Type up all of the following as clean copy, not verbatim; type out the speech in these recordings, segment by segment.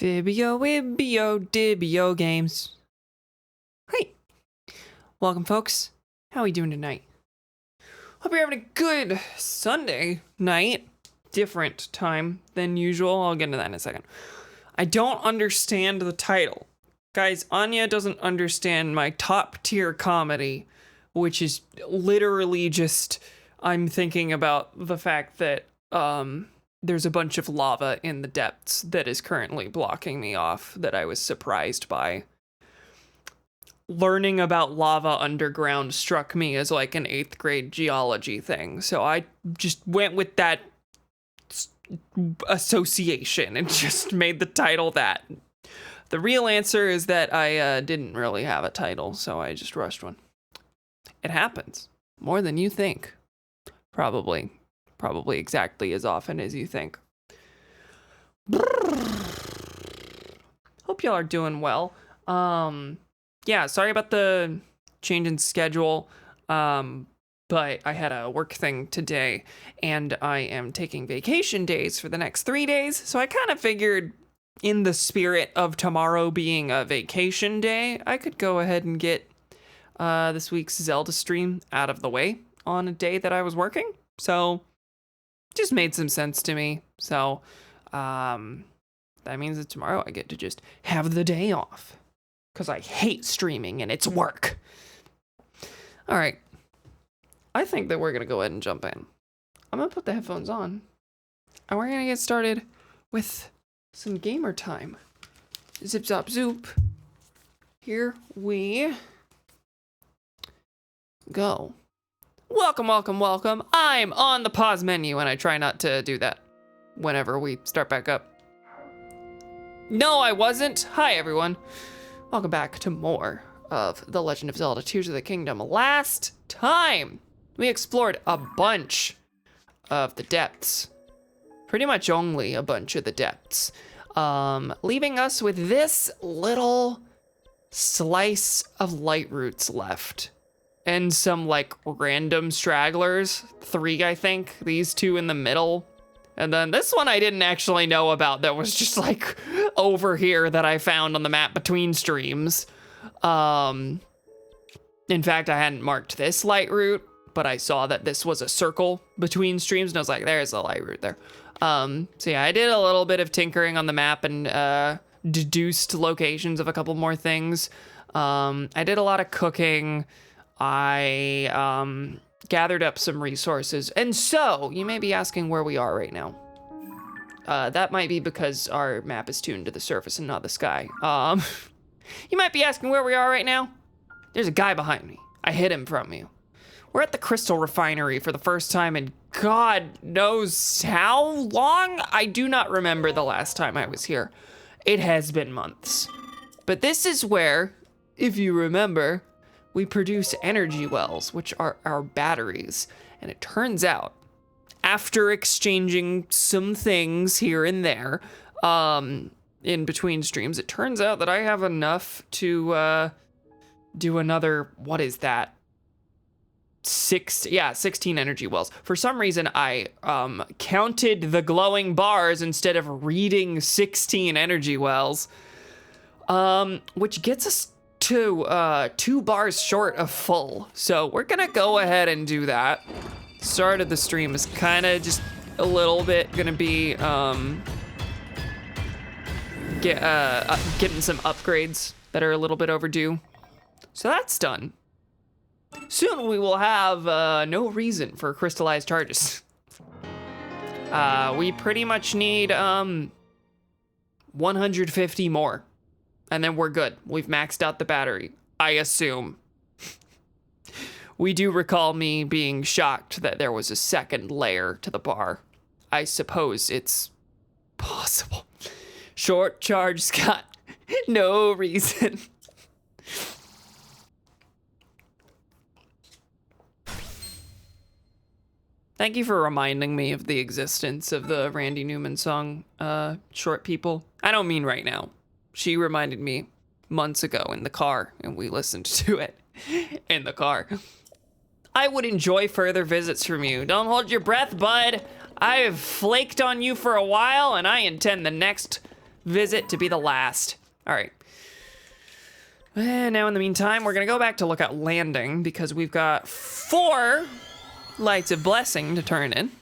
Fibio, Ibio, Dibio games. Great. Welcome, folks. How are we doing tonight? Hope you're having a good Sunday night. Different time than usual. I'll get into that in a second. I don't understand the title. Guys, Anya doesn't understand my top tier comedy, which is literally just, I'm thinking about the fact that, there's a bunch of lava in the depths that is currently blocking me off that I was surprised by. Learning about lava underground struck me as like an 8th grade geology thing. So I just went with that association and just made the title that. The real answer is that I didn't really have a title, so I just rushed one. It happens. More than you think. Probably exactly as often as you think. Hope y'all are doing well. Yeah, sorry about the change in schedule, but I had a work thing today, and I am taking vacation days for the next 3 days, so I kind of figured in the spirit of tomorrow being a vacation day, I could go ahead and get this week's Zelda stream out of the way on a day that I was working, so just made some sense to me. So that means that tomorrow I get to just have the day off because I hate streaming and it's work. All right. I think that we're going to go ahead and jump in. I'm going to put the headphones on and we're going to get started with some gamer time. Zip, zop, zoop. Here we go. Welcome. I'm on the pause menu, and I try not to do that whenever we start back up. No, I wasn't. Hi, everyone. Welcome back to more of The Legend of Zelda Tears of the Kingdom. Last time, we explored a bunch of the depths. Pretty much only a bunch of the depths. Leaving us with this little slice of light roots left. And some, like, random stragglers. 3, I think. These 2 in the middle. And then this one I didn't actually know about that was just, like, over here that I found on the map between streams. In fact, I hadn't marked this light route, but I saw that this was a circle between streams, and I was like, there's a light route there. So yeah, I did a little bit of tinkering on the map and deduced locations of a couple more things. I did a lot of cooking. I gathered up some resources. And so, you may be asking where we are right now. That might be because our map is tuned to the surface and not the sky. You might be asking where we are right now. There's a guy behind me. I hid him from you. We're at the crystal refinery for the first time in God knows how long? I do not remember the last time I was here. It has been months. But this is where, if you remember, we produce energy wells, which are our batteries. And it turns out, after exchanging some things here and there, in between streams, it turns out that I have enough to do another, what is that? 16 energy wells. For some reason, I counted the glowing bars instead of reading 16 energy wells, which gets us to 2 bars short of full. So we're gonna go ahead and do that. Start of the stream is kind of just a little bit gonna be getting some upgrades that are a little bit overdue. So that's done. Soon we will have no reason for crystallized charges. We pretty much need 150 more. And then we're good. We've maxed out the battery, I assume. We do recall me being shocked that there was a second layer to the bar. I suppose it's possible. Short charge, Scott. No reason. Thank you for reminding me of the existence of the Randy Newman song, Short People. I don't mean right now. She reminded me months ago in the car, and we listened to it in the car. I would enjoy further visits from you. Don't hold your breath, bud. I have flaked on you for a while, and I intend the next visit to be the last. All right. And now in the meantime, we're gonna go back to Lookout Landing because we've got 4 Lights of Blessing to turn in,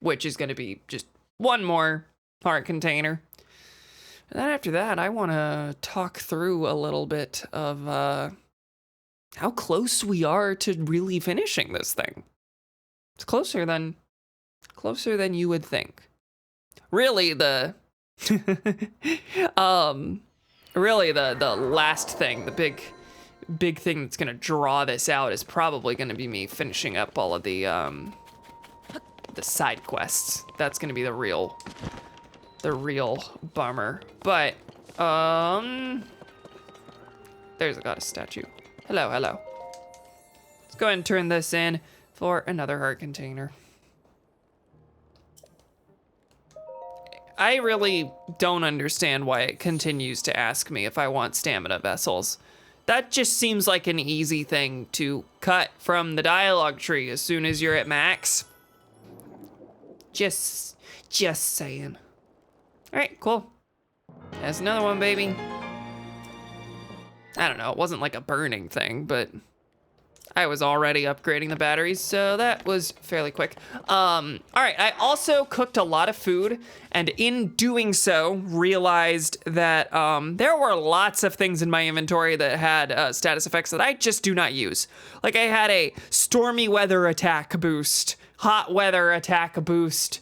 which is gonna be just one more heart container. And then after that, I wanna talk through a little bit of how close we are to really finishing this thing. It's closer than you would think. Really, the really the last thing, the big thing that's gonna draw this out is probably gonna be me finishing up all of the side quests. That's gonna be the real bummer. But there's a goddess statue. Hello. Let's go ahead and turn this in for another heart container. I really don't understand why it continues to ask me if I want stamina vessels. That just seems like an easy thing to cut from the dialogue tree as soon as you're at max. Just saying. All right, cool. There's another one, baby. I don't know, it wasn't like a burning thing, but I was already upgrading the batteries, so that was fairly quick. All right, I also cooked a lot of food, and in doing so, realized that there were lots of things in my inventory that had status effects that I just do not use. Like I had a stormy weather attack boost, hot weather attack boost,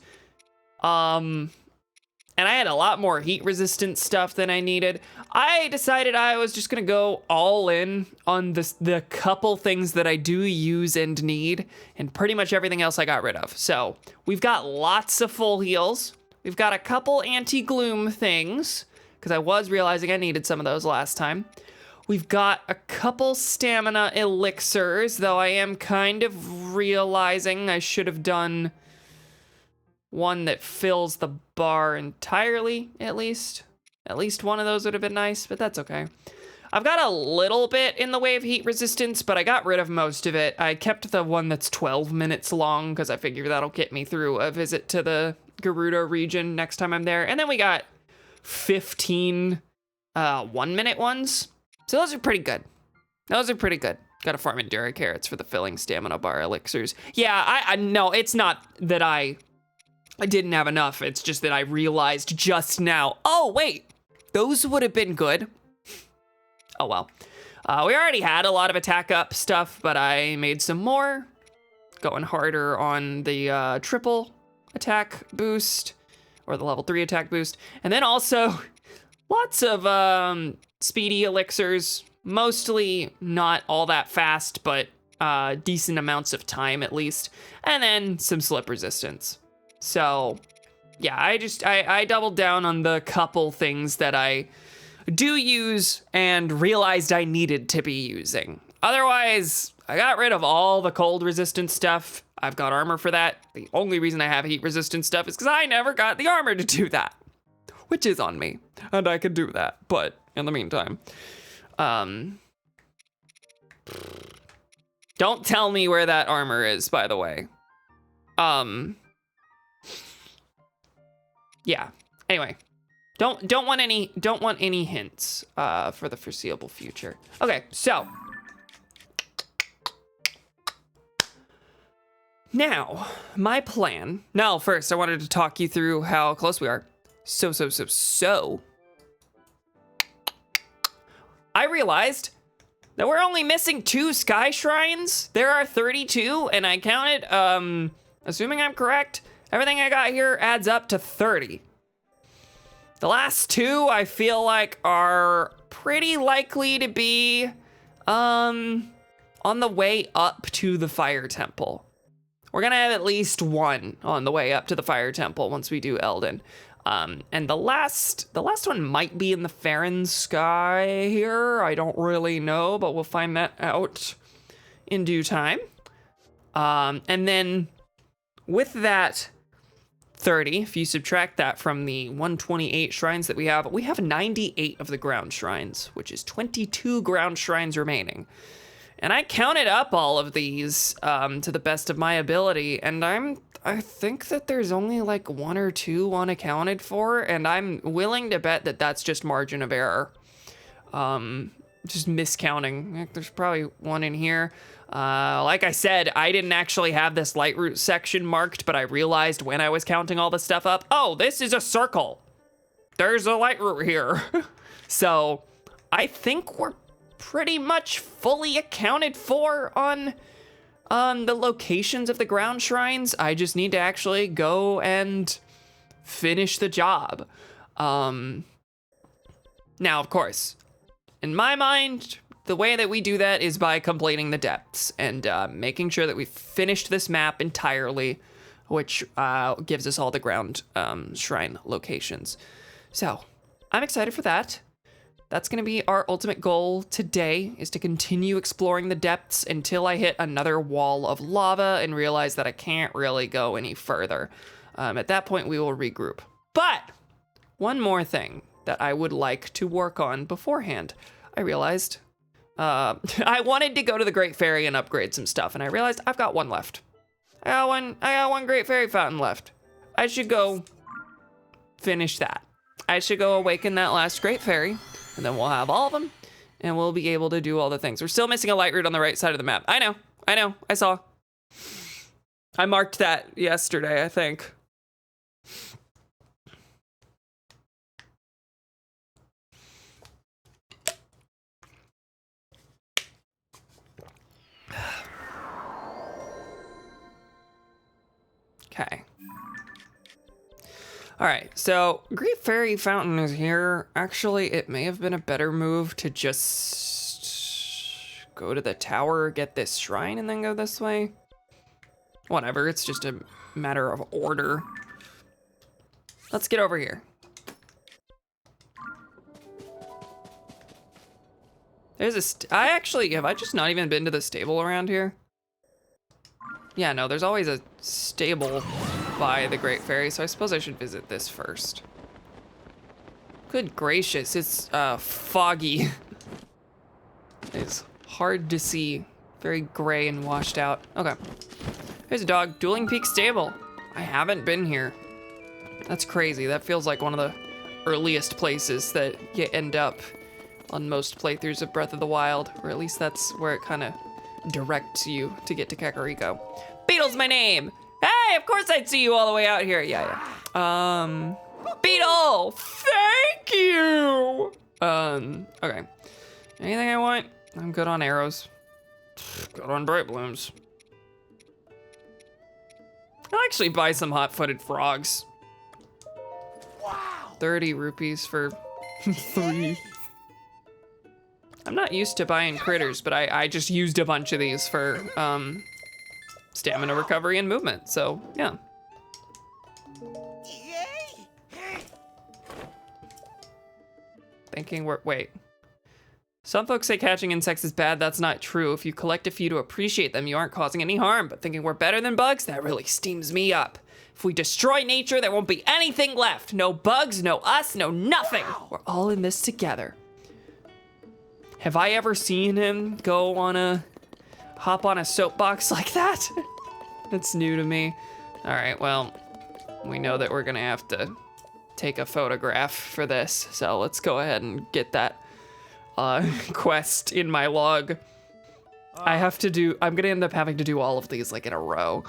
and I had a lot more heat resistant stuff than I needed. I decided I was just gonna go all in on the couple things that I do use and need, and pretty much everything else I got rid of. So we've got lots of full heals. We've got a couple anti-gloom things, because I was realizing I needed some of those last time. We've got a couple stamina elixirs, though I am kind of realizing I should have done one that fills the bar entirely, at least. At least one of those would have been nice, but that's okay. I've got a little bit in the way of heat resistance, but I got rid of most of it. I kept the one that's 12 minutes long, because I figure that'll get me through a visit to the Gerudo region next time I'm there. And then we got 15 1-minute ones. So those are pretty good. Gotta farm Endura carrots for the filling stamina bar elixirs. Yeah, I no, it's not that I didn't have enough. It's just that I realized just now, oh wait, those would have been good. Oh well. We already had a lot of attack up stuff, but I made some more. Going harder on the triple attack boost, or the level 3 attack boost. And then also lots of speedy elixirs, mostly not all that fast, but decent amounts of time at least. And then some slip resistance. So yeah, I doubled down on the couple things that I do use and realized I needed to be using. Otherwise, I got rid of all the cold resistant stuff. I've got armor for that. The only reason I have heat resistant stuff is because I never got the armor to do that, which is on me, and I could do that. But in the meantime, don't tell me where that armor is, by the way. Yeah. Anyway, don't want any hints for the foreseeable future. Okay, so now my plan. Now, first, I wanted to talk you through how close we are. So. I realized that we're only missing 2 sky shrines. There are 32, and I counted. Assuming I'm correct, everything I got here adds up to 30. The last 2, I feel like, are pretty likely to be on the way up to the Fire Temple. We're gonna have at least 1 on the way up to the Fire Temple once we do Elden. And the last one might be in the Farron Sky here. I don't really know, but we'll find that out in due time. And then with that 30, if you subtract that from the 128 shrines that we have 98 of the ground shrines, which is 22 ground shrines remaining. And I counted up all of these to the best of my ability, and I think that there's only like 1 or 2 unaccounted for, and I'm willing to bet that that's just margin of error. Just miscounting. There's probably 1 in here. Like I said, I didn't actually have this light route section marked, but I realized when I was counting all the stuff up, oh, this is a circle. There's a light route here. So I think we're pretty much fully accounted for on the locations of the ground shrines. I just need to actually go and finish the job. Now, of course, in my mind, the way that we do that is by completing the depths and making sure that we've finished this map entirely, which gives us all the ground shrine locations. So I'm excited for that. That's gonna be our ultimate goal today, is to continue exploring the depths until I hit another wall of lava and realize that I can't really go any further. At that point, we will regroup. But one more thing that I would like to work on beforehand. I realized I wanted to go to the Great Fairy and upgrade some stuff, and I realized I've got 1 left. I got one Great Fairy fountain left. I should go finish that. I should go awaken that last Great Fairy, and then we'll have all of them, and we'll be able to do all the things. We're still missing a light route on the right side of the map. I know, I saw. I marked that yesterday, I think. Okay. All right, so Great Fairy Fountain is here. Actually, it may have been a better move to just go to the tower, get this shrine, and then go this way. Whatever, it's just a matter of order. Let's get over here. There's a, have I just not even been to the stable around here? Yeah, no, there's always a stable by the Great Fairy, so I suppose I should visit this first. Good gracious, it's foggy. It's hard to see, very gray and washed out. Okay, here's a dog, Dueling Peak Stable. I haven't been here. That's crazy, that feels like one of the earliest places that you end up on most playthroughs of Breath of the Wild, or at least that's where it kind of directs you to get to Kakariko. Beetle's my name. Hey, of course I'd see you all the way out here. Yeah. Beetle, thank you. Okay. Anything I want? I'm good on arrows. Good on bright blooms. I'll actually buy some hot-footed frogs. Wow. 30 rupees for 3. I'm not used to buying critters, but I just used a bunch of these for stamina recovery and movement, so yeah. Thinking wait. Some folks say catching insects is bad. That's not true. If you collect a few to appreciate them, you aren't causing any harm, but thinking we're better than bugs, that really steams me up. If we destroy nature, there won't be anything left. No bugs, no us, no nothing. We're all in this together. Have I ever seen him hop on a soapbox like that? That's new to me. All right, well, we know that we're gonna have to take a photograph for this, so let's go ahead and get that quest in my log. I'm gonna end up having to do all of these like in a row.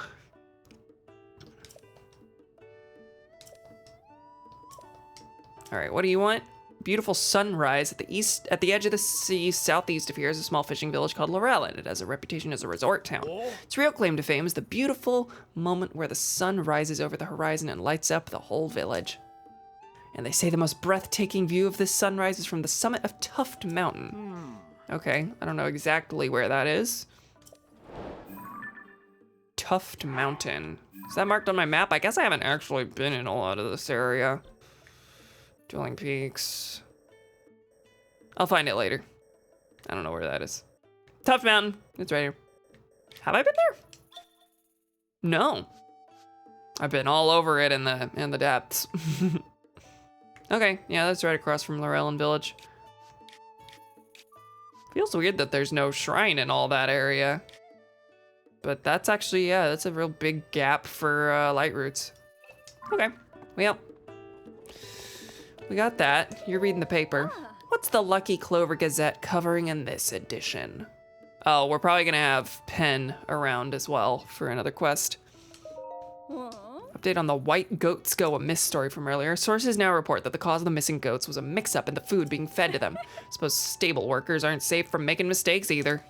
All right, what do you want? Beautiful sunrise at the edge of the sea, southeast of here is a small fishing village called Laurel, and it has a reputation as a resort town. Its real claim to fame is the beautiful moment where the sun rises over the horizon and lights up the whole village. And they say the most breathtaking view of this sunrise is from the summit of Tuft Mountain. Okay, I don't know exactly where that is. Tuft Mountain. Is that marked on my map? I guess I haven't actually been in a lot of this area. Dueling Peaks. I'll find it later. I don't know where that is. Tuft Mountain, it's right here. Have I been there? No. I've been all over it in the depths. Okay, yeah, that's right across from Laurelin Village. Feels weird that there's no shrine in all that area. But that's actually, yeah, that's a real big gap for light roots. Okay, well, we got that. You're reading the paper. What's the Lucky Clover Gazette covering in this edition? Oh, we're probably gonna have Pen around as well for another quest. Update on the white goats go amiss story from earlier. Sources now report that the cause of the missing goats was a mix-up in the food being fed to them. Suppose stable workers aren't safe from making mistakes either.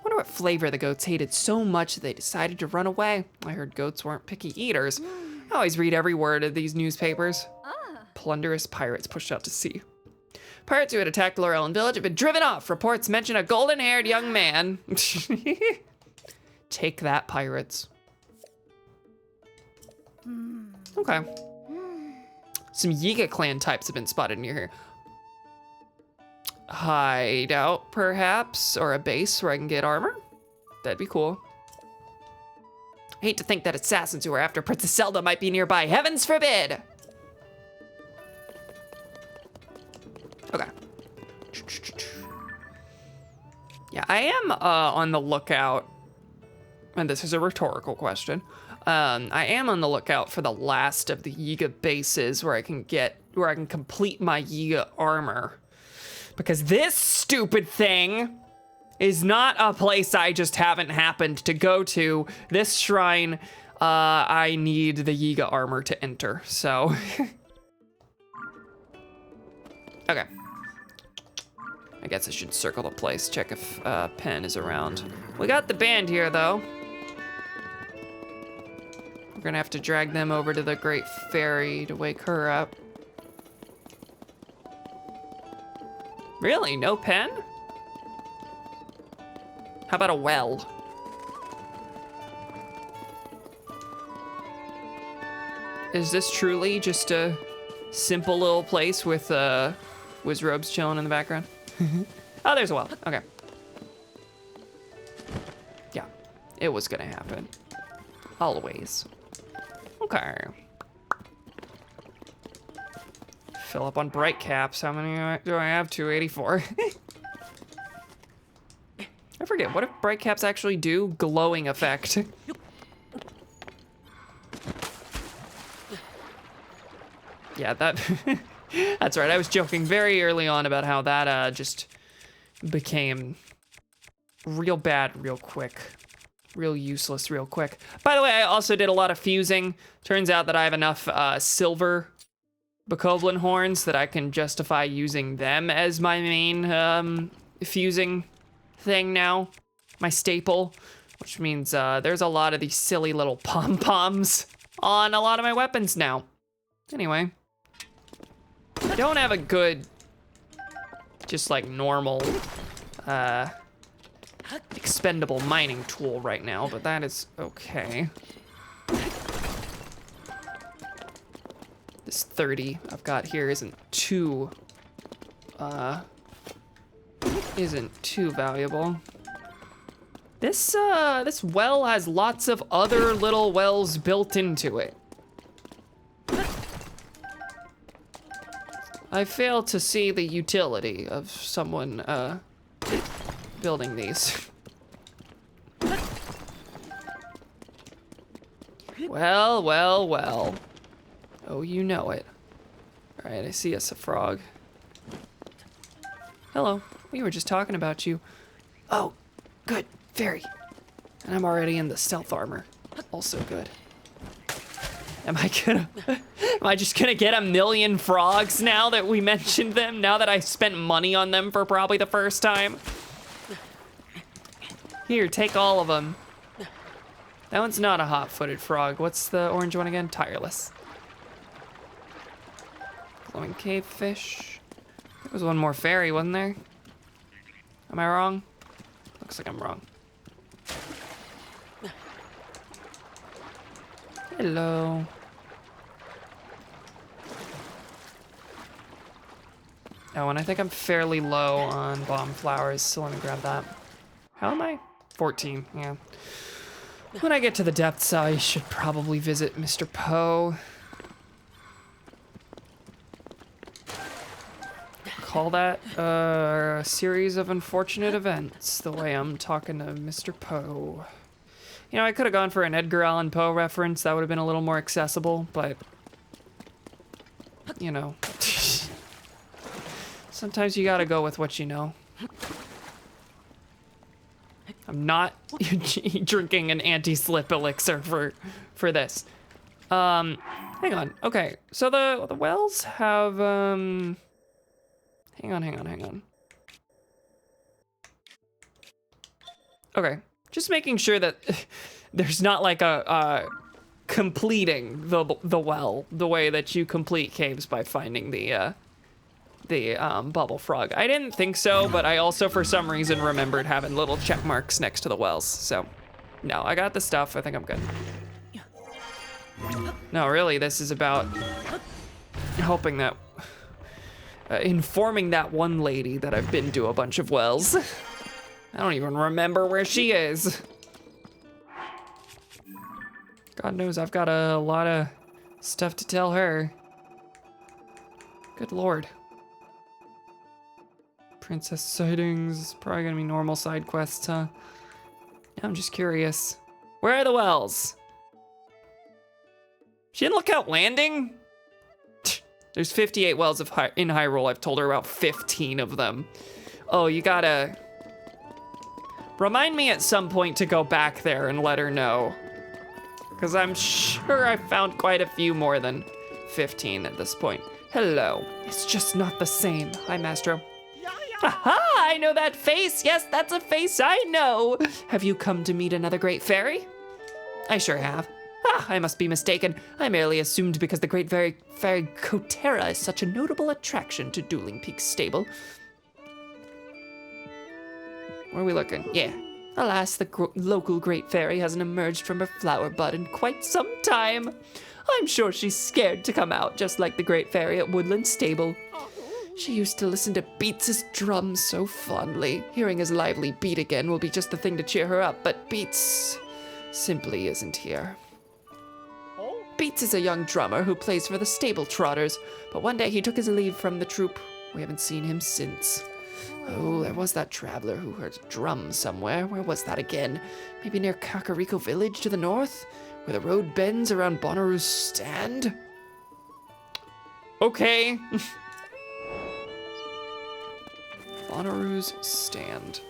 Wonder what flavor the goats hated so much that they decided to run away. I heard goats weren't picky eaters. I always read every word of these newspapers. Plunderous pirates pushed out to sea. Pirates who had attacked Laurelin Village have been driven off. Reports mention a golden-haired young man. Take that, pirates. Okay. Some Yiga clan types have been spotted near here. Hideout, perhaps, or a base where I can get armor? That'd be cool. Hate to think that assassins who are after Princess Zelda might be nearby. Heavens forbid! Okay. Yeah, I am on the lookout, and this is a rhetorical question. I am on the lookout for the last of the Yiga bases where I can complete my Yiga armor. Because this stupid thing is not a place I just haven't happened to go to. This shrine, I need the Yiga armor to enter, so. Okay. I guess I should circle the place, check if Pen is around. We got the band here, though. We're gonna have to drag them over to the Great Fairy to wake her up. Really? No Pen? How about a well? Is this truly just a simple little place with Wizrobes chilling in the background? Oh, there's a well. Okay. Yeah, it was gonna happen. Always. Okay. Fill up on bright caps. How many do I have? 284. I forget, what if bright caps actually do glowing effect? Yeah, that, that's right. I was joking very early on about how that just became real bad real quick. Real useless real quick. By the way, I also did a lot of fusing. Turns out that I have enough silver Bokoblin horns that I can justify using them as my main fusing thing now. My staple, which means there's a lot of these silly little pom-poms on a lot of my weapons now. Anyway. I don't have a good, just like normal, expendable mining tool right now, but that is okay. This 30 I've got here isn't too valuable. This well has lots of other little wells built into it. I fail to see the utility of someone building these. Well, well, well. Oh, you know it. All right, I see us a frog. Hello, we were just talking about you. Oh, good, fairy. And I'm already in the stealth armor. Also good. Am I just gonna get 1,000,000 frogs now that we mentioned them? Now that I spent money on them for probably the first time? Here, take all of them. That one's not a hot-footed frog. What's the orange one again? Tireless. Glowing cave fish. There was one more fairy, wasn't there? Am I wrong? Looks like I'm wrong. Hello. Oh, and I think I'm fairly low on bomb flowers, so let me grab that. How am I? 14, yeah. When I get to the depths, I should probably visit Mr. Poe. call that? A series of unfortunate events, the way I'm talking to Mr. Poe. You know, I could have gone for an Edgar Allan Poe reference. That would have been a little more accessible, but... You know. Sometimes you gotta go with what you know. I'm not drinking an anti-slip elixir for this. Hang on. Okay, so the wells have, hang on. Okay, just making sure that there's not like a completing the well the way that you complete caves by finding the bubble frog. I didn't think so, but I also for some reason remembered having little check marks next to the wells. So, no, I got the stuff. I think I'm good. No, really, this is about helping that, informing that one lady that I've been to a bunch of wells. I don't even remember where she is. God knows I've got a lot of stuff to tell her. Good Lord. Princess sightings, probably gonna be normal side quests, huh? I'm just curious. Where are the wells? She in Lookout Landing? There's 58 wells in Hyrule. I've told her about 15 of them. Oh, you gotta... Remind me at some point to go back there and let her know. Because I'm sure I found quite a few more than 15 at this point. Hello. It's just not the same. Hi, Mastro. Aha! I know that face. Yes, that's a face I know. Have you come to meet another great fairy? I sure have. Ah, I must be mistaken. I merely assumed because the great fairy Kotera is such a notable attraction to Dueling Peak's stable. Where are we looking? Yeah. Alas, the local great fairy hasn't emerged from her flower bud in quite some time. I'm sure she's scared to come out, just like the great fairy at Woodland Stable. She used to listen to Beats' drums so fondly. Hearing his lively beat again will be just the thing to cheer her up, but Beats simply isn't here. Beats is a young drummer who plays for the Stable Trotters, but one day he took his leave from the troupe. We haven't seen him since. Oh, there was that traveler who heard a drum somewhere. Where was that again? Maybe near Kakariko Village to the north? Where the road bends around Bonnaroo's stand? Okay. Bonnaroo's stand.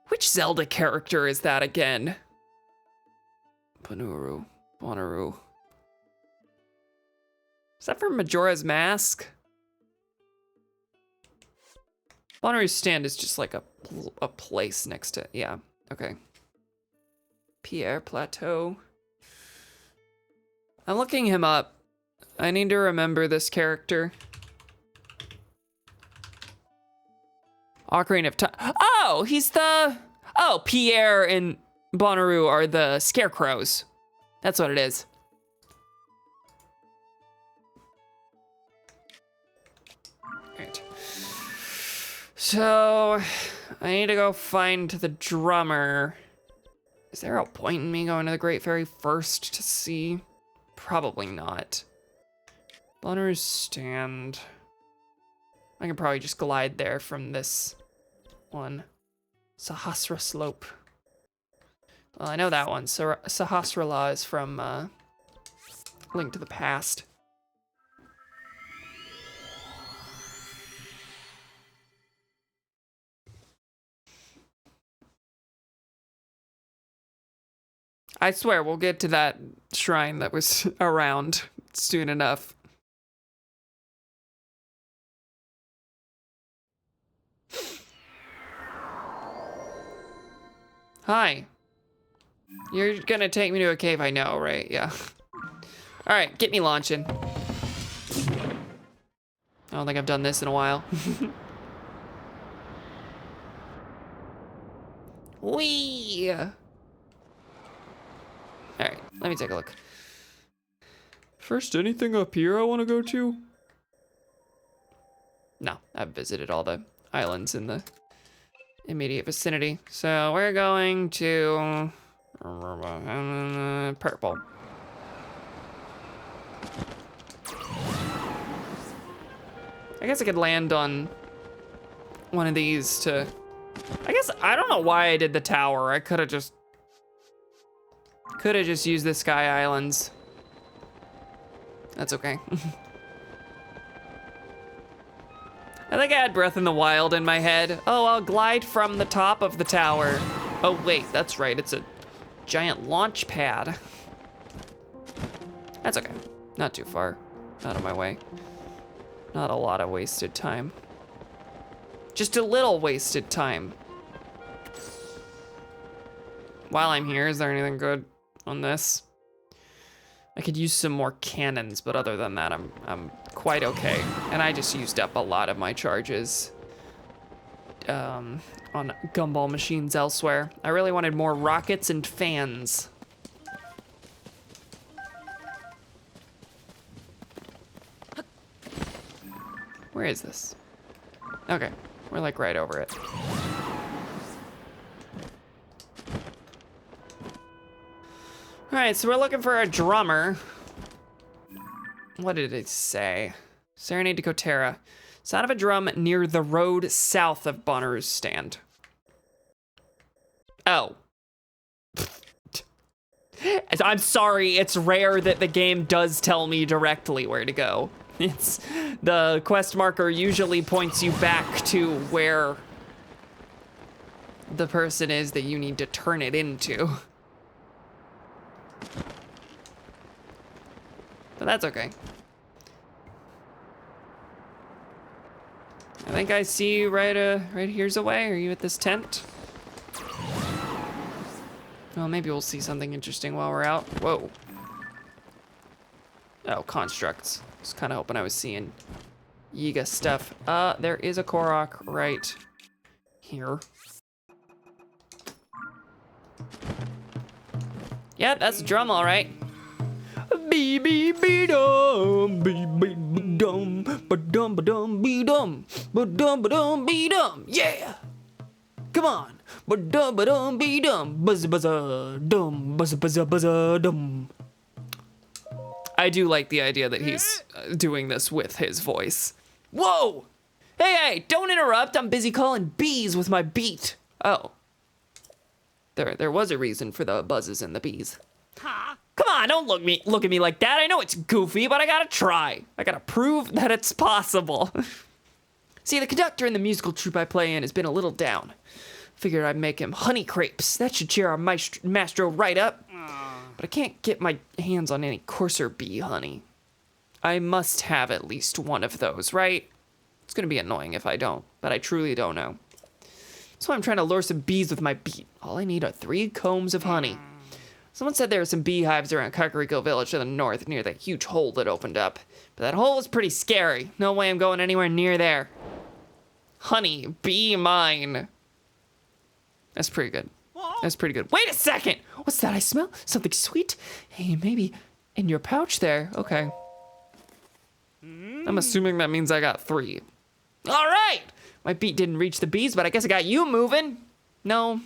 Which Zelda character is that again? Bonnaroo. Is that from Majora's Mask? Bonnaroo's stand is just like a place next to, yeah, okay. Pierre Plateau. I'm looking him up. I need to remember this character. Ocarina of Time. Oh, he's the... Oh, Pierre and Bonnaroo are the scarecrows. That's what it is. Alright. So, I need to go find the drummer. Is there a point in me going to the Great Fairy first to see? Probably not. Bonnaroo's stand. I can probably just glide there from this one. Sahasra Slope. Well, I know that one. Sahasrala is from Link to the Past. I swear we'll get to that shrine that was around soon enough. Hi. You're gonna take me to a cave, I know, right? Yeah. All right, get me launching. I don't think I've done this in a while. Whee! All right, let me take a look. First, anything up here I want to go to? No, I've visited all the islands in the immediate vicinity. So we're going to purple. I guess I could land on one of these to, I guess, I don't know why I did the tower. I could have just used the Sky Islands. That's okay. I think I had Breath in the Wild in my head. Oh, I'll glide from the top of the tower. Oh wait, that's right, it's a giant launch pad. That's okay, not too far out of my way. Not a lot of wasted time. Just a little wasted time. While I'm here, is there anything good on this? I could use some more cannons, but other than that, I'm quite okay. And I just used up a lot of my charges on gumball machines elsewhere. I really wanted more rockets and fans. Where is this? Okay, we're like right over it. All right, so we're looking for a drummer. What did it say? Serenade to Kotera. Sound of a drum near the road south of Bonner's stand. Oh. I'm sorry, it's rare that the game does tell me directly where to go. It's the quest marker usually points you back to where the person is that you need to turn it into. But that's okay. I think I see you right here's away. Are you at this tent? Well, maybe we'll see something interesting while we're out. Whoa. Oh, constructs. I was kind of hoping I was seeing Yiga stuff. There is a Korok right here. Yeah, that's a drum, all right. Bee bee bee dum, bee bee bee dum, ba dum ba dum bee dum, ba dum bee dum. Yeah, come on, ba dum bee dum, buzz buzz dum, buzz buzz buzz dum. I do like the idea that he's doing this with his voice. Whoa! Hey, don't interrupt. I'm busy calling bees with my beat. Oh. There was a reason for the buzzes and the bees. Huh? Come on, don't look at me like that. I know it's goofy, but I gotta try. I gotta prove that it's possible. See, the conductor in the musical troupe I play in has been a little down. Figured I'd make him honey crepes. That should cheer our maestro right up. But I can't get my hands on any coarser bee honey. I must have at least one of those, right? It's gonna be annoying if I don't, but I truly don't know. That's why I'm trying to lure some bees with my beat. All I need are 3 combs of honey. Someone said there were some beehives around Kakariko Village to the north near that huge hole that opened up. But that hole was pretty scary. No way I'm going anywhere near there. Honey, be mine. That's pretty good. That's pretty good. Wait a second! What's that I smell? Something sweet? Hey, maybe in your pouch there. Okay. I'm assuming that means I got 3. All right! My beat didn't reach the bees, but I guess I got you moving. No,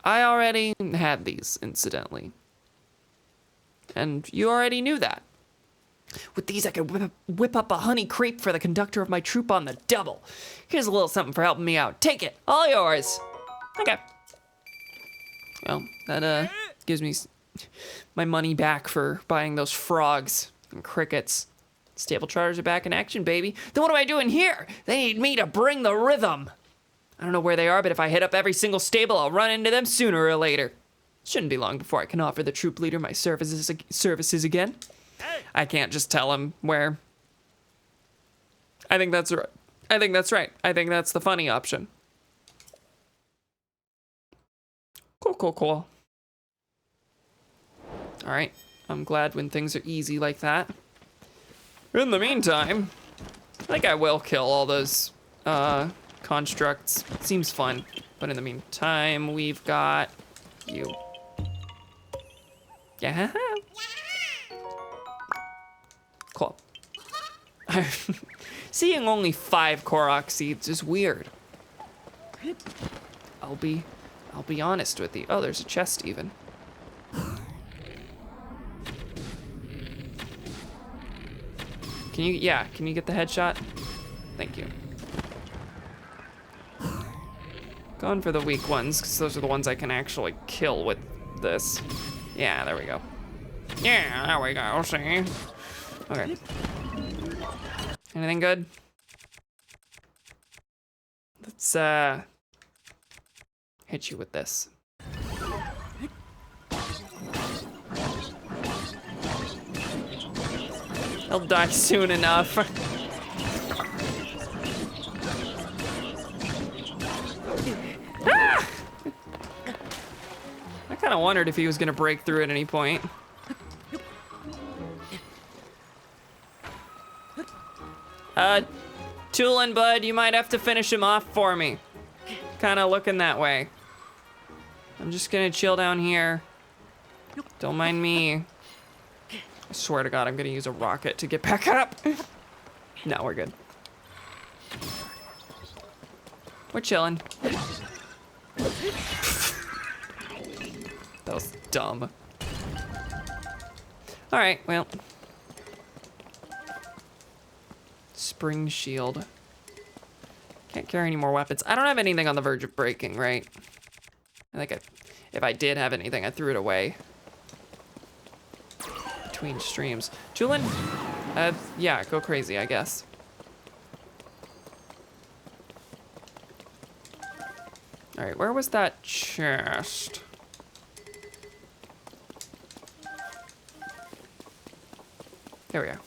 I already had these, incidentally. And you already knew that. With these, I could whip up a honey crepe for the conductor of my troupe on the double. Here's a little something for helping me out. Take it, all yours. Okay. Well, that gives me my money back for buying those frogs and crickets. Stable charters are back in action, baby. Then what am I doing here? They need me to bring the rhythm. I don't know where they are, but if I hit up every single stable, I'll run into them sooner or later. Shouldn't be long before I can offer the troop leader my services again. Hey. I can't just tell him where. I think that's right. I think that's right. I think that's the funny option. Cool. All right. I'm glad when things are easy like that. In the meantime, I think I will kill all those constructs. Seems fun. But in the meantime, we've got you. Yeah. Cool. Seeing only 5 Korok seeds is weird. I'll be honest with you. Oh, there's a chest even. Can you get the headshot? Thank you. Going for the weak ones, because those are the ones I can actually kill with this. Yeah, there we go. Yeah, there we go, see? Okay. Anything good? Let's, hit you with this. He'll die soon enough. Ah! I kind of wondered if he was gonna break through at any point. Tulin, bud, you might have to finish him off for me. Kind of looking that way. I'm just gonna chill down here. Don't mind me. I swear to God, I'm gonna use a rocket to get back up. No, we're good. We're chilling. That was dumb. All right, well. Spring shield. Can't carry any more weapons. I don't have anything on the verge of breaking, right? I think if I did have anything, I threw it away. Between streams. Julin? Yeah, go crazy, I guess. All right, where was that chest? There we go.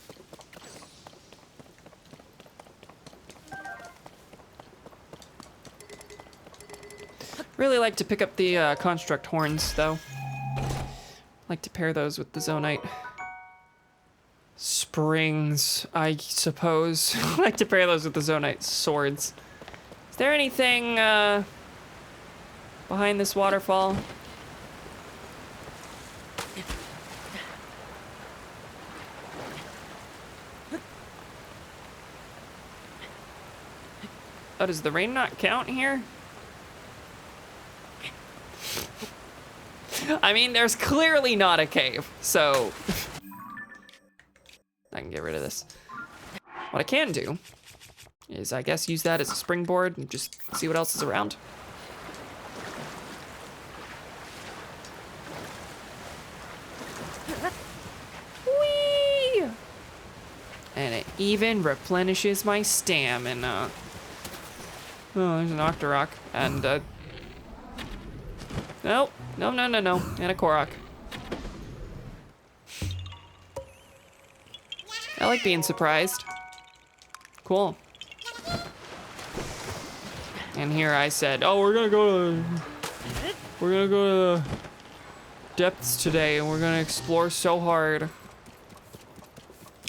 Really like to pick up the construct horns, though. Like to pair those with the zonite. Springs, I suppose. Like to pair those with the zonite swords. Is there anything behind this waterfall? Oh, does the rain not count here? I mean, there's clearly not a cave, so I can get rid of this. What I can do is, I guess, use that as a springboard and just see what else is around. Whee! And it even replenishes my stamina. Oh, there's an Octorok, and nope. No, and a Korok. I like being surprised. Cool. And here I said, oh, we're gonna go to the depths today, and we're gonna explore so hard.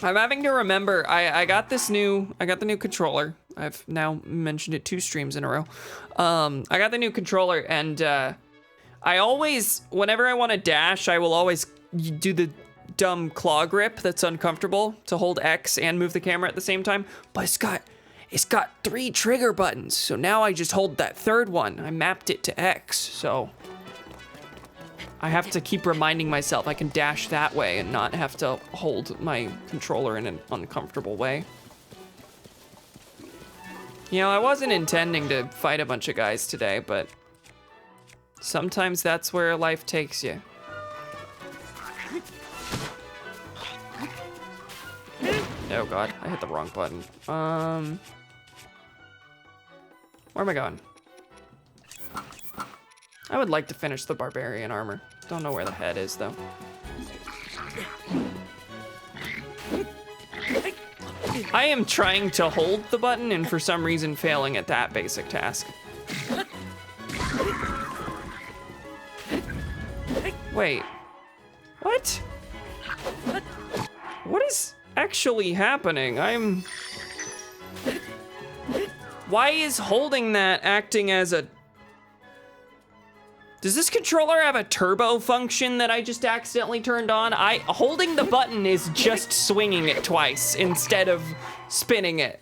I'm having to remember, I got the new controller. I've now mentioned it 2 streams in a row. I got the new controller, and I always, whenever I want to dash, I will always do the dumb claw grip that's uncomfortable to hold X and move the camera at the same time. But it's got 3 trigger buttons, so now I just hold that 3rd one. I mapped it to X, so I have to keep reminding myself I can dash that way and not have to hold my controller in an uncomfortable way. You know, I wasn't intending to fight a bunch of guys today, but sometimes that's where life takes you. Oh God, I hit the wrong button. Where am I going? I would like to finish the barbarian armor. Don't know where the head is though. I am trying to hold the button and for some reason failing at that basic task. Wait, what? What is actually happening? Why is holding that acting as a... Does this controller have a turbo function that I just accidentally turned on? Holding the button is just swinging it twice instead of spinning it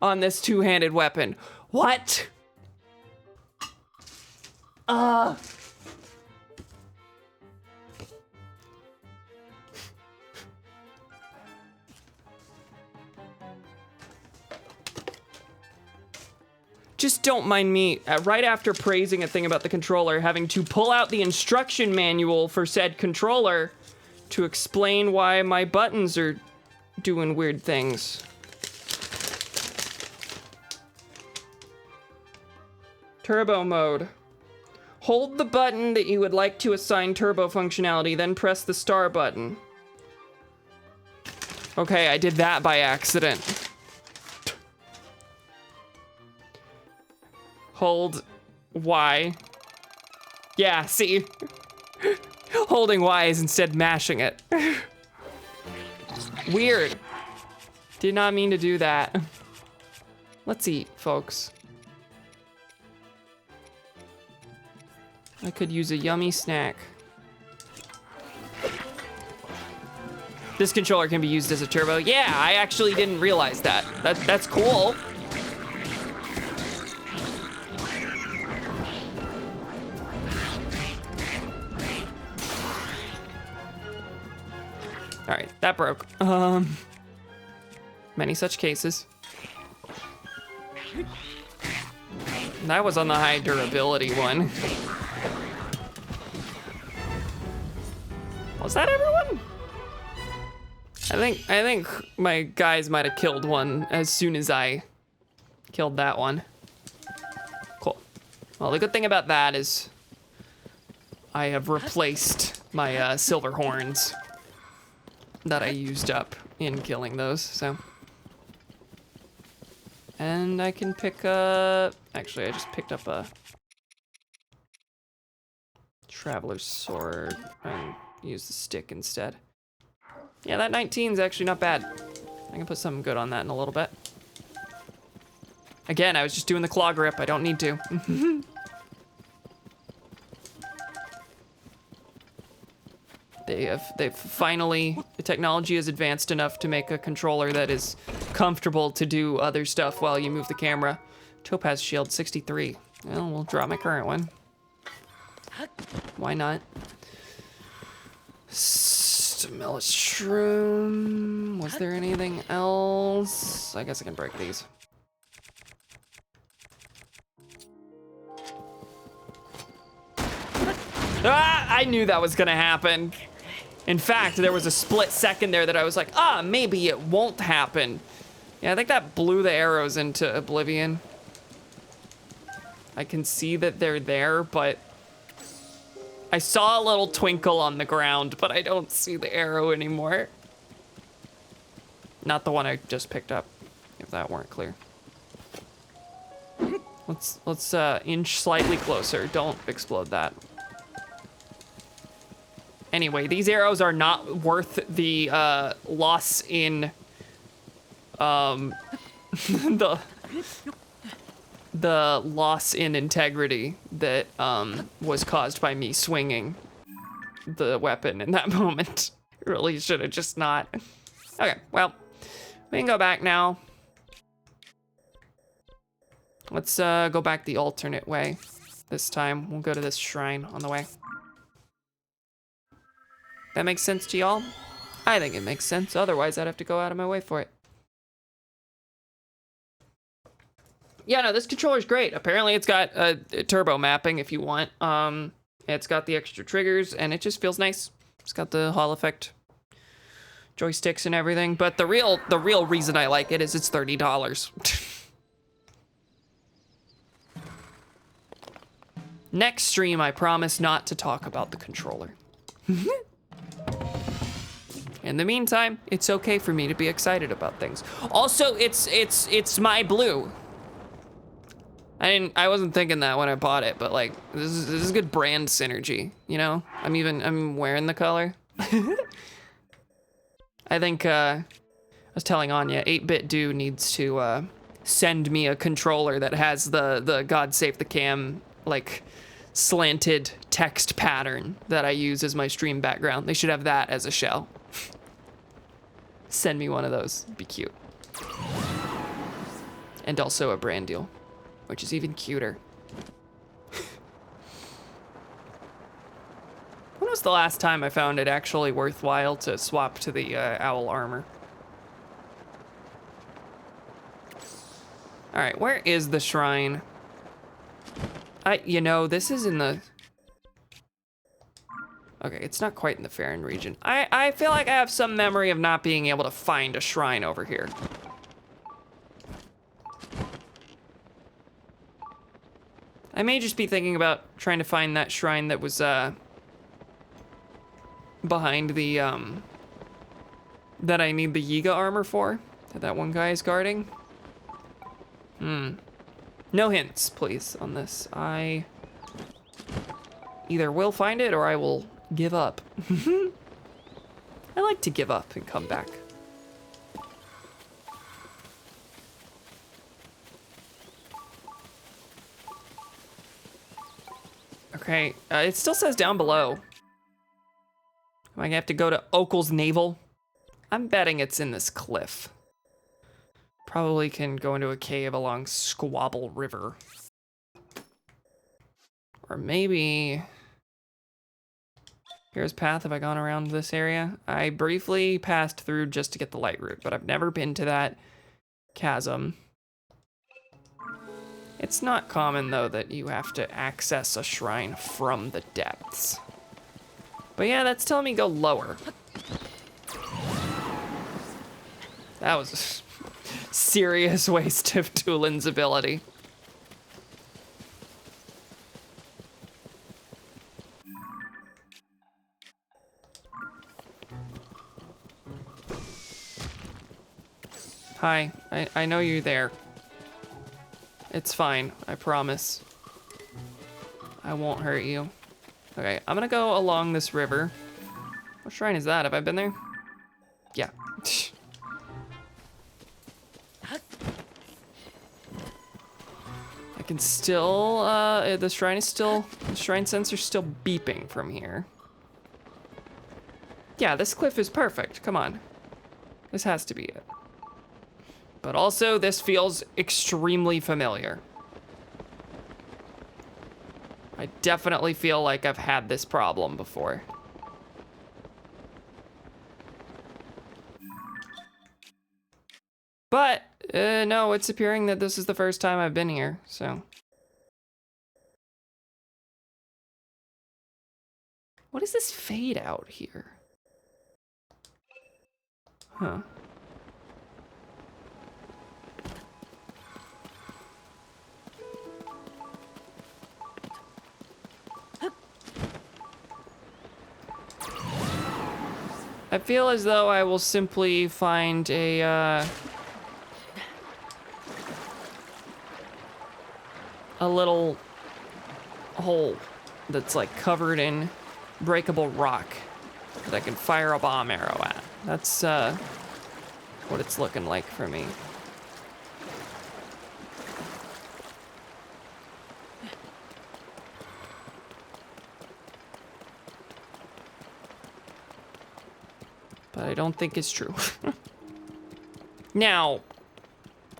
on this 2-handed weapon. What? Just don't mind me, right after praising a thing about the controller, having to pull out the instruction manual for said controller to explain why my buttons are doing weird things. Turbo mode. Hold the button that you would like to assign turbo functionality, then press the star button. Okay, I did that by accident. Hold Y. Yeah, see? Holding Y is instead mashing it. Weird. Did not mean to do that. Let's eat, folks. I could use a yummy snack. This controller can be used as a turbo. Yeah, I actually didn't realize that. That's cool. All right, that broke. Many such cases. That was on the high durability one. Was that everyone? I think my guys might have killed one as soon as I killed that one. Cool. Well, the good thing about that is I have replaced my silver horns that I used up in killing those, so. And I can pick up, actually I just picked up a traveler's sword and use the stick instead. Yeah, that 19's actually not bad. I can put something good on that in a little bit. Again, I was just doing the claw grip, I don't need to. They've finally, the technology has advanced enough to make a controller that is comfortable to do other stuff while you move the camera. Topaz shield 63. Well, we'll drop my current one. Why not? Stimulus shroom. Was there anything else? I guess I can break these. Ah, I knew that was gonna happen. In fact, there was a split second there that I was like, maybe it won't happen. Yeah, I think that blew the arrows into oblivion. I can see that they're there, but I saw a little twinkle on the ground, but I don't see the arrow anymore. Not the one I just picked up, if that weren't clear. Let's inch slightly closer. Don't explode that. Anyway, these arrows are not worth the loss in the loss in integrity that was caused by me swinging the weapon in that moment. Really should have just not. Okay, well, we can go back now. Let's go back the alternate way this time. We'll go to this shrine on the way. That makes sense to y'all? I think it makes sense. Otherwise, I'd have to go out of my way for it. Yeah, no, this controller's great. Apparently, it's got a turbo mapping if you want. It's got the extra triggers, and it just feels nice. It's got the Hall effect joysticks and everything. But the real reason I like it is it's $30. Next stream, I promise not to talk about the controller. In the meantime, it's okay for me to be excited about things. Also, it's my blue. I wasn't thinking that when I bought it, but like this is good brand synergy, you know? I'm wearing the color. I think I was telling Anya, 8-Bit Do needs to send me a controller that has the GodSaveTheCam like slanted text pattern that I use as my stream background. They should have that as a shell. Send me one of those, be cute. And also a brand deal, which is even cuter. When was the last time I found it actually worthwhile to swap to the owl armor? All right, where is the shrine? You know, this is in the... Okay, it's not quite in the Farron region. I feel like I have some memory of not being able to find a shrine over here. I may just be thinking about trying to find that shrine that was, behind the, that I need the Yiga armor for, that one guy is guarding. No hints, please, on this. I either will find it or I will give up. I like to give up and come back. Okay, it still says down below. Am I gonna have to go to Okel's Navel? I'm betting it's in this cliff. Probably can go into a cave along Squabble River. Or maybe... Here's path. Have I gone around this area? I briefly passed through just to get the light route, but I've never been to that chasm. It's not common, though, that you have to access a shrine from the depths. But yeah, that's telling me go lower. That was a serious waste of Tulin's ability. Hi, I know you're there. It's fine, I promise. I won't hurt you. Okay, I'm gonna go along this river. What shrine is that? Have I been there? Yeah. I can still, the shrine sensor's still beeping from here. Yeah, this cliff is perfect, come on. This has to be it. But also, this feels extremely familiar. I definitely feel like I've had this problem before. But, no, it's appearing that this is the first time I've been here, so. What is this fade out here? Huh. I feel as though I will simply find a little hole that's like covered in breakable rock that I can fire a bomb arrow at. That's what it's looking like for me. But I don't think it's true. Now,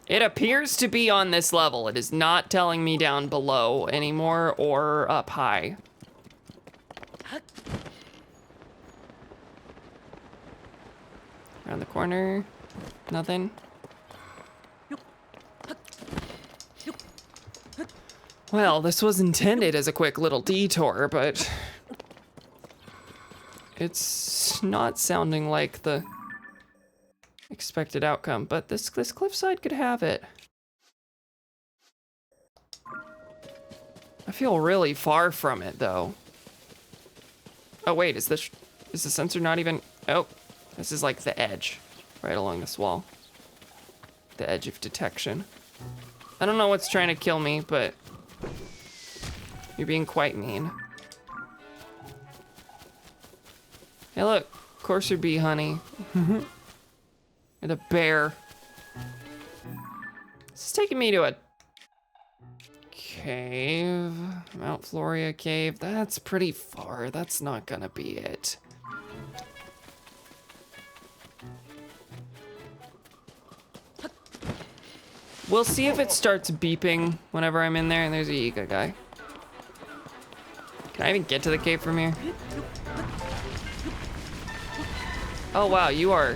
it appears to be on this level. It is not telling me down below anymore or up high. Around the corner, nothing. Well, this was intended as a quick little detour, but it's not sounding like the expected outcome, but this cliffside could have it. I feel really far from it, though. Oh wait, is the sensor not even? Oh, this is like the edge, right along this wall. The edge of detection. I don't know what's trying to kill me, but you're being quite mean. Hey look, courser bee honey. And a bear. This is taking me to a cave. Mount Floria cave. That's pretty far. That's not gonna be it. We'll see if it starts beeping whenever I'm in there, and there's a Yiga guy. Can I even get to the cave from here? Oh wow, you are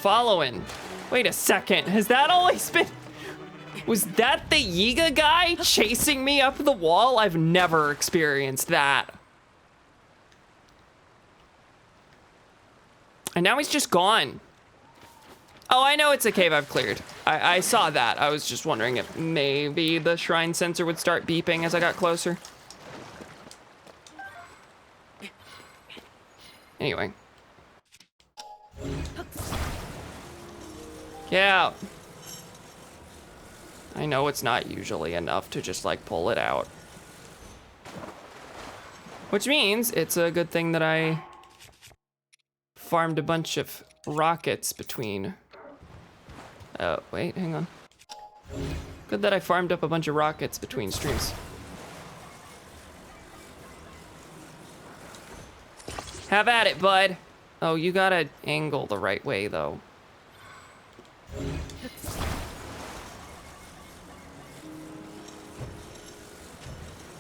following. Wait a second, has that always been? Was that the Yiga guy chasing me up the wall? I've never experienced that. And now he's just gone. Oh, I know it's a cave I've cleared. I saw that. I was just wondering if maybe the shrine sensor would start beeping as I got closer. Anyway. Get out. I know it's not usually enough to just like pull it out. Which means it's a good thing that I farmed a bunch of rockets between. Oh, wait, hang on. Good that I farmed up a bunch of rockets between streams. Have at it, bud. Oh, you gotta angle the right way, though.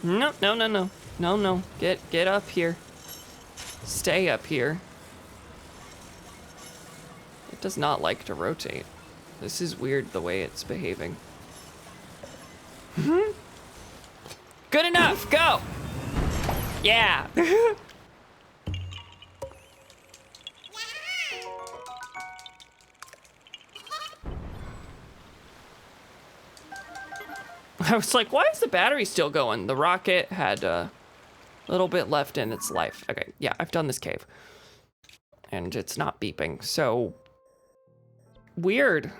No, no, no, no. No, no. Get up here. Stay up here. It does not like to rotate. This is weird the way it's behaving. Good enough, go! Yeah! I was like, why is the battery still going? The rocket had a little bit left in its life. Okay, yeah, I've done this cave. And it's not beeping, so... weird.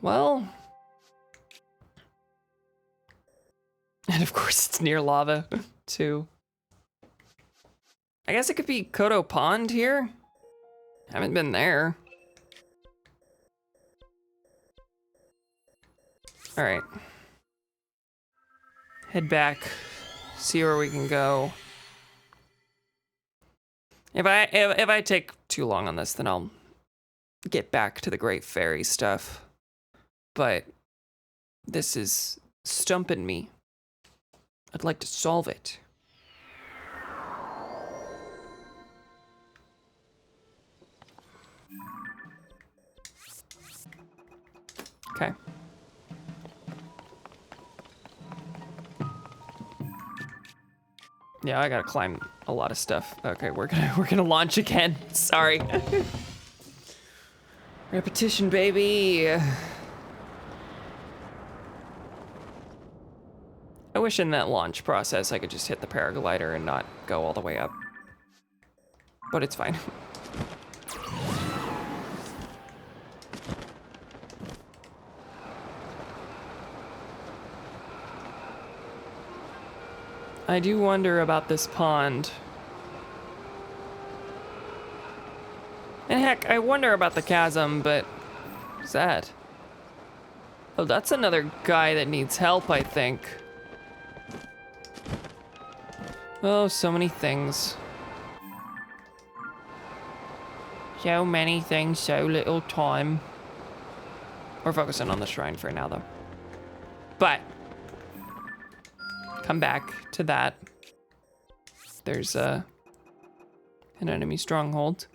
Well... and of course it's near lava, too. I guess it could be Kodo Pond here. Haven't been there. All right. Head back, see where we can go. If I take too long on this, then I'll get back to the Great Fairy stuff. But this is stumping me. I'd like to solve it. Okay. Yeah, I gotta climb a lot of stuff. Okay, we're gonna launch again. Sorry. Repetition, baby. I wish in that launch process I could just hit the paraglider and not go all the way up. But it's fine. I do wonder about this pond. And heck, I wonder about the chasm, but what's that? Oh, that's another guy that needs help, I think. Oh, so many things. So many things, so little time. We're focusing on the shrine for now, though. But come back to that. There's an enemy stronghold.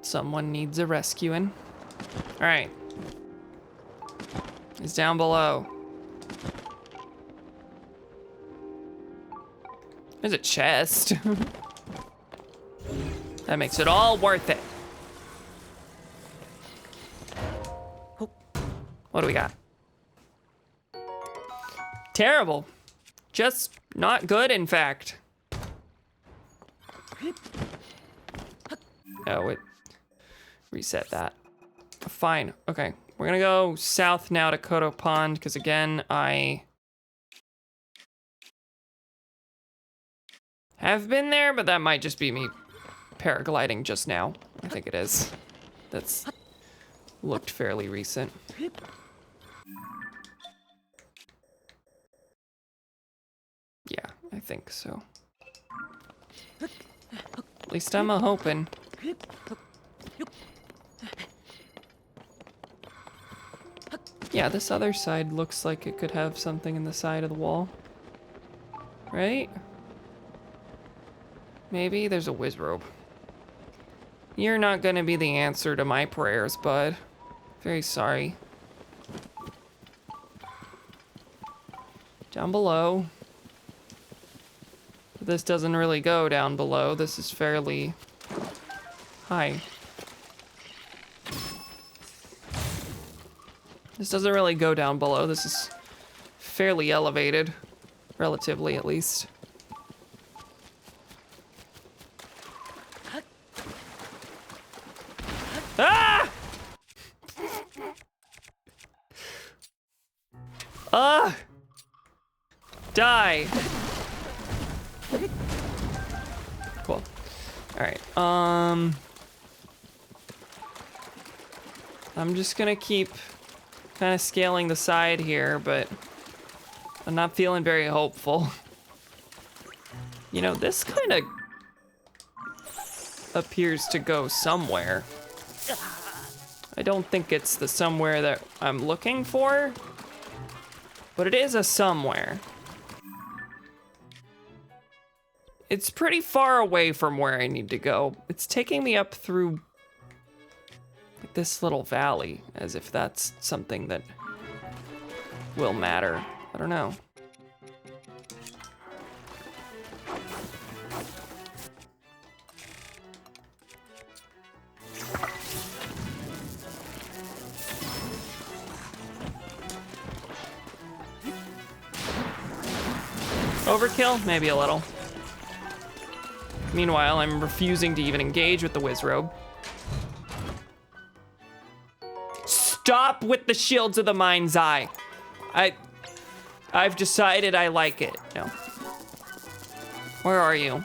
Someone needs a rescuing. All right. He's down below. There's a chest. That makes it all worth it. What do we got? Terrible. Just not good, in fact. Oh, it reset that. Fine. Okay. We're gonna go south now to Kodo Pond, because again, I have been there, but that might just be me paragliding just now. I think it is. That's looked fairly recent. Yeah, I think so. At least I'm a-hoping. Yeah, this other side looks like it could have something in the side of the wall. Right? Maybe there's a whiz robe. You're not gonna be the answer to my prayers, bud. Very sorry. Down below. This doesn't really go down below. This is fairly high. This doesn't really go down below. This is fairly elevated. Relatively, at least. Ah! Die! Cool. Alright, I'm just gonna keep kind of scaling the side here, but I'm not feeling very hopeful. You know, this kind of appears to go somewhere. I don't think it's the somewhere that I'm looking for, but it is a somewhere. It's pretty far away from where I need to go. It's taking me up through like this little valley, as if that's something that will matter. I don't know. Overkill? Maybe a little. Meanwhile, I'm refusing to even engage with the whiz robe. Stop with the shields of the mind's eye. I've decided I like it. No. Where are you?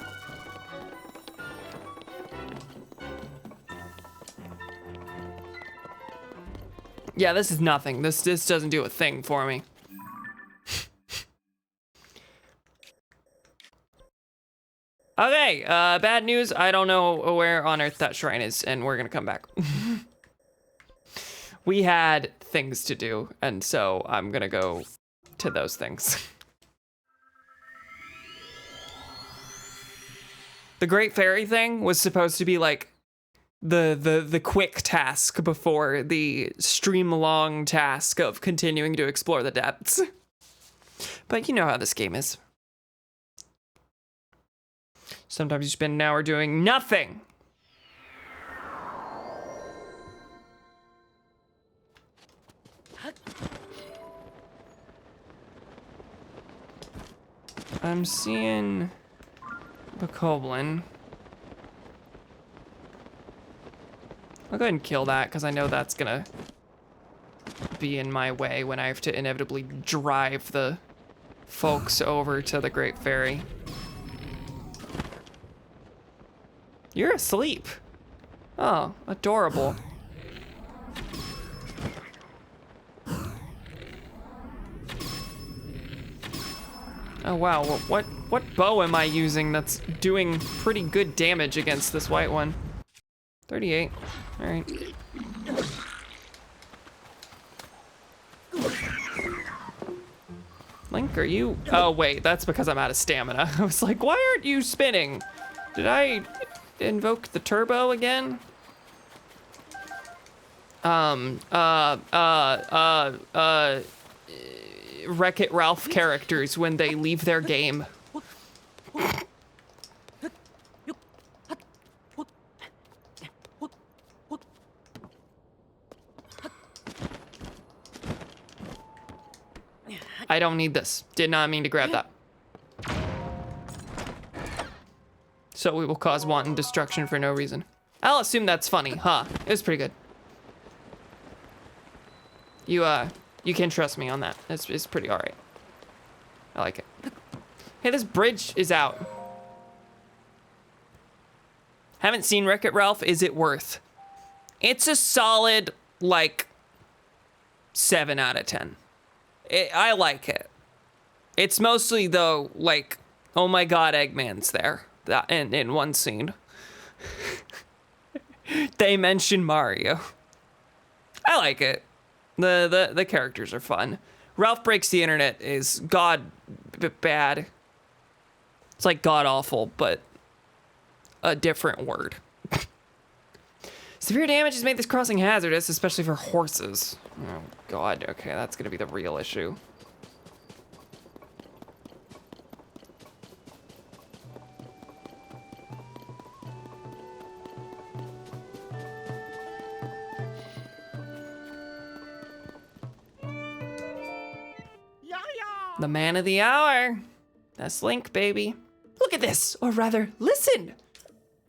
Yeah, this is nothing. This doesn't do a thing for me. Okay, bad news. I don't know where on earth that shrine is, and we're gonna come back. We had things to do, and so I'm gonna go to those things. The Great Fairy thing was supposed to be like the quick task before the stream-long task of continuing to explore the depths. But you know how this game is. Sometimes you spend an hour doing nothing. I'm seeing the Bokoblin. I'll go ahead and kill that because I know that's gonna be in my way when I have to inevitably drive the folks over to the Great Fairy. You're asleep. Oh, adorable. Oh wow, what bow am I using that's doing pretty good damage against this white one? 38, all right. Link, are you? Oh wait, that's because I'm out of stamina. I was like, why aren't you spinning? Did I invoke the turbo again? Wreck-It Ralph characters when they leave their game. I don't need this. Did not mean to grab that. So we will cause wanton destruction for no reason. I'll assume that's funny, huh? It was pretty good. You can trust me on that. It's pretty all right. I like it. Hey, this bridge is out. Haven't seen Wreck-It Ralph. Is it worth? It's a solid, like, 7 out of 10. I like it. It's mostly, though, like, oh my god, Eggman's there. That in one scene. They mention Mario. I like it. The characters are fun. Ralph Breaks the Internet is bad. It's like god awful, but a different word. Severe damage has made this crossing hazardous, especially for horses. Oh God, okay, that's gonna be the real issue. The man of the hour. That's Link, baby. Look at this, or rather, listen.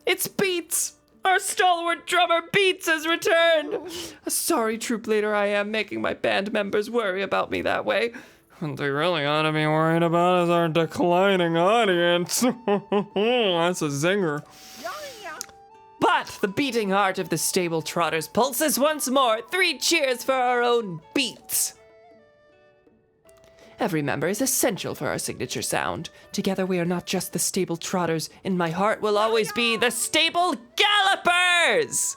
It's Beats. Our stalwart drummer Beats has returned. A sorry troop leader I am, making my band members worry about me that way. What they really ought to be worried about is our declining audience. That's a zinger. But the beating heart of the stable trotters pulses once more. 3 cheers for our own Beats. Every member is essential for our signature sound. Together we are not just the stable trotters. In my heart will always be the stable gallopers!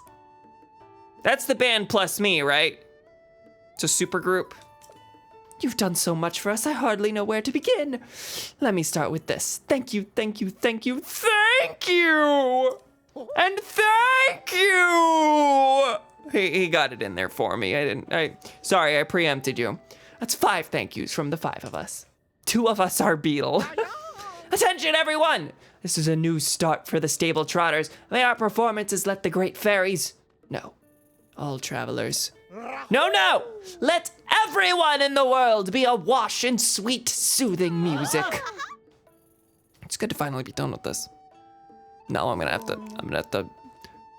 That's the band plus me, right? It's a super group. You've done so much for us, I hardly know where to begin. Let me start with this. Thank you, thank you, thank you, thank you! And thank you! He got it in there for me. Sorry, I preempted you. That's 5 thank yous from the 5 of us. 2 of us are Beetle. Attention, everyone! This is a new start for the stable trotters. May our performances let the great fairies... No, all travelers. No! Let everyone in the world be awash in sweet, soothing music. It's good to finally be done with this. No, I'm gonna have to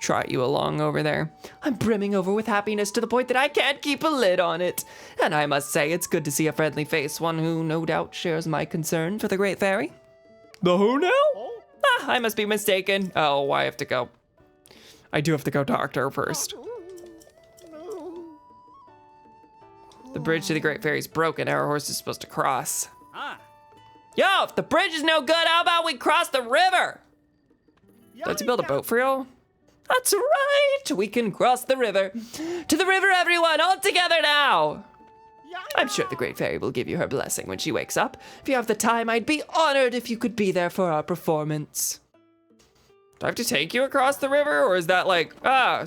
trot you along over there. I'm brimming over with happiness to the point that I can't keep a lid on it. And I must say, it's good to see a friendly face, one who no doubt shares my concern for the Great Fairy. The who now? I must be mistaken. Oh, I have to go. I do have to go talk to her first. The bridge to the Great Fairy's broken. Our horse is supposed to cross. Yo, if the bridge is no good, how about we cross the river? Let's build a boat for y'all. That's right, we can cross the river. To the river, everyone, all together now. I'm sure the Great Fairy will give you her blessing when she wakes up. If you have the time, I'd be honored if you could be there for our performance. Do I have to take you across the river, or is that like,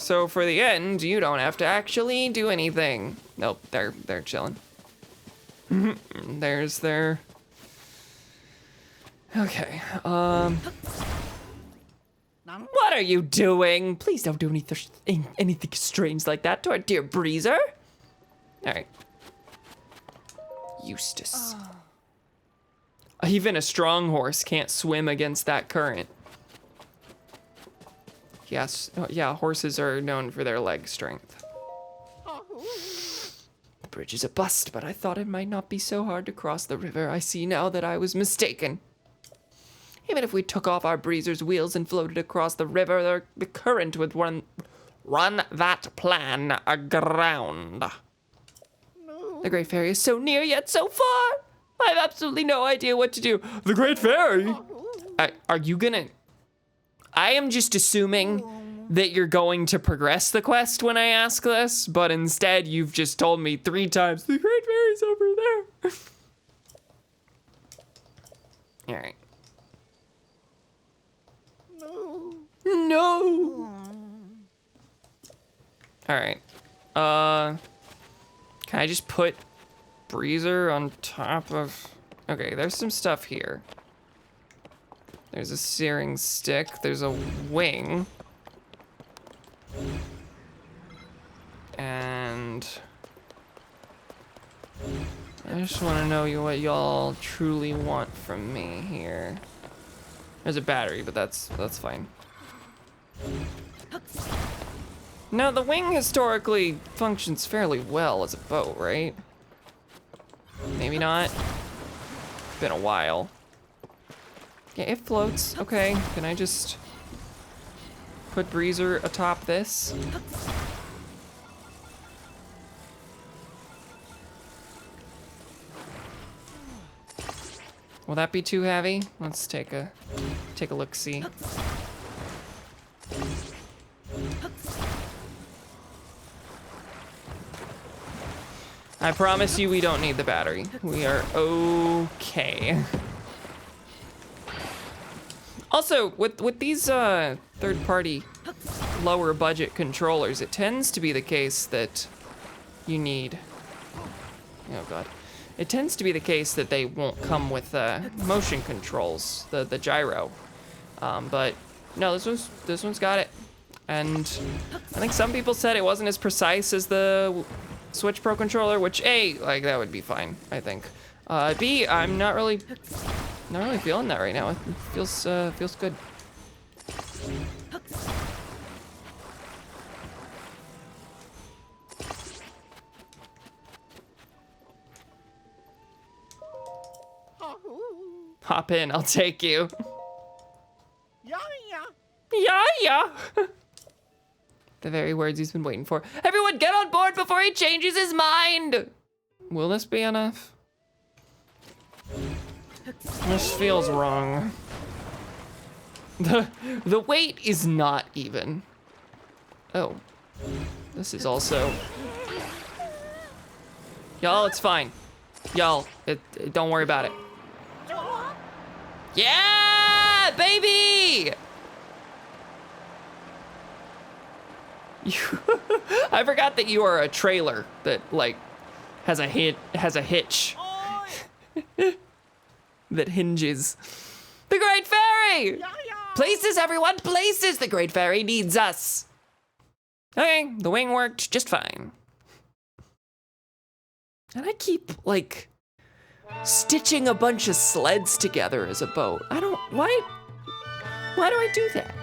so for the end, you don't have to actually do anything? Nope, they're chilling. There's their... Okay, What are you doing? Please don't do anything strange like that to our dear Breezer. All right. Eustace. Even a strong horse can't swim against that current. Yes, yeah, horses are known for their leg strength. The bridge is a bust, but I thought it might not be so hard to cross the river. I see now that I was mistaken. Even if we took off our Breezer's wheels and floated across the river, the current would run that plan aground. No. The Great Fairy is so near yet so far. I have absolutely no idea what to do. The Great Fairy? Are you gonna... I am just assuming that you're going to progress the quest when I ask this, but instead you've just told me 3 times, the Great Fairy's over there. All right. No. All right. Can I just put Breezer on top of... Okay, there's some stuff here. There's a searing stick. There's a wing. And... I just want to know what y'all truly want from me here. There's a battery, but that's fine. Now, the wing historically functions fairly well as a boat, right? Maybe not. Been a while. Yeah, it floats. Okay, can I just put Breezer atop this? Will that be too heavy? Let's take a look-see. I promise you we don't need the battery. We are okay. Also, with these third-party lower budget controllers, it tends to be the case that you need, oh God. It tends to be the case that they won't come with motion controls, the gyro. But no, this one's got it. And I think some people said it wasn't as precise as the Switch Pro controller, which A, like that would be fine, I think. B, I'm not really feeling that right now. It feels good. Hop in, I'll take you. Yeah. The very words he's been waiting for. Everyone get on board before he changes his mind! Will this be enough? This feels wrong. The weight is not even. Oh, this is also. Y'all, it's fine. Y'all, don't worry about it. Yeah, baby! I forgot that you are a trailer that like has a hitch that hinges. The Great Fairy! Places, everyone, places! The Great Fairy needs us. Okay, the wing worked just fine. And I keep like stitching a bunch of sleds together as a boat. Why do I do that?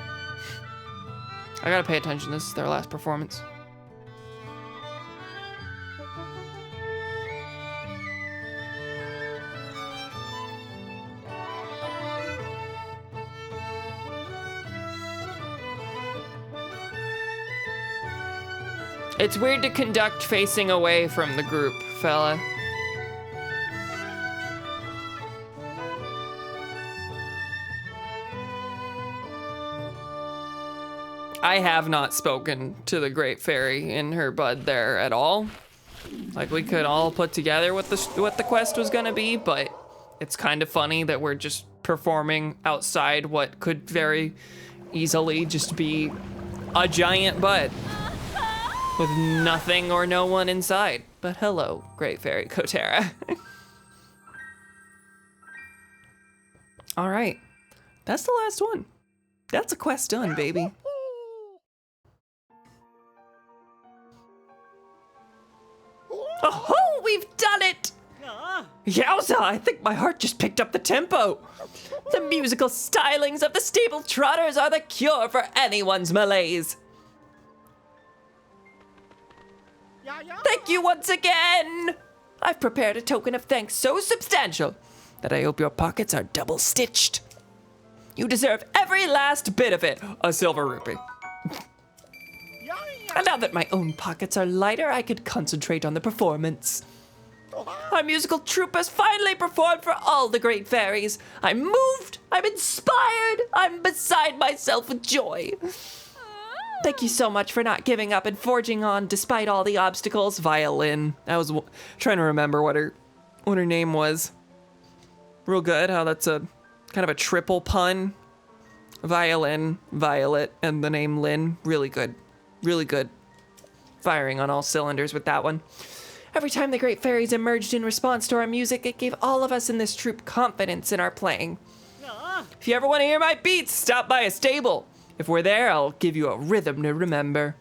I gotta pay attention, this is their last performance. It's weird to conduct facing away from the group, fella. I have not spoken to the Great Fairy in her bud there at all. Like we could all put together what the quest was gonna be, but it's kind of funny that we're just performing outside what could very easily just be a giant bud with nothing or no one inside. But hello, Great Fairy Kotera. All right, that's the last one. That's a quest done, baby. Oh, we've done it! Yowza, I think my heart just picked up the tempo. The musical stylings of the stable trotters are the cure for anyone's malaise. Thank you once again! I've prepared a token of thanks so substantial that I hope your pockets are double stitched. You deserve every last bit of it, a silver rupee. And now that my own pockets are lighter, I could concentrate on the performance. Our musical troupe has finally performed for all the great fairies. I'm moved, I'm inspired, I'm beside myself with joy. Thank you so much for not giving up and forging on despite all the obstacles. Violin. I was trying to remember what her name was. Real good how that's a kind of a triple pun. Violin, Violet, and the name Lynn. Really good. Really good. Firing on all cylinders with that one. Every time the great fairies emerged in response to our music, it gave all of us in this troupe confidence in our playing. If you ever want to hear my beats, stop by a stable. If we're there, I'll give you a rhythm to remember.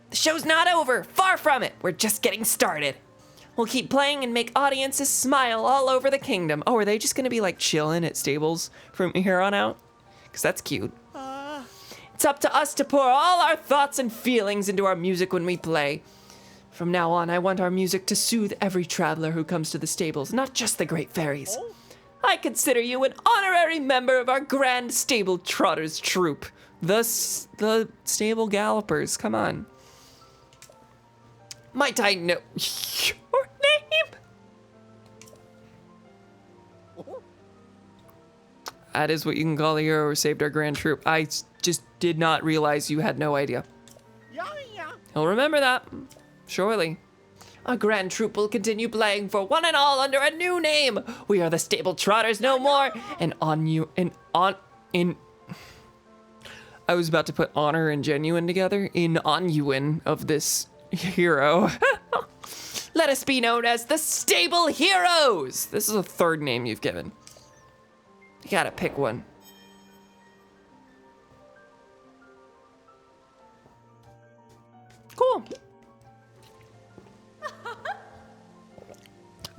The show's not over. Far from it. We're just getting started. We'll keep playing and make audiences smile all over the kingdom. Oh, are they just going to be like chilling at stables from here on out? Because that's cute. It's up to us to pour all our thoughts and feelings into our music when we play. From now on, I want our music to soothe every traveler who comes to the stables, not just the great fairies. I consider you an honorary member of our grand stable trotters troupe. The stable gallopers, come on. Might I know your name? That is what you can call the hero who saved our grand troupe. I just did not realize you had no idea. He'll remember that, surely. Our grand troupe will continue playing for one and all under a new name. We are the stable trotters no more, and I was about to put honor and genuine together in onuin of this hero. Let us be known as the Stable Heroes. This is a third name you've given. You gotta pick one. Cool.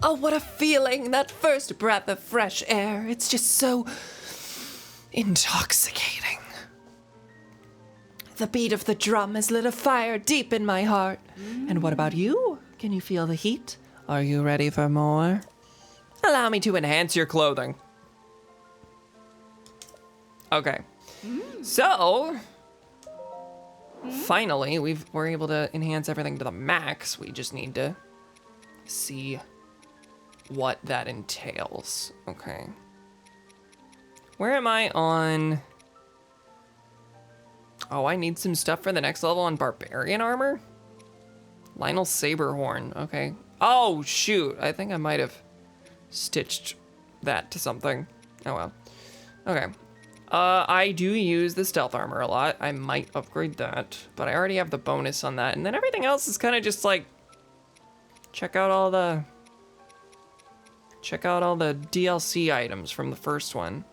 Oh, what a feeling, that first breath of fresh air. It's just so intoxicating. The beat of the drum has lit a fire deep in my heart. And what about you? Can you feel the heat? Are you ready for more? Allow me to enhance your clothing. Okay. So, finally, we're able to enhance everything to the max. We just need to see what that entails. Okay. Where am I on? Oh, I need some stuff for the next level on barbarian armor? Lionel Saberhorn, okay. Oh, shoot, I think I might have stitched that to something. Oh, well. Okay. I do use the stealth armor a lot. I might upgrade that, but I already have the bonus on that. And then everything else is kind of just like, check out all the DLC items from the first one.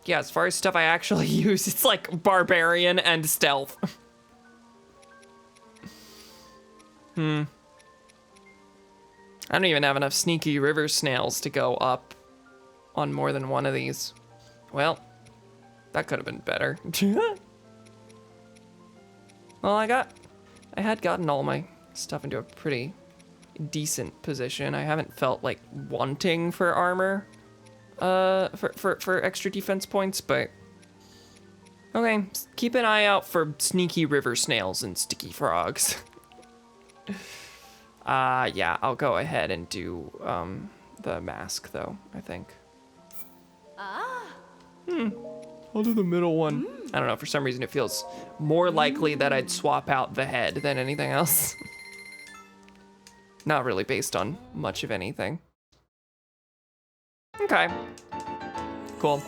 Yeah, as far as stuff I actually use, it's like barbarian and stealth. I don't even have enough sneaky river snails to go up on more than one of these. Well, that could have been better. Well, I had gotten all my stuff into a pretty decent position. I haven't felt like wanting for armor, for extra defense points, but okay, keep an eye out for sneaky river snails and sticky frogs. Yeah, I'll go ahead and do the mask though, I think. I'll do the middle one. I don't know, for some reason it feels more likely that I'd swap out the head than anything else. Not really based on much of anything. Okay. Cool.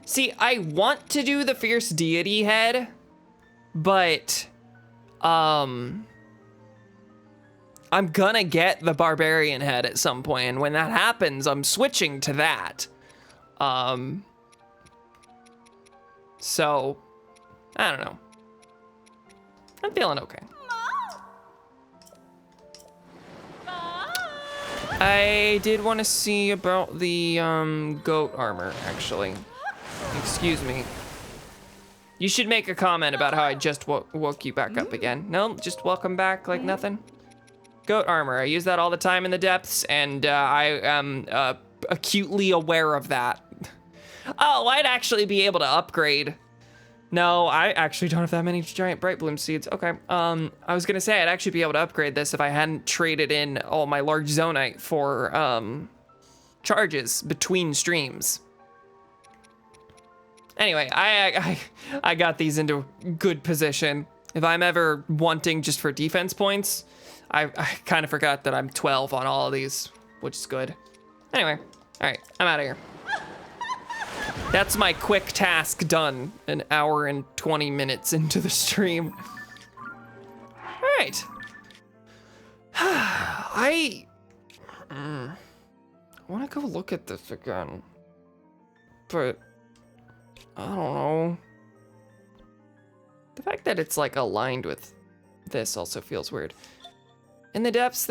See, I want to do the Fierce Deity head, but I'm gonna get the Barbarian head at some point, and when that happens, I'm switching to that. So, I don't know. I'm feeling okay. I did want to see about the goat armor, actually. Excuse me. You should make a comment about how I just woke you back up again. No, just welcome back like nothing. Goat armor, I use that all the time in the depths, and I am acutely aware of that. Oh, I'd actually be able to upgrade. No, I actually don't have that many giant bright bloom seeds. Okay, I was gonna say I'd actually be able to upgrade this if I hadn't traded in all my large zonite for charges between streams. Anyway, I got these into good position. If I'm ever wanting just for defense points, I kind of forgot that I'm 12 on all of these, which is good. Anyway, all right, I'm out of here. That's my quick task done, an hour and 20 minutes into the stream. All right. I want to go look at this again, but I don't know. The fact that it's like aligned with this also feels weird. In the depths,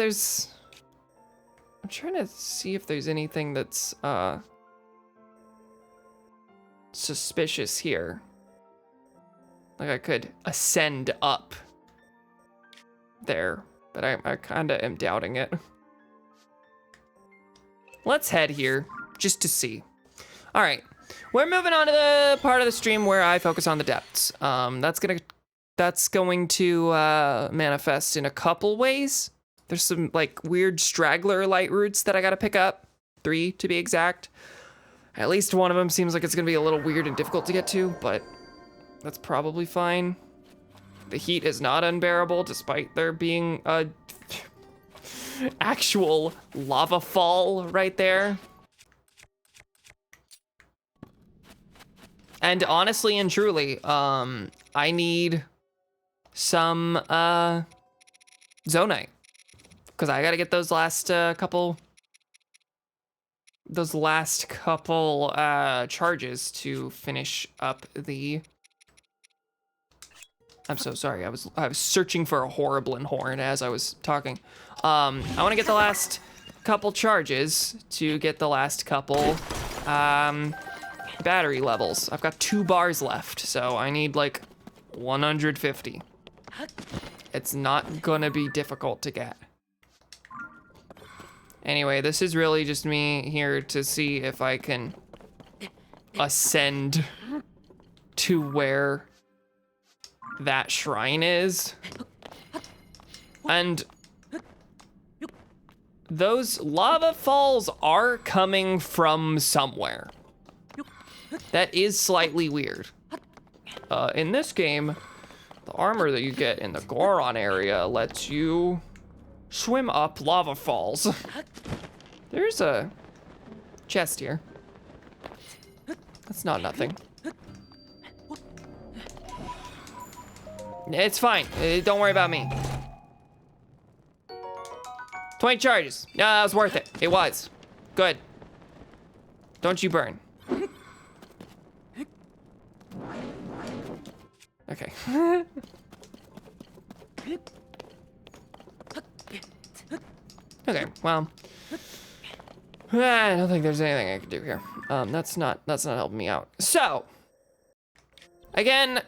I'm trying to see if there's anything that's suspicious here. Like I could ascend up there, but I kinda am doubting it. Let's head here just to see. All right, we're moving on to the part of the stream where I focus on the depths. That's going to manifest in a couple ways. There's some like weird straggler light roots that I gotta pick up, 3 to be exact. At least one of them seems like it's gonna be a little weird and difficult to get to, but that's probably fine. The heat is not unbearable despite there being a actual lava fall right there. And honestly and truly, I need some zonite, because I gotta get those last couple charges to finish up the. I'm so sorry. I was searching for a horrible horn as I was talking. I want to get the last couple charges to get the last couple battery levels. I've got 2 bars left, so I need like 150. It's not gonna be difficult to get. Anyway, this is really just me here to see if I can ascend to where that shrine is. And those lava falls are coming from somewhere. That is slightly weird. In this game, the armor that you get in the Goron area lets you swim up lava falls. There's a chest here. That's not nothing. It's fine. Don't worry about me. 20 charges. No, that was worth it. It was. Good. Don't you burn. Okay. Okay, well. I don't think there's anything I can do here. That's not helping me out. So, again,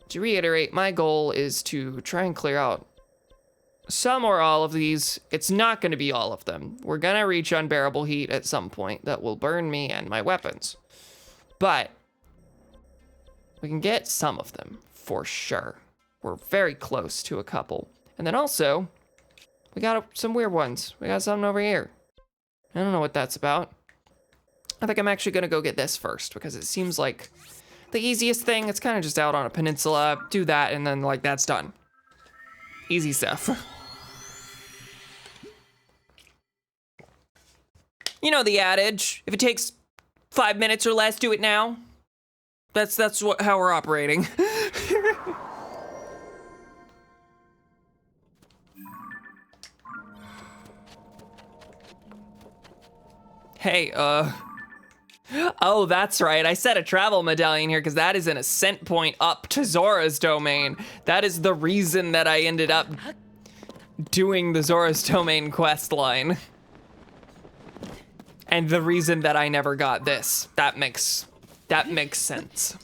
to reiterate, my goal is to try and clear out some or all of these. It's not going to be all of them. We're going to reach unbearable heat at some point that will burn me and my weapons. But we can get some of them for sure. We're very close to a couple. And then also, we got some weird ones. We got something over here. I don't know what that's about. I think I'm actually going to go get this first because it seems like the easiest thing. It's kind of just out on a peninsula. Do that and then like that's done. Easy stuff. You know the adage, if it takes 5 minutes or less, do it now. That's how we're operating. Hey, oh, that's right. I set a travel medallion here because that is an ascent point up to Zora's domain. That is the reason that I ended up doing the Zora's domain quest line. And the reason that I never got this. That makes sense.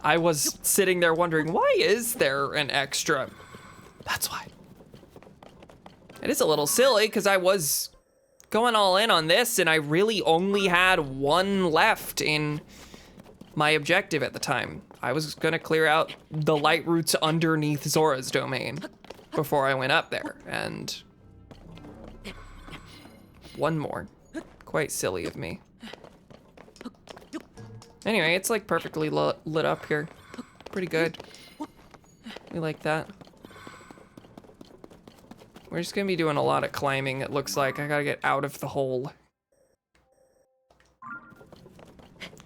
I was sitting there wondering, why is there an extra? That's why. It is a little silly because I was going all in on this and I really only had 1 left in my objective at the time. I was gonna clear out the light roots underneath Zora's domain before I went up there, and 1 more. Quite silly of me. Anyway, it's like perfectly lit up here. Pretty good. We like that. We're just gonna be doing a lot of climbing, it looks like. I gotta get out of the hole.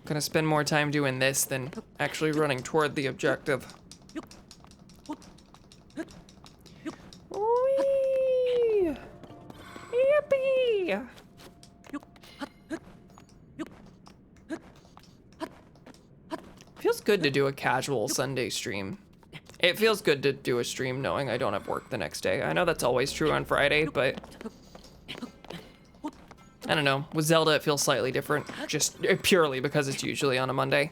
Gonna spend more time doing this than actually running toward the objective. Whee! Yippee! Feels good to do a casual Sunday stream. It feels good to do a stream knowing I don't have work the next day. I know that's always true on Friday, but I don't know. With Zelda, it feels slightly different, just purely because it's usually on a Monday.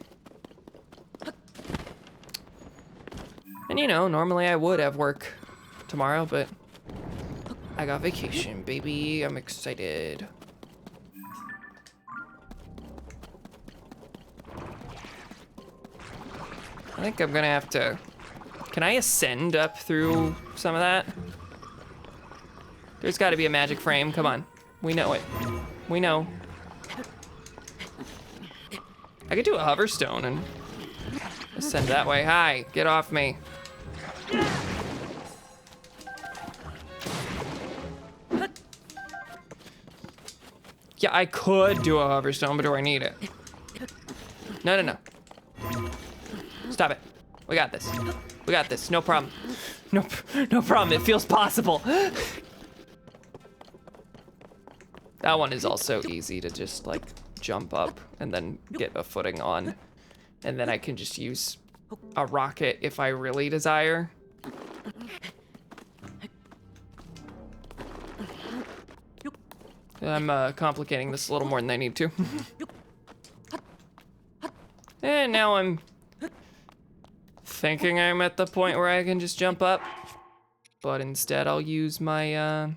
And you know, normally I would have work tomorrow, but I got vacation, baby. I'm excited. I think I'm gonna have to. Can I ascend up through some of that? There's gotta be a magic frame, come on. We know it. We know. I could do a hoverstone and ascend that way. Hi, get off me. Yeah, I could do a hoverstone, but do I need it? No, no, no. Stop it. We got this. We got this. No problem. No, no problem. It feels possible. That one is also easy to just like jump up and then get a footing on. And then I can just use a rocket if I really desire. I'm complicating this a little more than I need to. And now I'm thinking I'm at the point where I can just jump up. But instead I'll use my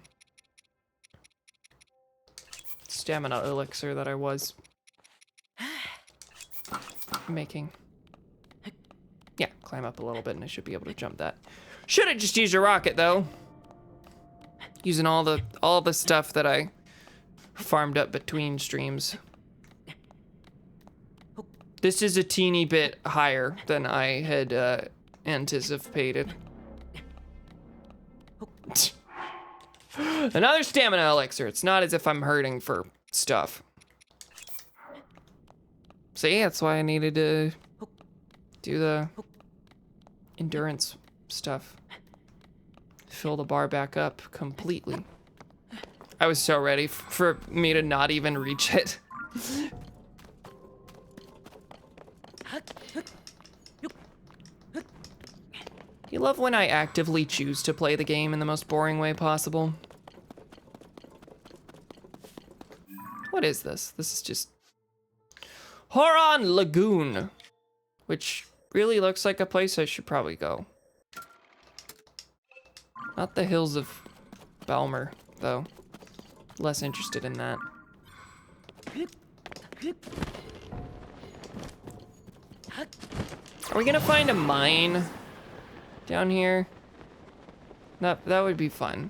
stamina elixir that I was making. Yeah, climb up a little bit and I should be able to jump that. Should have just used a rocket though. Using all the stuff that I farmed up between streams. This is a teeny bit higher than I had anticipated. Another stamina elixir. It's not as if I'm hurting for stuff. See, that's why I needed to do the endurance stuff. Fill the bar back up completely. I was so ready for me to not even reach it. You love when I actively choose to play the game in the most boring way possible. What is this? This is just Horon Lagoon, which really looks like a place I should probably go. Not the hills of Balmer, though. Less interested in that. Are we gonna find a mine down here? That would be fun.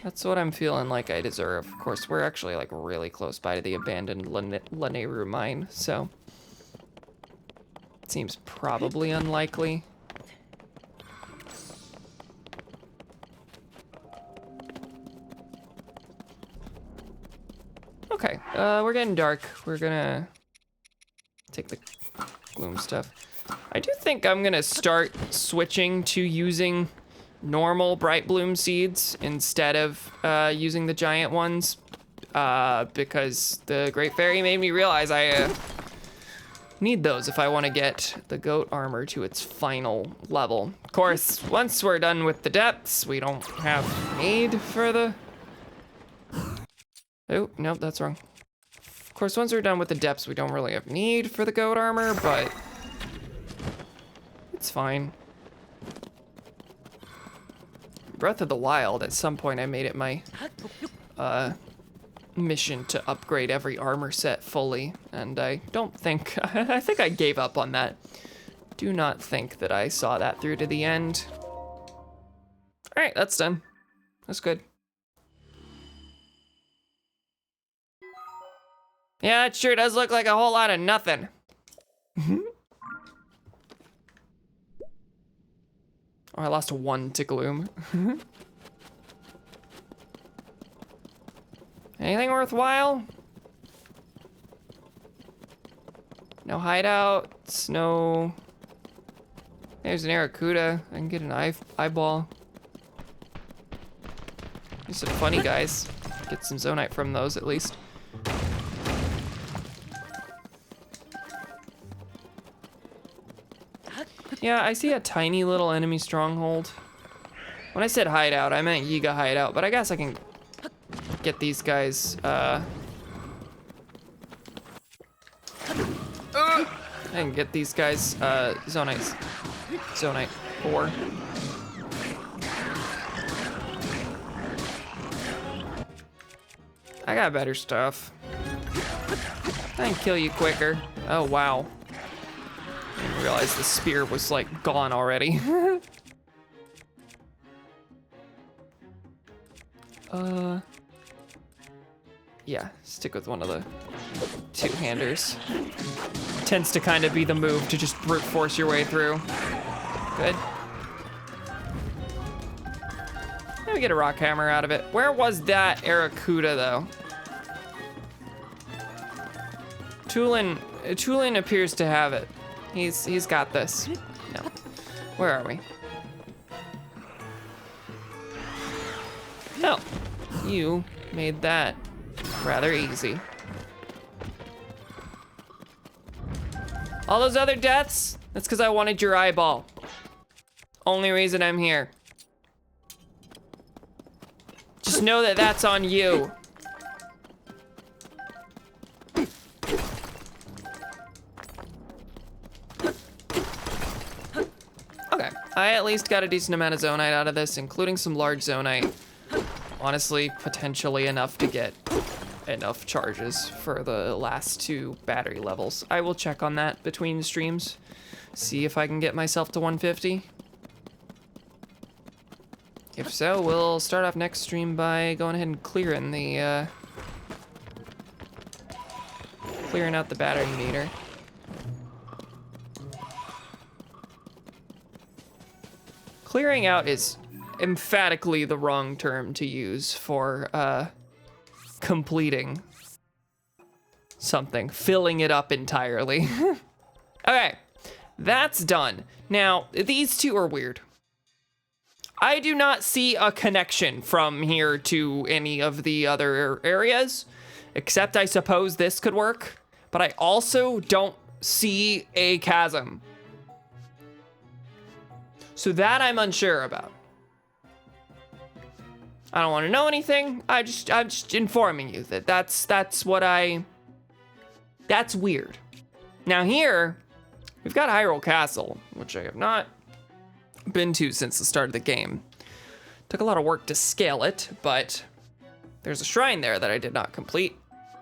That's what I'm feeling like I deserve. Of course, we're actually like really close by to the abandoned Laneru mine, so it seems probably unlikely. Okay, we're getting dark. We're gonna take the gloom stuff. I do think I'm gonna start switching to using normal bright bloom seeds instead of using the giant ones, because the Great Fairy made me realize I need those if I want to get the goat armor to its final level. Of course, once we're done with the depths, we don't have need for the... Oh, nope, that's wrong. Of course, once we're done with the depths, we don't really have need for the goat armor, but it's fine. Breath of the Wild, at some point I made it my mission to upgrade every armor set fully, and I don't think, I think I gave up on that. Do not think that I saw that through to the end. All right, that's done. That's good. Yeah, it sure does look like a whole lot of nothing. Oh, I lost 1 to gloom. Anything worthwhile? No hideouts, no... There's an Aracuda. I can get an eyeball. There's some funny guys. Get some Zonite from those at least. Yeah, I see a tiny little enemy stronghold. When I said hideout, I meant Yiga hideout, but I guess I can get these guys, I can get these guys, Zonite 4. I got better stuff. I can kill you quicker. Oh, wow. I didn't realize the spear was like gone already. Yeah, stick with one of the two-handers. Tends to kind of be the move to just brute force your way through. Good. Let me get a rock hammer out of it. Where was that Aracuda though? Tulin appears to have it. He's got this. No. Where are we? No. You made that rather easy. All those other deaths, that's because I wanted your eyeball. Only reason I'm here. Just know that that's on you. Okay, I at least got a decent amount of zonite out of this, including some large zonite. Honestly, potentially enough to get enough charges for the last 2 battery levels. I will check on that between streams, see if I can get myself to 150. If so, we'll start off next stream by going ahead and clearing out the battery meter. Clearing out is emphatically the wrong term to use for completing something, filling it up entirely. Okay, that's done. Now, these two are weird. I do not see a connection from here to any of the other areas, except I suppose this could work, but I also don't see a chasm. So that I'm unsure about. I don't want to know anything. I'm just informing you that that's weird. Now here, we've got Hyrule Castle, which I have not been to since the start of the game. Took a lot of work to scale it, but there's a shrine there that I did not complete.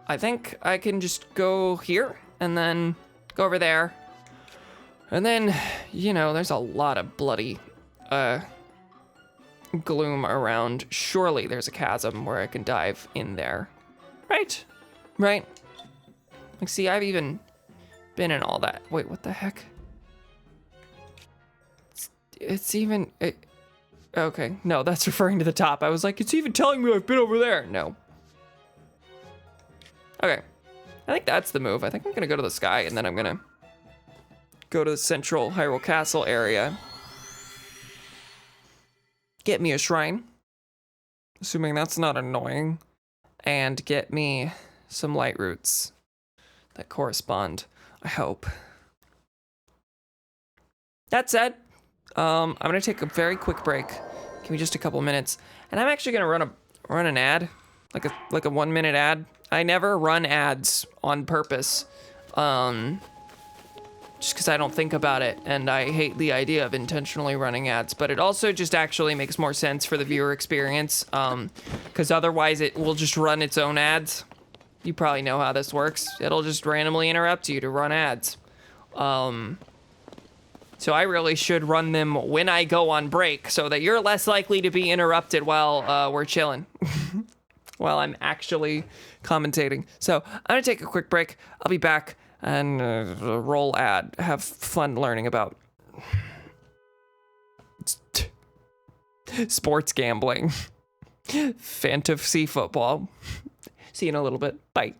I think I can just go here and then go over there. And then, you know, there's a lot of bloody gloom around. Surely there's a chasm where I can dive in there. Right? Right? Like, see, I've even been in all that. Wait, what the heck? It's even... okay, no, that's referring to the top. I was like, it's even telling me I've been over there. No. Okay. I think that's the move. I think I'm gonna go to the sky and then I'm gonna go to the central Hyrule Castle area. Get me a shrine. Assuming that's not annoying. And get me some light roots that correspond, I hope. That said, I'm gonna take a very quick break. Give me just a couple minutes. And I'm actually gonna run an ad. Like a 1 minute ad. I never run ads on purpose. Just because I don't think about it, and I hate the idea of intentionally running ads, but it also just actually makes more sense for the viewer experience, because otherwise it will just run its own ads. You probably know how this works. It'll just randomly interrupt you to run ads. So I really should run them when I go on break, so that you're less likely to be interrupted while we're chilling. While I'm actually commentating. So I'm gonna take a quick break. I'll be back and roll ad. Have fun learning about sports gambling, fantasy football. See you in a little bit. Bye.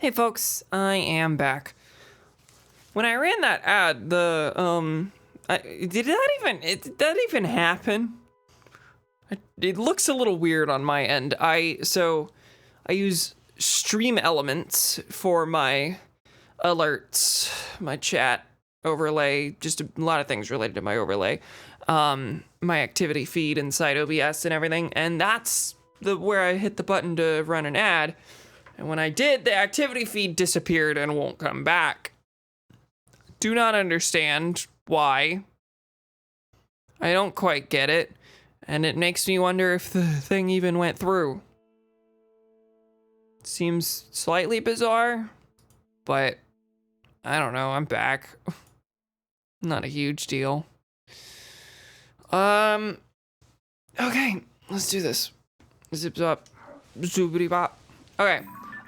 Hey folks, I am back. When I ran that ad, did that even happen? It looks a little weird on my end. I use Stream Elements for my alerts, my chat overlay, just a lot of things related to my overlay, my activity feed inside OBS and everything, and that's where I hit the button to run an ad. And when I did, the activity feed disappeared and won't come back. Do not understand why. I don't quite get it. And it makes me wonder if the thing even went through. Seems slightly bizarre, but I don't know, I'm back. Not a huge deal. Okay, let's do this. Zip zop, zoobity bop. Okay.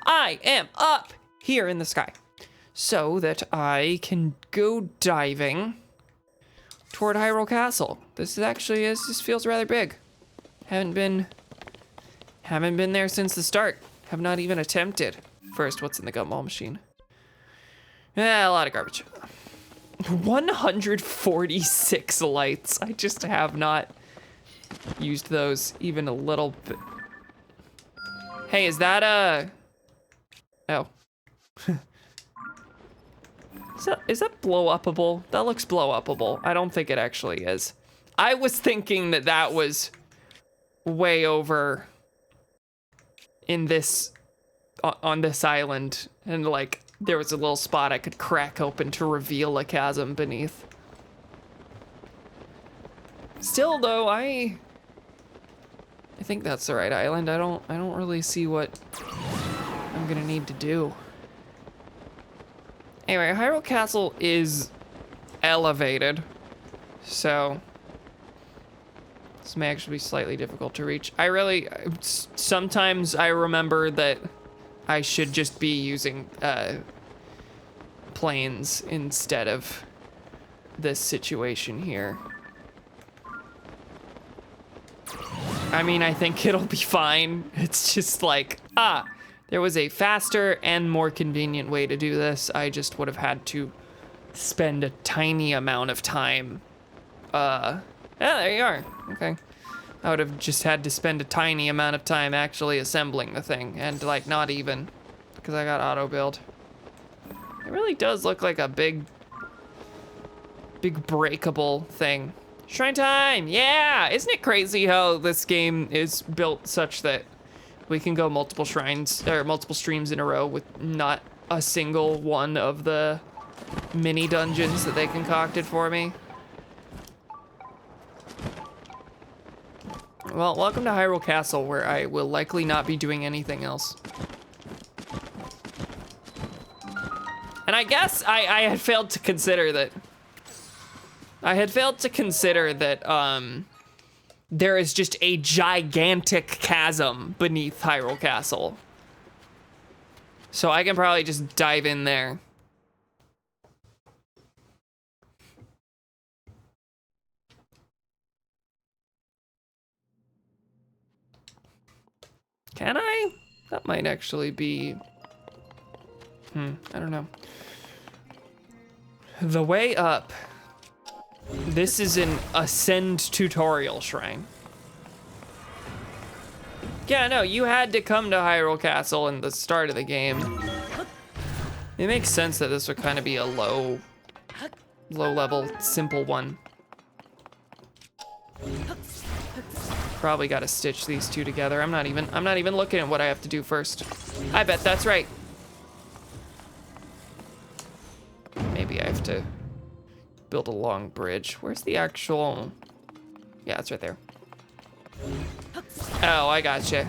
I am up here in the sky so that I can go diving toward Hyrule Castle. This feels rather big. Haven't been there since the start. Have not even attempted. First, what's in the gumball machine? Yeah, a lot of garbage. 146 lights. I just have not used those even a little bit. Hey, is that oh. Is that blow-upable? That looks blow-upable. I don't think it actually is. I was thinking that was way over in this, on this island. And like, there was a little spot I could crack open to reveal a chasm beneath. Still though, I think that's the right island. I don't really see what I'm gonna need to do. Anyway, Hyrule Castle is elevated, so this may actually be slightly difficult to reach. Sometimes I remember that I should just be using planes instead of this situation here. I mean, I think it'll be fine. It's just like, there was a faster and more convenient way to do this. I just would have had to spend a tiny amount of time. Yeah, there you are. Okay. I would have just had to spend a tiny amount of time actually assembling the thing, and like not even, because I got auto build. It really does look like a big breakable thing. Shrine time, yeah! Isn't it crazy how this game is built such that we can go multiple shrines, or multiple streams in a row with not a single one of the mini dungeons that they concocted for me? Well, welcome to Hyrule Castle, where I will likely not be doing anything else. And I guess I had failed to consider that there is just a gigantic chasm beneath Hyrule Castle. So I can probably just dive in there. Can I? That might actually be... I don't know. The way up. This is an Ascend tutorial shrine. Yeah, no, you had to come to Hyrule Castle in the start of the game. It makes sense that this would kind of be a low level, simple one. Probably got to stitch these two together. I'm not even looking at what I have to do first. I bet that's right. Maybe I have to build a long bridge. Where's the actual... Yeah, it's right there. Oh, I gotcha.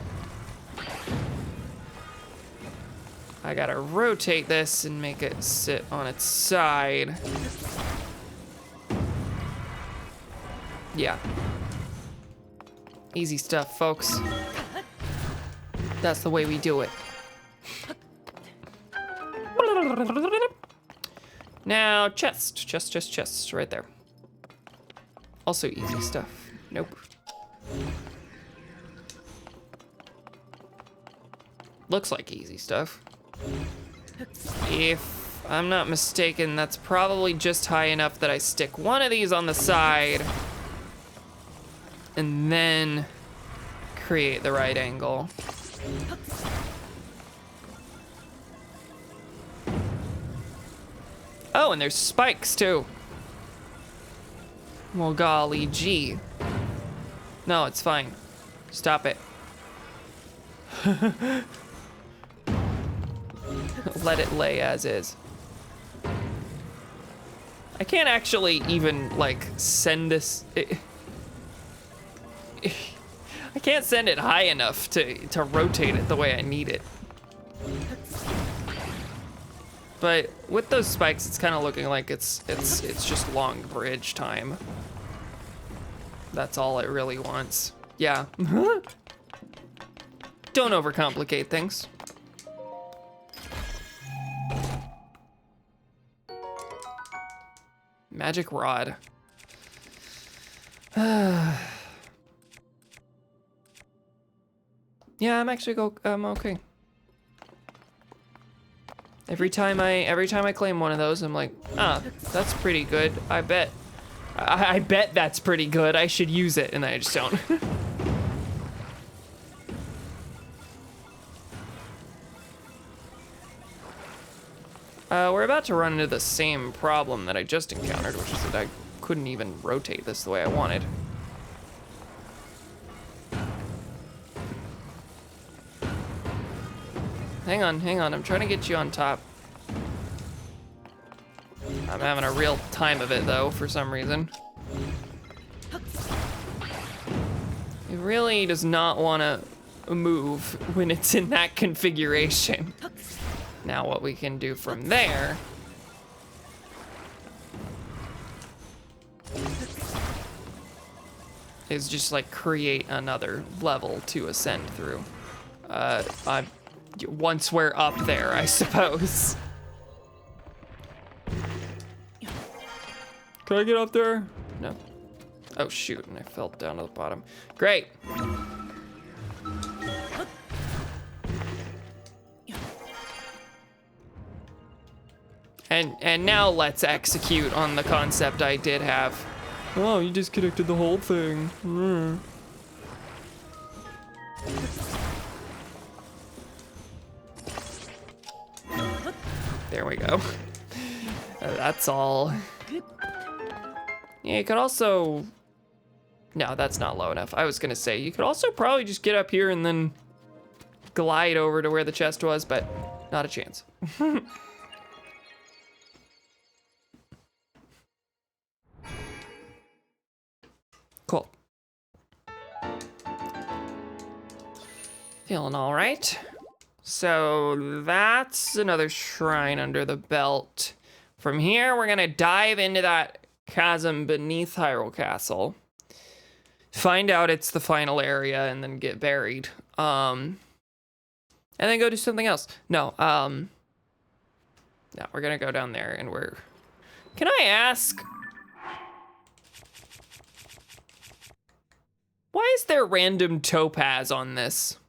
I gotta rotate this and make it sit on its side. Yeah. Easy stuff, folks. That's the way we do it. Now, chest, right there. Also easy stuff. Nope. Looks like easy stuff. If I'm not mistaken, that's probably just high enough that I stick one of these on the side and then create the right angle. Oh, and there's spikes too. Well, golly gee. No, it's fine. Stop it. Let it lay as is. I can't actually even, like, send this... I can't send it high enough to rotate it the way I need it. But with those spikes, it's kind of looking like it's just long bridge time. That's all it really wants. Yeah. Don't overcomplicate things. Magic rod. Yeah, I'm okay. Every time I claim one of those, I'm like, that's pretty good. I bet that's pretty good. I should use it, and I just don't. We're about to run into the same problem that I just encountered, which is that I couldn't even rotate this the way I wanted. Hang on, I'm trying to get you on top. I'm having a real time of it though, for some reason. It really does not want to move when it's in that configuration. Now what we can do from there is just like create another level to ascend through. Once we're up there, I suppose. Can I get up there? No. Oh shoot, and I fell down to the bottom. Great. And now let's execute on the concept I did have. Oh, you disconnected the whole thing. There we go. That's all. Yeah, you could also... No, that's not low enough. I was gonna say, you could also probably just get up here and then glide over to where the chest was, but not a chance. Cool. Feeling all right. So that's another shrine under the belt. From here, we're gonna dive into that chasm beneath Hyrule Castle. Find out it's the final area and then get buried. And then go do something else. No, we're gonna go down there and we're... Can I ask? Why is there random topaz on this?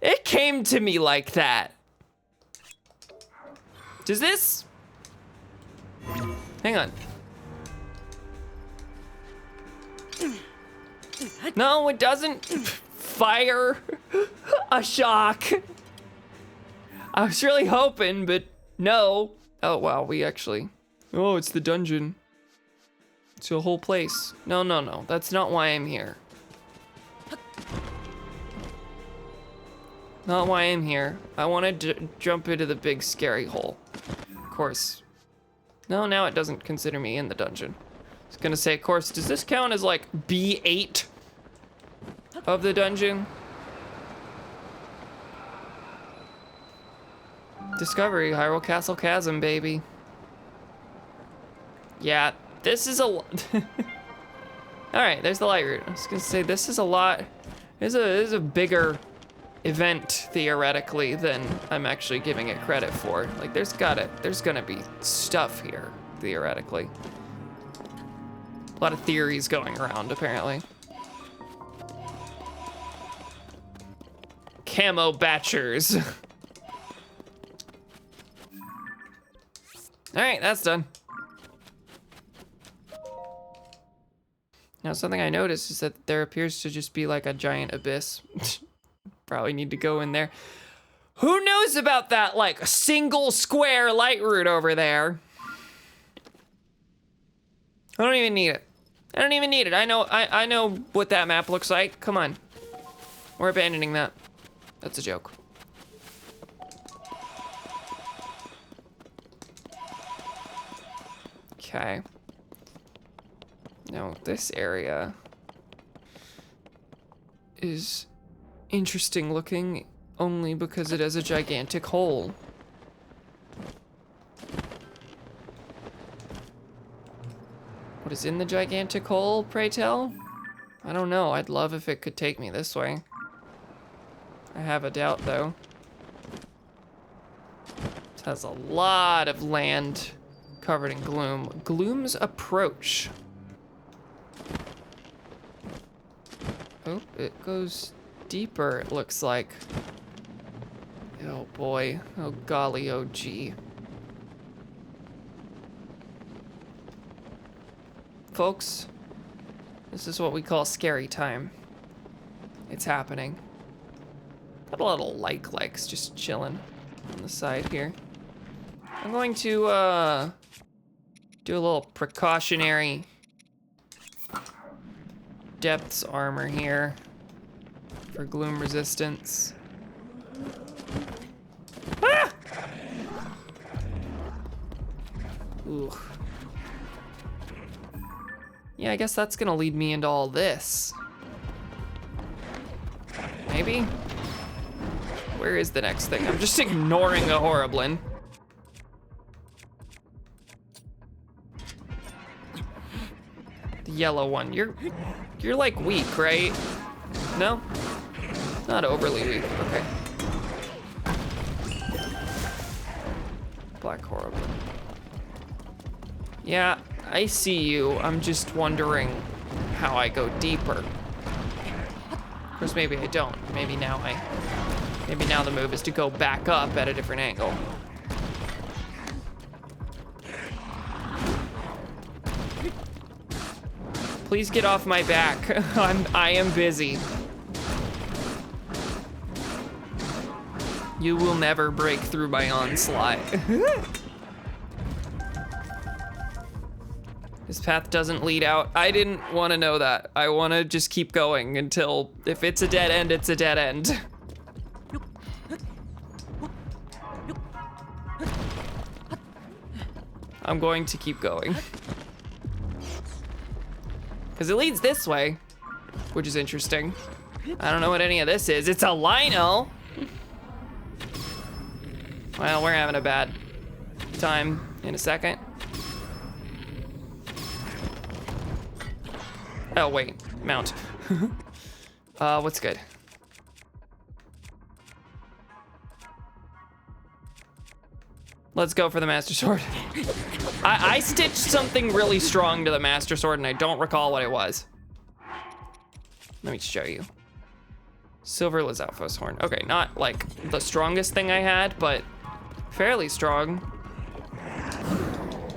It came to me like that. Does this? Hang on. No, it doesn't fire a shock. I was really hoping, but no. Oh, wow, we actually... Oh, it's the dungeon. It's a whole place. No, that's not why I'm here. Not why I'm here. I want to jump into the big scary hole. Of course. No, now it doesn't consider me in the dungeon. I was gonna say, of course, does this count as like B8 of the dungeon? Discovery, Hyrule Castle Chasm, baby. Yeah, this is a lot. All right, there's the light route. I was gonna say, this is a lot. This is a bigger event theoretically than I'm actually giving it credit for. Like there's gonna be stuff here theoretically. A lot of theories going around apparently. camo batchers. All right, that's done. Now, something I noticed is that there appears to just be like a giant abyss. Probably need to go in there. Who knows about that like single square light route over there? I don't even need it. I don't even need it. I know what that map looks like. Come on. We're abandoning that. That's a joke. Okay. Now, this area is interesting looking only because it has a gigantic hole. What is in the gigantic hole, pray tell? I don't know. I'd love if it could take me this way. I have a doubt, though. It has a lot of land covered in gloom. Gloom's approach. Oh, it goes deeper, it looks like. Oh boy. Oh golly, oh gee. Folks, this is what we call scary time. It's happening. Got a lot of likes just chilling on the side here. I'm going to do a little precautionary depths armor here for gloom resistance. Ah! Ooh. Yeah, I guess that's gonna lead me into all this. Maybe? Where is the next thing? I'm just ignoring a Horriblin. The yellow one. You're like weak, right? No? Not overly weak. Okay. Black Horriblin. Yeah, I see you. I'm just wondering how I go deeper. Of course, maybe I don't. Maybe now the move is to go back up at a different angle. Please get off my back. I am busy. You will never break through my onslaught. This path doesn't lead out. I didn't want to know that. I want to just keep going until, if it's a dead end, it's a dead end. I'm going to keep going. Because it leads this way, which is interesting. I don't know what any of this is. It's a lino. Well, we're having a bad time in a second. Oh, wait, mount. What's good? Let's go for the Master Sword. I stitched something really strong to the Master Sword and I don't recall what it was. Let me show you. Silver Lizalfos Horn. Okay, not like the strongest thing I had, but fairly strong.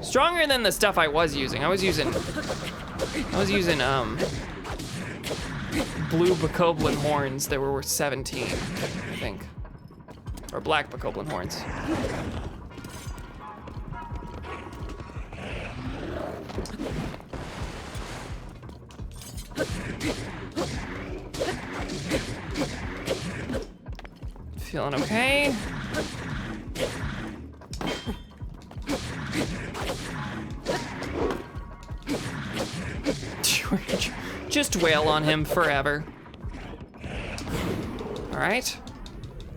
Stronger than the stuff I was using. I was using blue Bokoblin horns that were worth 17, I think. Or black Bokoblin horns. Feeling okay. Just wail on him forever. All right.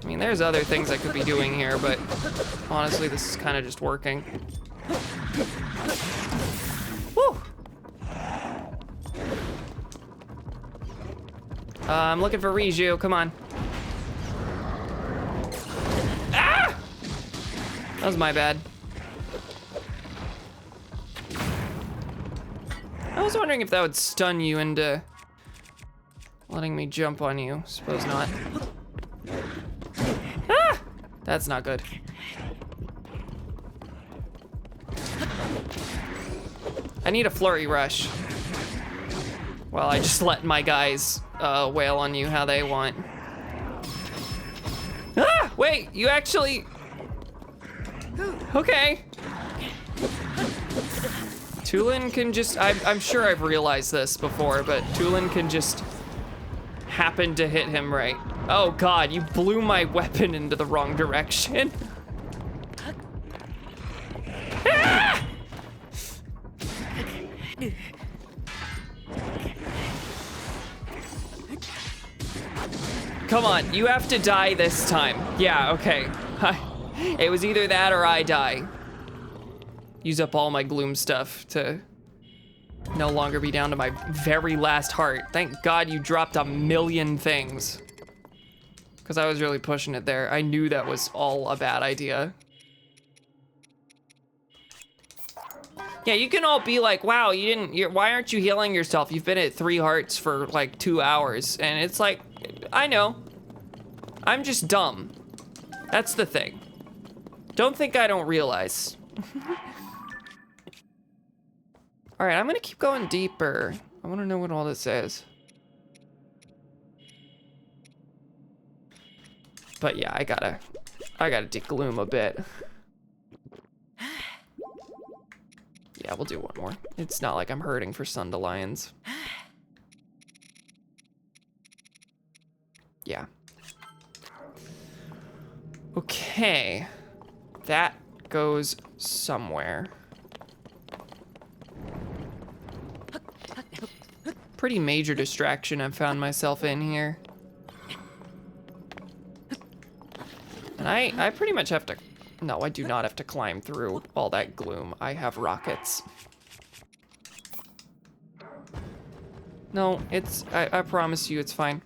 I mean, there's other things I could be doing here, but honestly, this is kind of just working. Woo! I'm looking for Riju, come on. Ah! That was my bad. I was wondering if that would stun you into letting me jump on you. Suppose not. That's not good. I need a flurry rush. Well, I just let my guys wail on you how they want. Ah, wait, you actually... Okay. Tulin can just, I'm sure I've realized this before, but Tulin can just happen to hit him right. Oh God, you blew my weapon into the wrong direction. Ah! Come on, you have to die this time. Yeah, okay. It was either that or I die. Use up all my gloom stuff to no longer be down to my very last heart. Thank God you dropped a million things. Because I was really pushing it there. I knew that was all a bad idea. Yeah, you can all be like, wow, why aren't you healing yourself? You've been at 3 hearts for like 2 hours. And it's like, I know. I'm just dumb. That's the thing. Don't think I don't realize. All right, I'm gonna keep going deeper. I wanna know what all this is. But yeah, I gotta de-gloom a bit. Yeah, we'll do one more. It's not like I'm hurting for Sundelions. Yeah. Okay. That goes somewhere. Pretty major distraction I've found myself in here. And I pretty much have to, no, I do not have to climb through all that gloom. I have rockets. No, I promise you it's fine.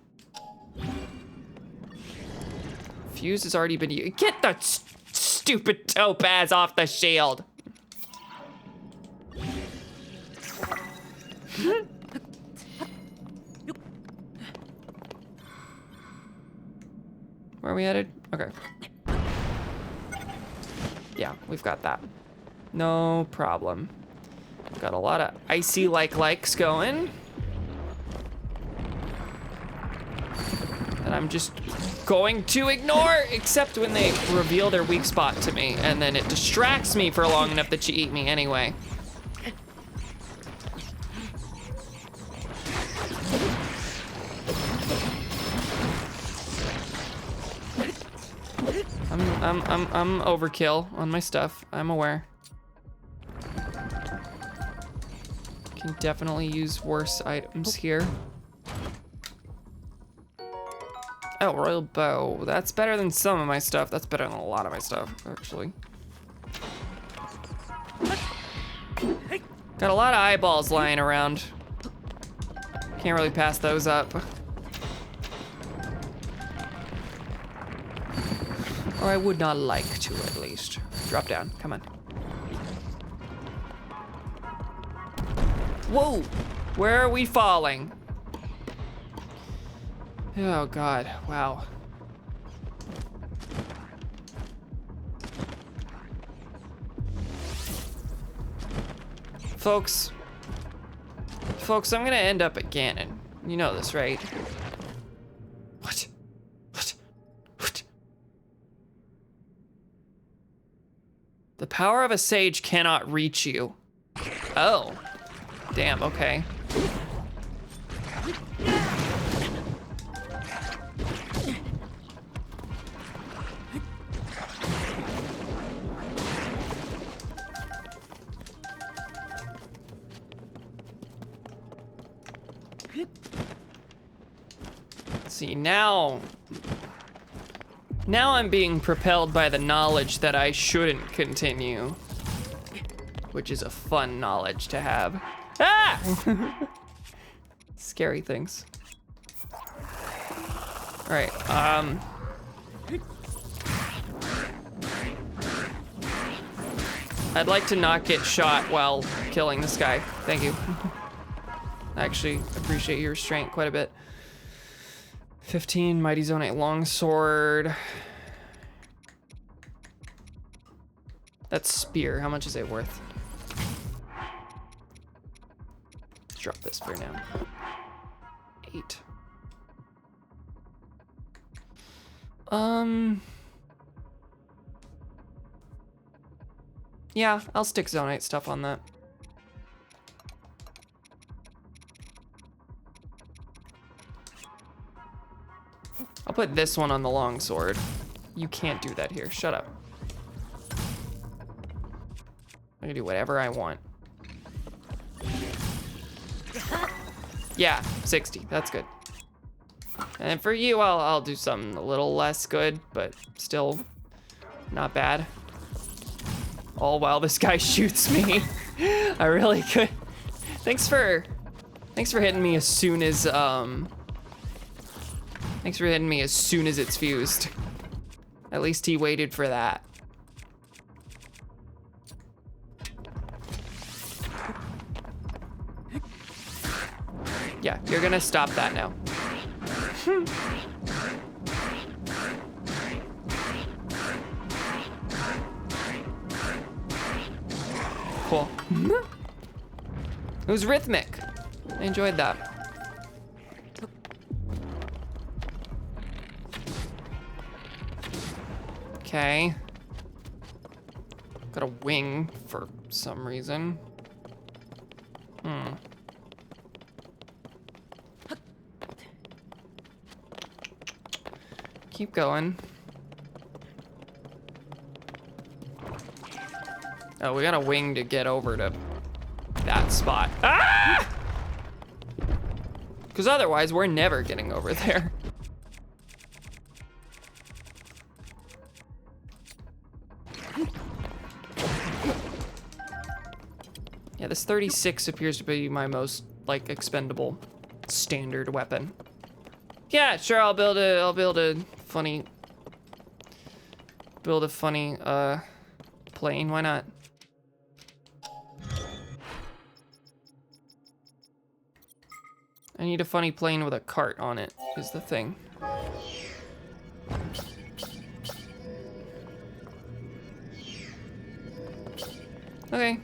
Fuse has already been used. Get the stupid topaz off the shield. Where are we headed? Okay. Yeah, we've got that. No problem. Got a lot of icy likes going. And I'm just going to ignore, except when they reveal their weak spot to me, and then it distracts me for long enough that you eat me anyway. I'm overkill on my stuff. I'm aware. Can definitely use worse items here. Oh, royal bow. That's better than some of my stuff. That's better than a lot of my stuff, actually. Got a lot of eyeballs lying around. Can't really pass those up. Or I would not like to, at least. Drop down, come on. Whoa, where are we falling? Oh God, wow. Folks, I'm gonna end up at Ganon. You know this, right? What? The power of a sage cannot reach you. Oh, damn, okay. See, now I'm being propelled by the knowledge that I shouldn't continue, which is a fun knowledge to have. Ah! Scary things. All right, I'd like to not get shot while killing this guy. Thank you. I actually appreciate your restraint quite a bit. 15, Mighty Zone 8 Longsword. That spear, how much is it worth? Let's drop this for now. 8. Yeah, I'll stick Zonite stuff on that. I'll put this one on the longsword. You can't do that here, shut up. I can do whatever I want. Yeah, 60, that's good. And for you, I'll do something a little less good, but still not bad. All while this guy shoots me. I really could. Thanks for hitting me as soon as thanks for hitting me as soon as it's fused. At least he waited for that. Yeah, you're gonna stop that now. Cool. It was rhythmic. I enjoyed that. Okay. Got a wing for some reason. Keep going. Oh, we got a wing to get over to that spot. Ah! Because otherwise, we're never getting over there. Yeah, this 36 appears to be my most, like, expendable standard weapon. Yeah, sure, I'll build a funny plane, why not? I need a funny plane with a cart on it, is the thing. Okay.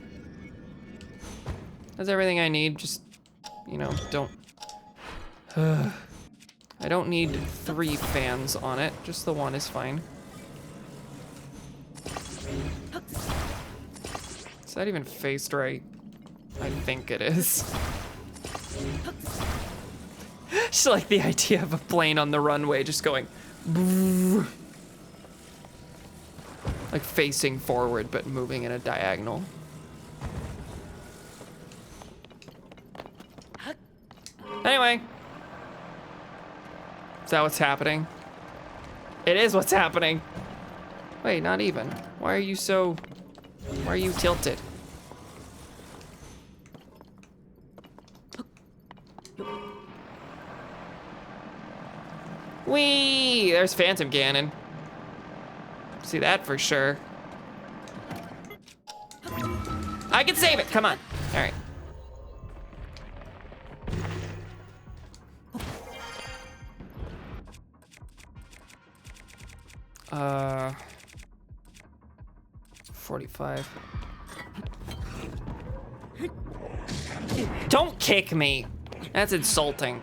That's everything I need, just, you know, don't... I don't need 3 fans on it, just the one is fine. Is that even faced right? I think it is. Just like the idea of a plane on the runway just going like facing forward but moving in a diagonal. Anyway. Is that what's happening? It is what's happening. Wait, not even. Why are you tilted? Whee! There's Phantom Cannon. See that for sure. I can save it, come on. All right. 45. Don't kick me. That's insulting.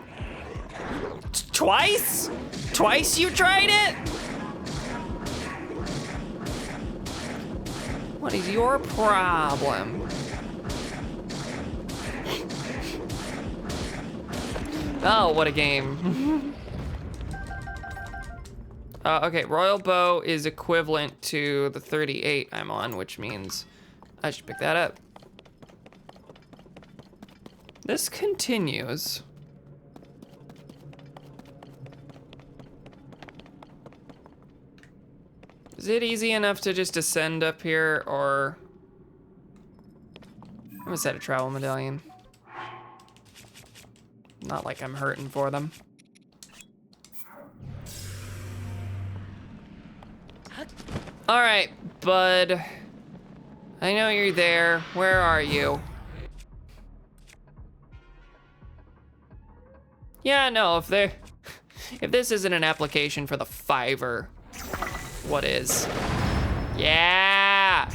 Twice? Twice you tried it? What is your problem? Oh, what a game. Okay, Royal Bow is equivalent to the 38 I'm on, which means I should pick that up. This continues. Is it easy enough to just ascend up here, or... I'm gonna set a travel medallion. Not like I'm hurting for them. All right, bud. I know you're there. Where are you? Yeah, no, if this isn't an application for the Fiverr, what is? Yeah!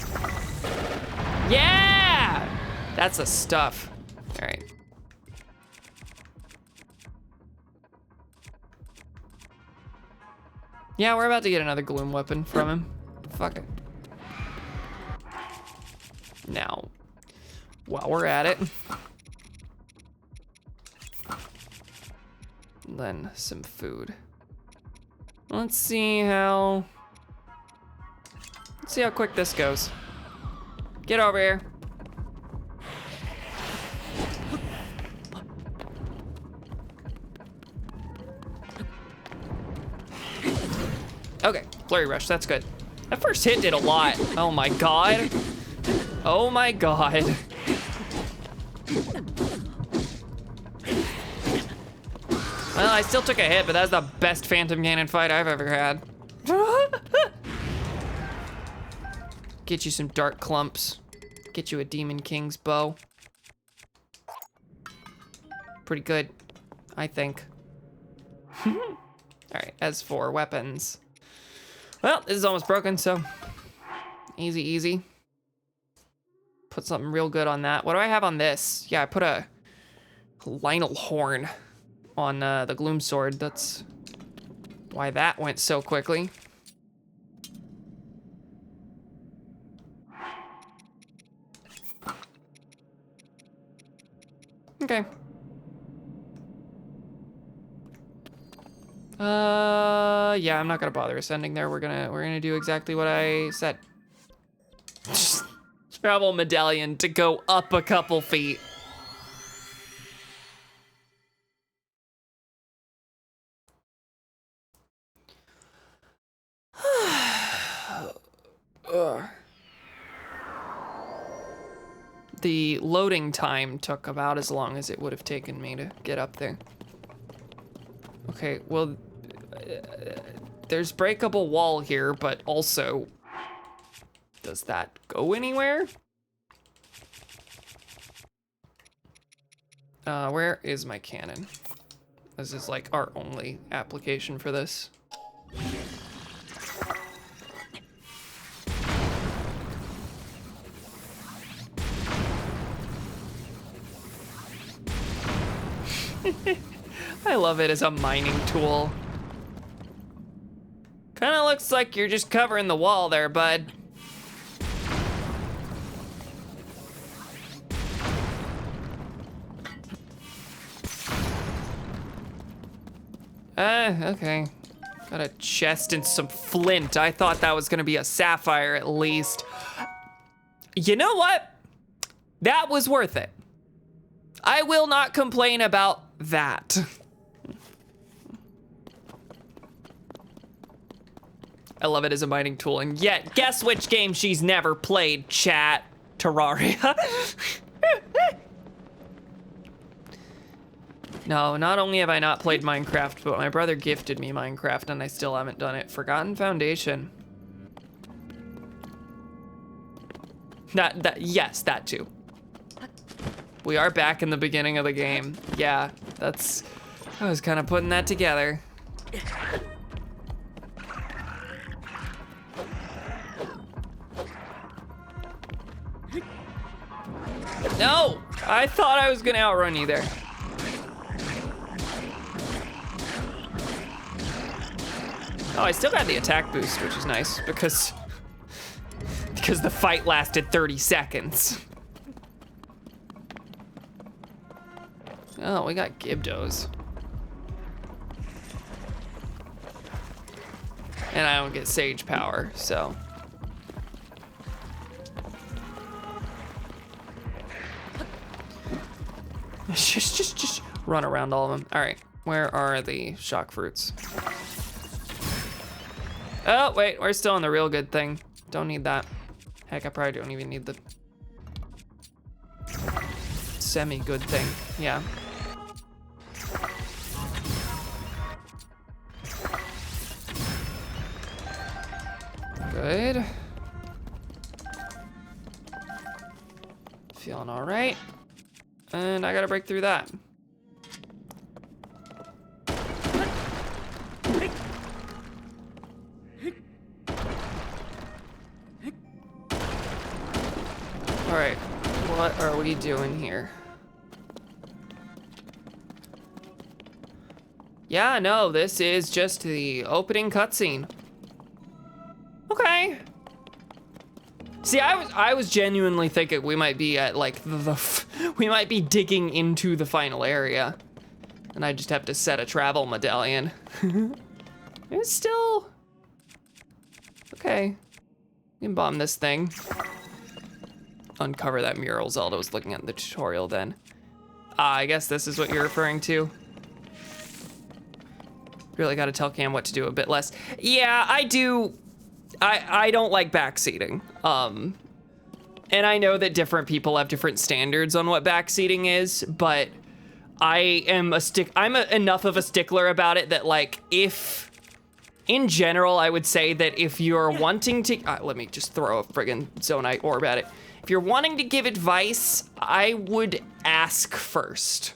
Yeah! That's the stuff. All right. Yeah, we're about to get another gloom weapon from him. Fuck it. Now, while we're at it, then some food. Let's see how quick this goes. Get over here. Okay, flurry rush, that's good. That first hit did a lot. Oh my god. Oh my god. Well, I still took a hit, but that's the best Phantom Cannon fight I've ever had. Get you some dark clumps. Get you a Demon King's bow. Pretty good, I think. All right, as for weapons. Well, this is almost broken, so easy, easy. Put something real good on that. What do I have on this? Yeah, I put a Lionel horn on the Gloom sword. That's why that went so quickly. Okay. Yeah, I'm not gonna bother ascending there. We're gonna do exactly what I said. Just travel medallion to go up a couple feet. The loading time took about as long as it would have taken me to get up there. Okay, well, there's breakable wall here, but also, does that go anywhere? Where is my cannon? This is like our only application for this. I love it as a mining tool. Kinda looks like you're just covering the wall there, bud. Okay. Got a chest and some flint. I thought that was gonna be a sapphire at least. You know what? That was worth it. I will not complain about that. I love it as a mining tool, and yet, guess which game she's never played, chat? Terraria. No, not only have I not played Minecraft, but my brother gifted me Minecraft, and I still haven't done it. Forgotten Foundation. Yes, that too. We are back in the beginning of the game. Yeah, I was kind of putting that together. No, I thought I was gonna outrun you there. Oh, I still got the attack boost, which is nice because the fight lasted 30 seconds. Oh, we got Gibdos. And I don't get Sage power, so. Just run around all of them. All right, where are the shock fruits? Oh, wait, we're still on the real good thing. Don't need that. Heck, I probably don't even need the semi-good thing, yeah. Good. Feeling all right. And I gotta break through that. are we doing here? Yeah, no, this is just the opening cutscene. Okay. See, I was genuinely thinking we might be at like we might be digging into the final area, and I just have to set a travel medallion. It's still okay. We can bomb this thing. Uncover that mural Zelda was looking at in the tutorial then. I guess this is what you're referring to. Really gotta tell Cam what to do a bit less. Yeah, I do. I don't like backseating. And I know that different people have different standards on what backseating is, but I'm enough of a stickler about it that like if, in general, I would say that if you're wanting to, let me just throw a friggin' Zonite orb at it. If you're wanting to give advice, I would ask first.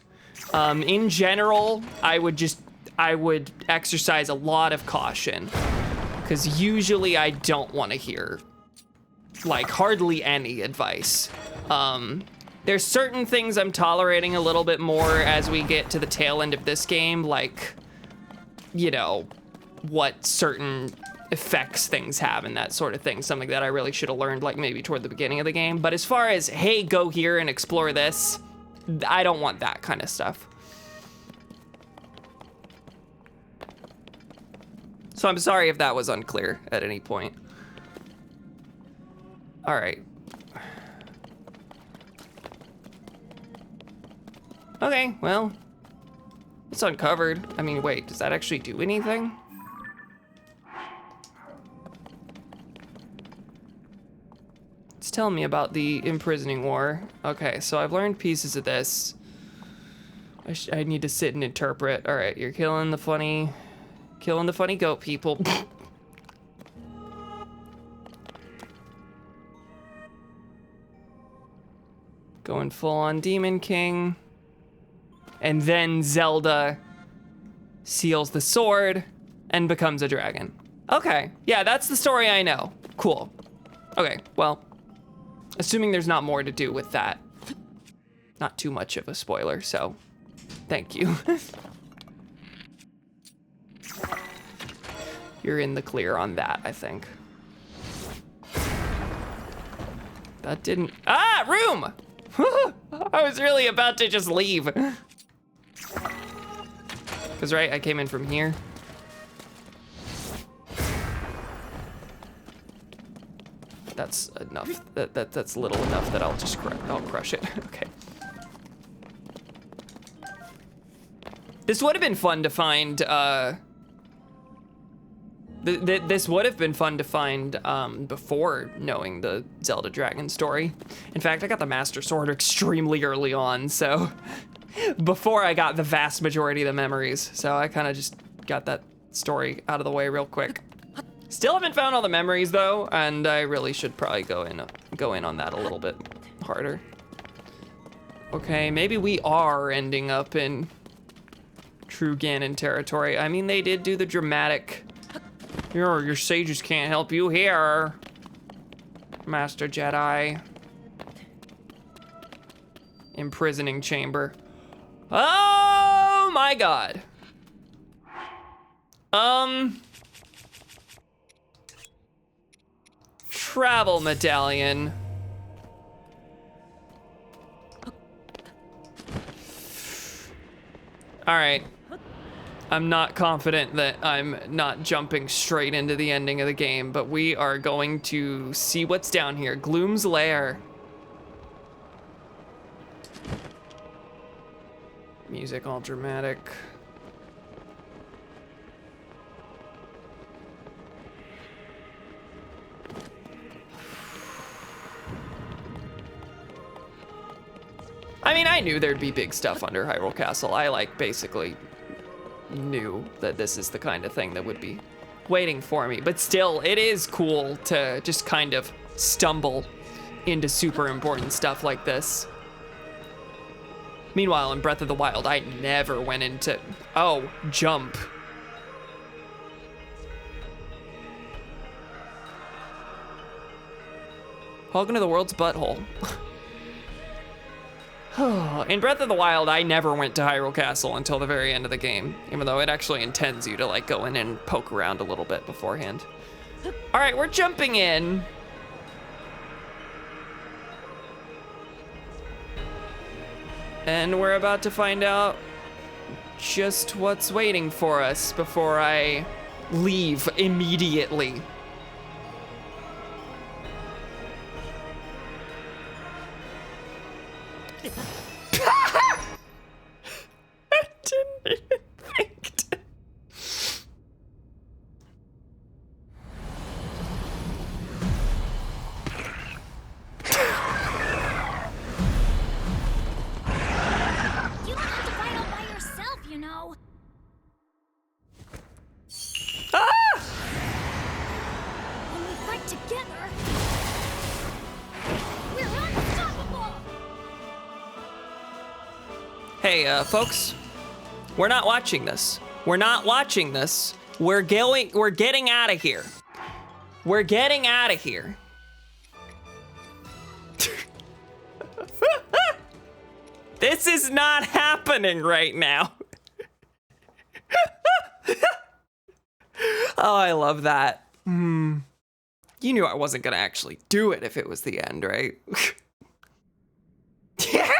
In general, I would exercise a lot of caution, because usually I don't want to hear like hardly any advice. There's certain things I'm tolerating a little bit more as we get to the tail end of this game, like, you know, what certain effects things have and that sort of thing. Something that I really should have learned like maybe toward the beginning of the game. But as far as, hey, go here and explore this, I don't want that kind of stuff. So I'm sorry if that was unclear at any point. All right. Okay, well, it's uncovered. I mean, wait, does that actually do anything? It's telling me about the imprisoning war. Okay, so I've learned pieces of this. I need to sit and interpret. All right, you're killing the funny goat people. Going full on Demon King. And then Zelda seals the sword and becomes a dragon. Okay, yeah, that's the story I know. Cool. Okay, well, assuming there's not more to do with that. Not too much of a spoiler, so thank you. You're in the clear on that, I think. That didn't, room! I was really about to just leave. Cause right, I came in from here. That's enough. That's little enough that I'll just I'll crush it. Okay. This would have been fun to find. This would have been fun to find before knowing the Zelda Dragon story. In fact, I got the Master Sword extremely early on, so before I got the vast majority of the memories. So I kind of just got that story out of the way real quick. Still haven't found all the memories though, and I really should probably go in on that a little bit harder. Okay, maybe we are ending up in true Ganon territory. I mean, they did do the dramatic, your sages can't help you here, Master Jedi. Imprisoning chamber. Oh my God. Travel medallion. All right. I'm not confident that I'm not jumping straight into the ending of the game, but we are going to see what's down here. Gloom's Lair. Music all dramatic. I mean, I knew there'd be big stuff under Hyrule Castle. I like basically knew that this is the kind of thing that would be waiting for me, but still, it is cool to just kind of stumble into super important stuff like this. Meanwhile, in Breath of the Wild, I never went into, oh, jump. Welcome to the world's butthole. In Breath of the Wild, I never went to Hyrule Castle until the very end of the game, even though it actually intends you to like go in and poke around a little bit beforehand. All right, we're jumping in. And we're about to find out just what's waiting for us before I leave immediately. I didn't even think to. You don't have to fight all by yourself, you know. Ah! When we fight together, we're unstoppable. Hey, folks, we're not watching this. We're not watching this. We're getting out of here. We're getting out of here. This is not happening right now. Oh, I love that. You knew I wasn't gonna actually do it if it was the end, right? Yeah.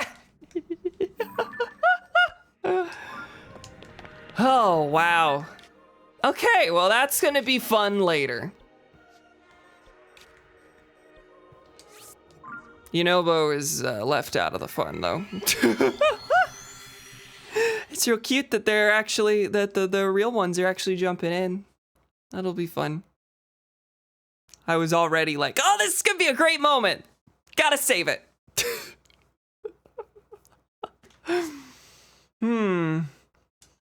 Oh, wow. Okay, well, that's gonna be fun later. Yunobo is left out of the fun, though. It's real cute that they're actually, that the real ones are actually jumping in. That'll be fun. I was already like, oh, this is gonna be a great moment. Gotta save it.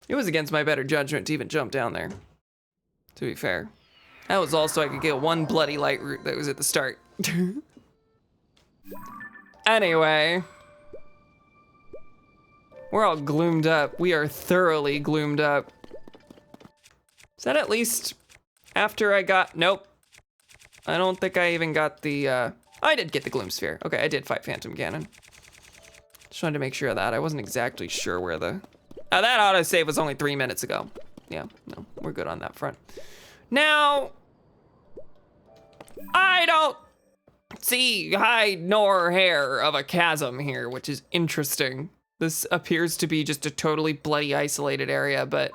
It was against my better judgment to even jump down there, to be fair. That was also I could get one bloody light route that was at the start. Anyway. We're all gloomed up. We are thoroughly gloomed up. Is that at least after I got, nope. I don't think I even got the, I did get the Gloom Sphere. Okay, I did fight Phantom Ganon. Just wanted to make sure of that. I wasn't exactly sure where the, that autosave was only 3 minutes ago. Yeah, no, we're good on that front. Now, I don't see hide nor hair of a chasm here, which is interesting. This appears to be just a totally bloody isolated area, but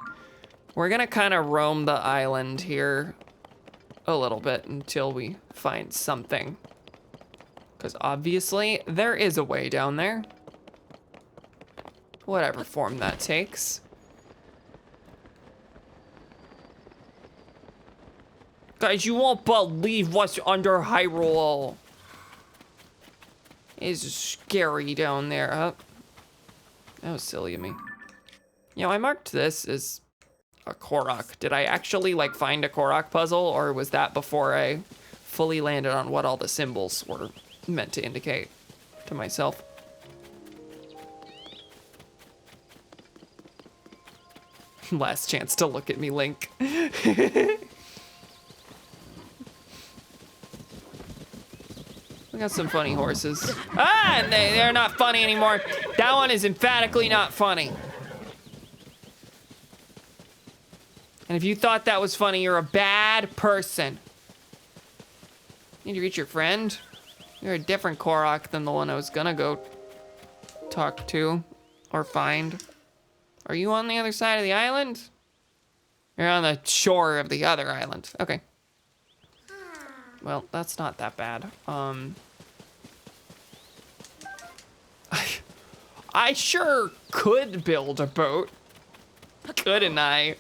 we're gonna kind of roam the island here a little bit until we find something. Because obviously there is a way down there. Whatever form that takes. Guys, you won't believe what's under Hyrule. It's scary down there. That was silly of me. You know, I marked this as a Korok. Did I actually like find a Korok puzzle, or was that before I fully landed on what all the symbols were meant to indicate to myself? Last chance to look at me, Link. We got some funny horses. Ah, and they're not funny anymore. That one is emphatically not funny. And if you thought that was funny, you're a bad person. Need to reach your friend? You're a different Korok than the one I was gonna go talk to or find. Are you on the other side of the island? You're on the shore of the other island. Okay. Well, that's not that bad. I sure could build a boat, couldn't I?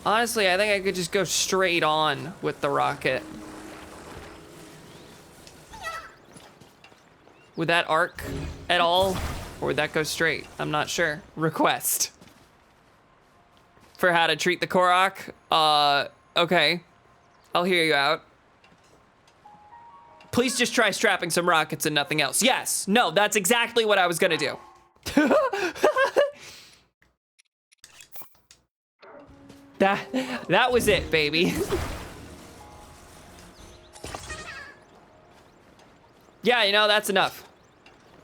Honestly, I think I could just go straight on with the rocket. Would that arc at all? Or would that go straight? I'm not sure. Request. For how to treat the Korok? Okay. I'll hear you out. Please just try strapping some rockets and nothing else. Yes. No, that's exactly what I was gonna do. That was it, baby. Yeah, you know, that's enough.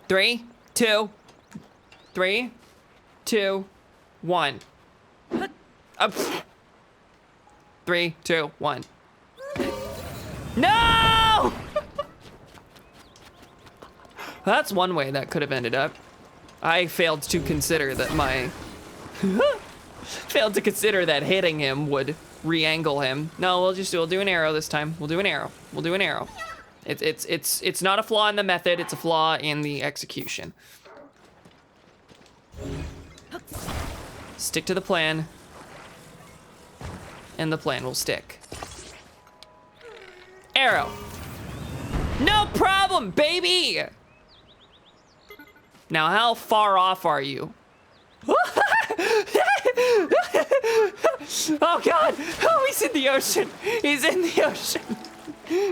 3, 2, 3, 2, 1. 3, 2, 1. No! That's one way that could have ended up. I failed to consider that failed to consider that hitting him would re-angle him. No, we'll do an arrow this time. We'll do an arrow. We'll do an arrow. It's not a flaw in the method, it's a flaw in the execution. Stick to the plan, and the plan will stick. Arrow. No problem, baby! Now, how far off are you? Oh God! Oh, he's in the ocean! He's in the ocean!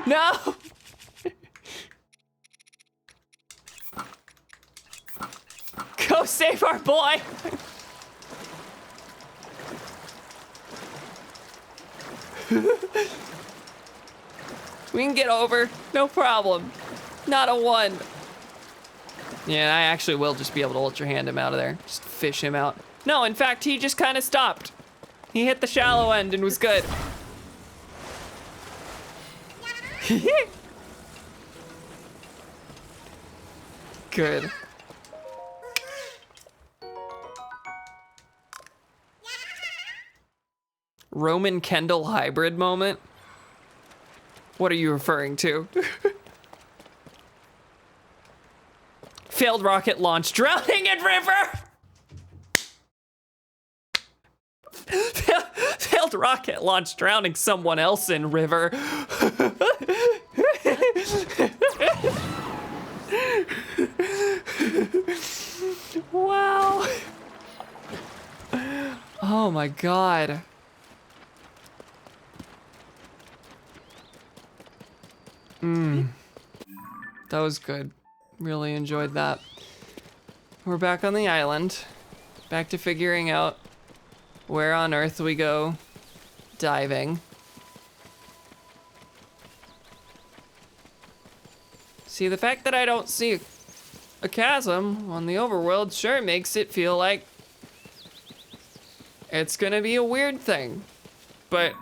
No! Go save our boy! We can get over, no problem. Not a 1. Yeah, I actually will just be able to ultra hand him out of there. Just fish him out. No, in fact, he just kind of stopped. He hit the shallow end and was good. Good. Roman Kendall hybrid moment? What are you referring to? Failed rocket launch, drowning in river! Failed rocket launch, drowning someone else in river. Wow. Oh my God. That was good. Really enjoyed that. We're back on the island. Back to figuring out where on earth we go diving. See, the fact that I don't see a chasm on the overworld sure makes it feel like it's gonna be a weird thing. But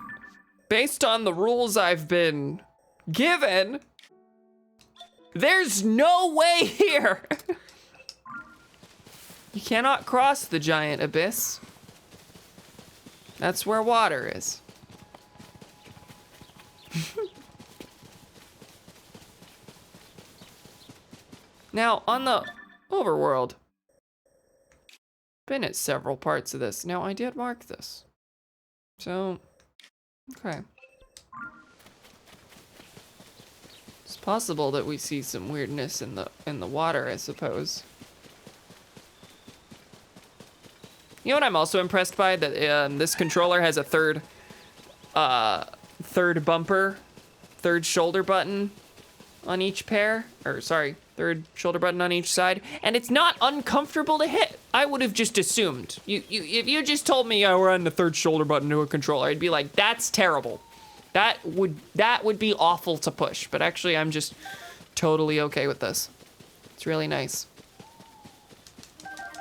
based on the rules I've been given, there's no way here. You cannot cross the giant abyss. That's where water is. Now, on the overworld, been at several parts of this. Now, I did mark this. So, okay. It's possible that we see some weirdness in the water, I suppose. You know what I'm also impressed by? That this controller has a third bumper, third shoulder button on each pair, or sorry, third shoulder button on each side, and it's not uncomfortable to hit. I would have just assumed. If you just told me we're on the third shoulder button to a controller, I'd be like, that's terrible. That would be awful to push, but actually I'm just totally okay with this. It's really nice.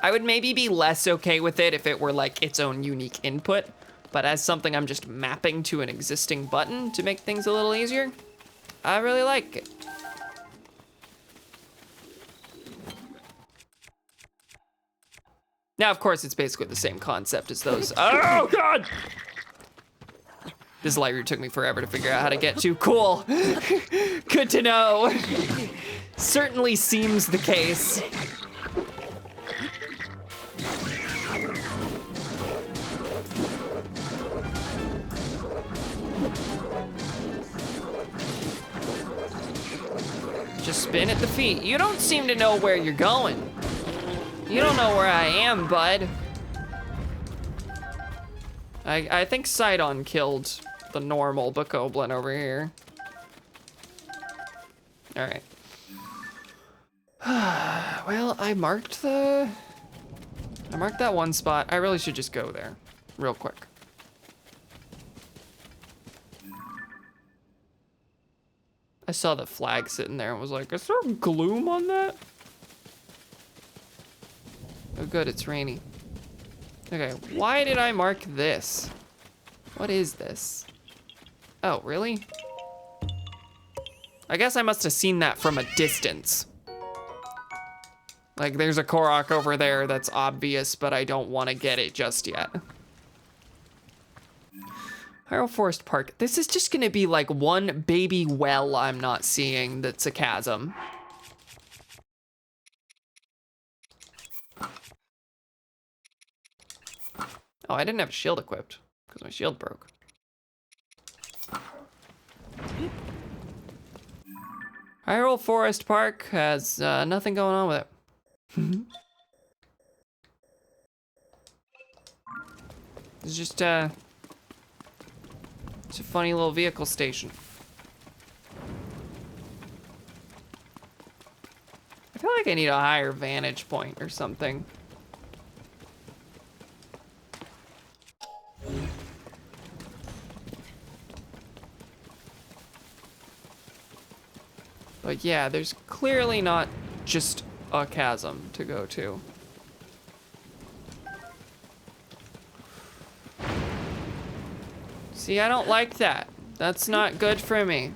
I would maybe be less okay with it if it were like its own unique input, but as something I'm just mapping to an existing button to make things a little easier, I really like it. Now, of course, it's basically the same concept as those. Oh, God! This light route took me forever to figure out how to get to. Cool. Good to know. Certainly seems the case. Just spin at the feet. You don't seem to know where you're going. You don't know where I am, bud. I think Sidon killed the normal Bokoblin over here. All right. Well, I marked that one spot. I really should just go there real quick. I saw the flag sitting there and was like, is there gloom on that? Oh good, it's rainy. Okay, why did I mark this? What is this? Oh, really? I guess I must have seen that from a distance. Like, there's a Korok over there that's obvious, but I don't want to get it just yet. Hyrule Forest Park. This is just gonna be like one baby well I'm not seeing that's a chasm. Oh, I didn't have a shield equipped because my shield broke. Hyrule Forest Park has nothing going on with it. It's just it's a funny little vehicle station. I feel like I need a higher vantage point or something. But yeah, there's clearly not just a chasm to go to. See, I don't like that. That's not good for me.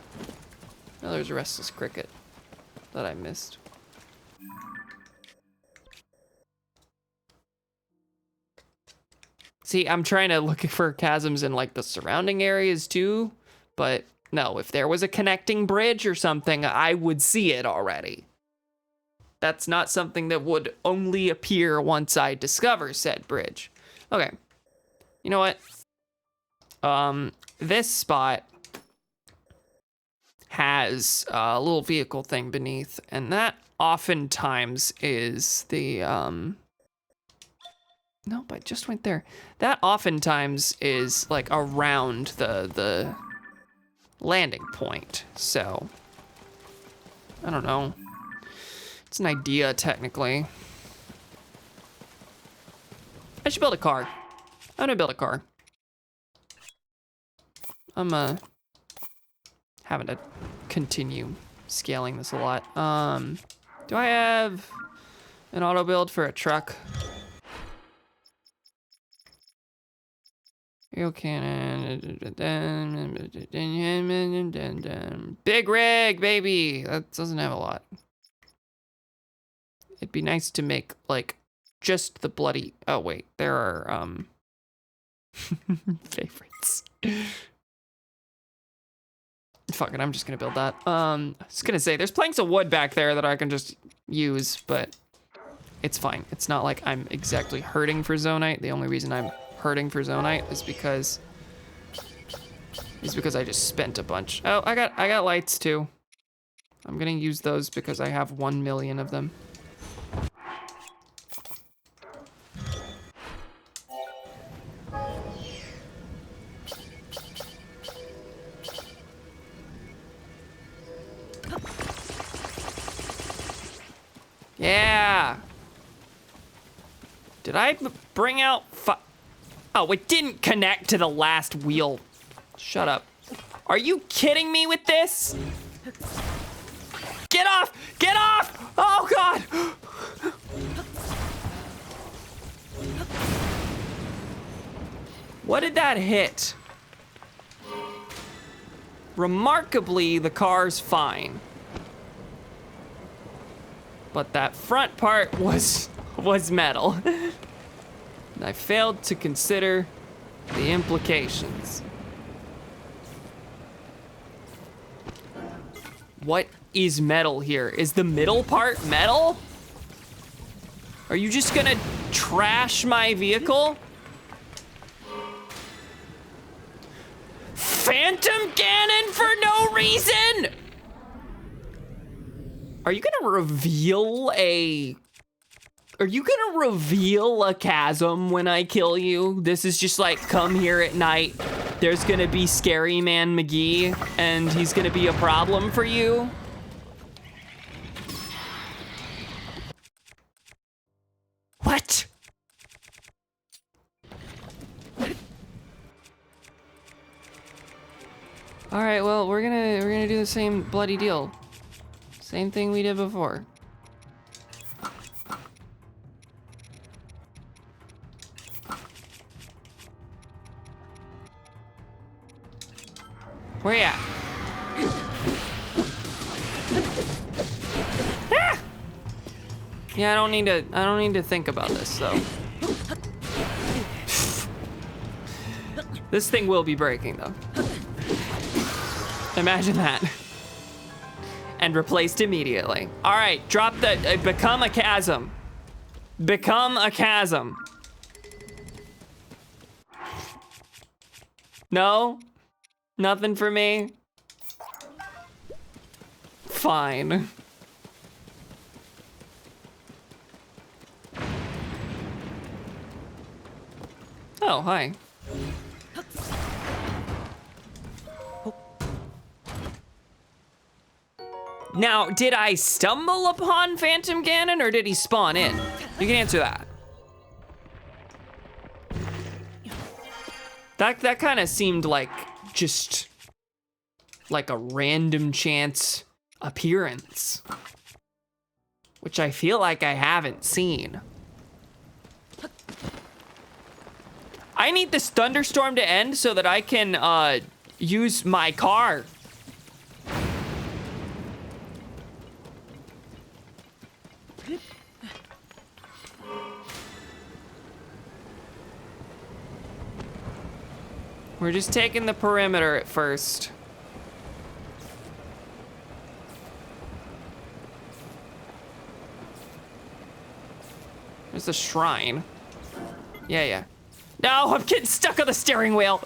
Oh, there's a restless cricket that I missed. See, I'm trying to look for chasms in like the surrounding areas too, but no, if there was a connecting bridge or something, I would see it already. That's not something that would only appear once I discover said bridge. Okay, you know what? This spot has a little vehicle thing beneath, and that oftentimes is the, nope, I just went there. That oftentimes is like around the landing point, so I don't know. It's an idea, technically. I should build a car. I'm gonna build a car. I'm having to continue scaling this a lot. Do I have an auto build for a truck? Aerial cannon. Big rig, baby. That doesn't have a lot. It'd be nice to make like just the bloody. Oh wait, there are favorites. Fuck it, I'm just gonna build that. I was gonna say, there's planks of wood back there that I can just use, but it's fine. It's not like I'm exactly hurting for zonite. The only reason I'm hurting for zonite is because I just spent a bunch. Oh, I got lights too. I'm gonna use those because I have 1 million of them. Yeah. Did I bring out oh, it didn't connect to the last wheel. Shut up. Are you kidding me with this? Get off! Get off! Oh God! What did that hit? Remarkably, the car's fine. But that front part was metal. And I failed to consider the implications. What is metal here? Is the middle part metal? Are you just gonna trash my vehicle? Phantom cannon for no reason? Are you gonna reveal a chasm when I kill you? This is just like, come here at night. There's gonna be Scary Man McGee, and he's gonna be a problem for you? What? All right, well, we're gonna do the same bloody deal. Same thing we did before. Where you at? Ah! Yeah, I don't need to think about this though. This thing will be breaking though. Imagine that. And replaced immediately. All right, drop the, become a chasm. Become a chasm. No? Nothing for me? Fine. Oh, hi. Now, did I stumble upon Phantom Ganon or did he spawn in? You can answer that. That kind of seemed like just like a random chance appearance, which I feel like I haven't seen. I need this thunderstorm to end so that I can use my car. We're just taking the perimeter at first. There's a shrine. Yeah. No, I'm getting stuck on the steering wheel.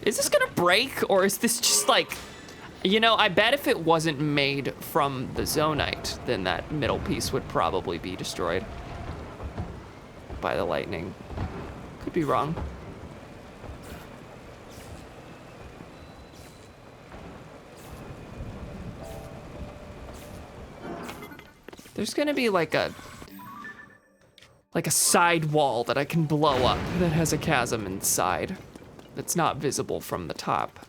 Is this gonna break or is this just like, you know, I bet if it wasn't made from the Zonite, then that middle piece would probably be destroyed by the lightning. Could be wrong. There's gonna be like a side wall that I can blow up that has a chasm inside that's not visible from the top.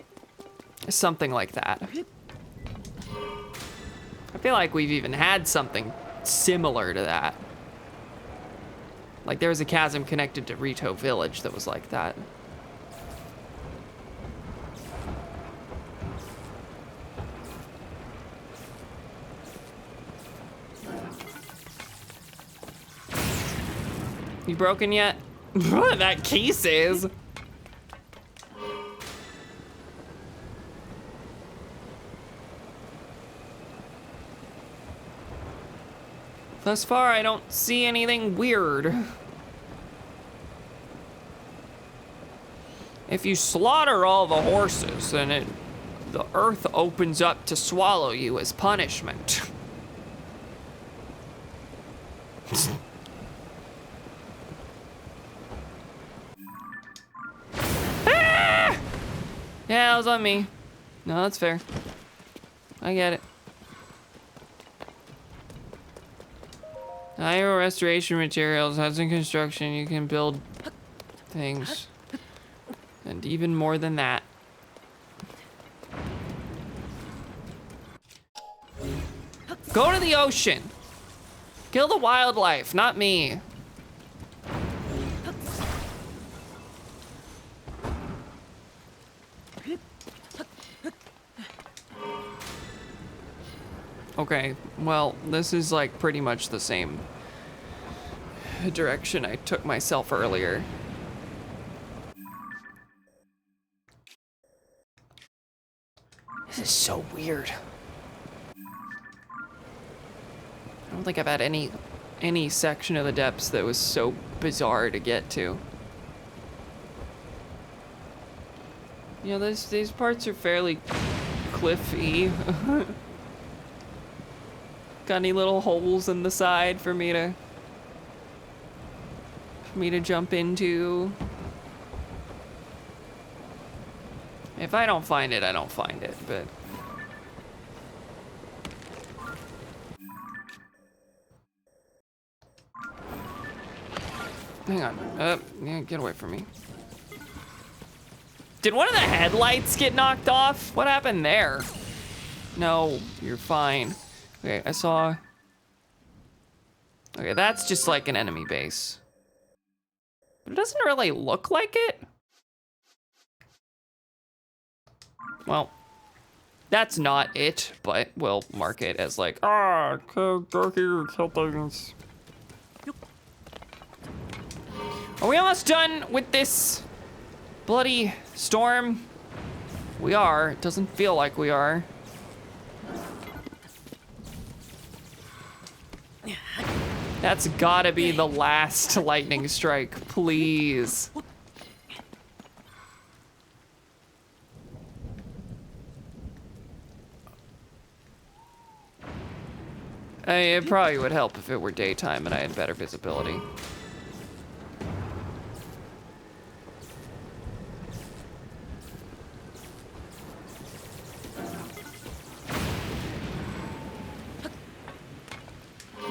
Something like that. I feel like we've even had something similar to that. Like there was a chasm connected to Rito Village that was like that. You broken yet? That key says. Thus far, I don't see anything weird. If you slaughter all the horses, then the earth opens up to swallow you as punishment. Ah! Yeah, that was on me. No, that's fair. I get it. Higher restoration materials, housing construction, you can build things. And even more than that. Go to the ocean. Kill the wildlife, not me. Okay, well, this is like pretty much the same direction I took myself earlier. This is so weird. I don't think I've had any section of the depths that was so bizarre to get to. You know, these parts are fairly cliffy. Got any little holes in the side for me to jump into? If I don't find it, I don't find it, but hang on. Yeah, get away from me. Did one of the headlights get knocked off? What happened there? No, you're fine. Okay, I saw. Okay, that's just like an enemy base. But it doesn't really look like it. Well, that's not it, but we'll mark it as like, go here, kill things. Are we almost done with this bloody storm? We are. It doesn't feel like we are. That's gotta be the last lightning strike, please. It probably would help if it were daytime and I had better visibility.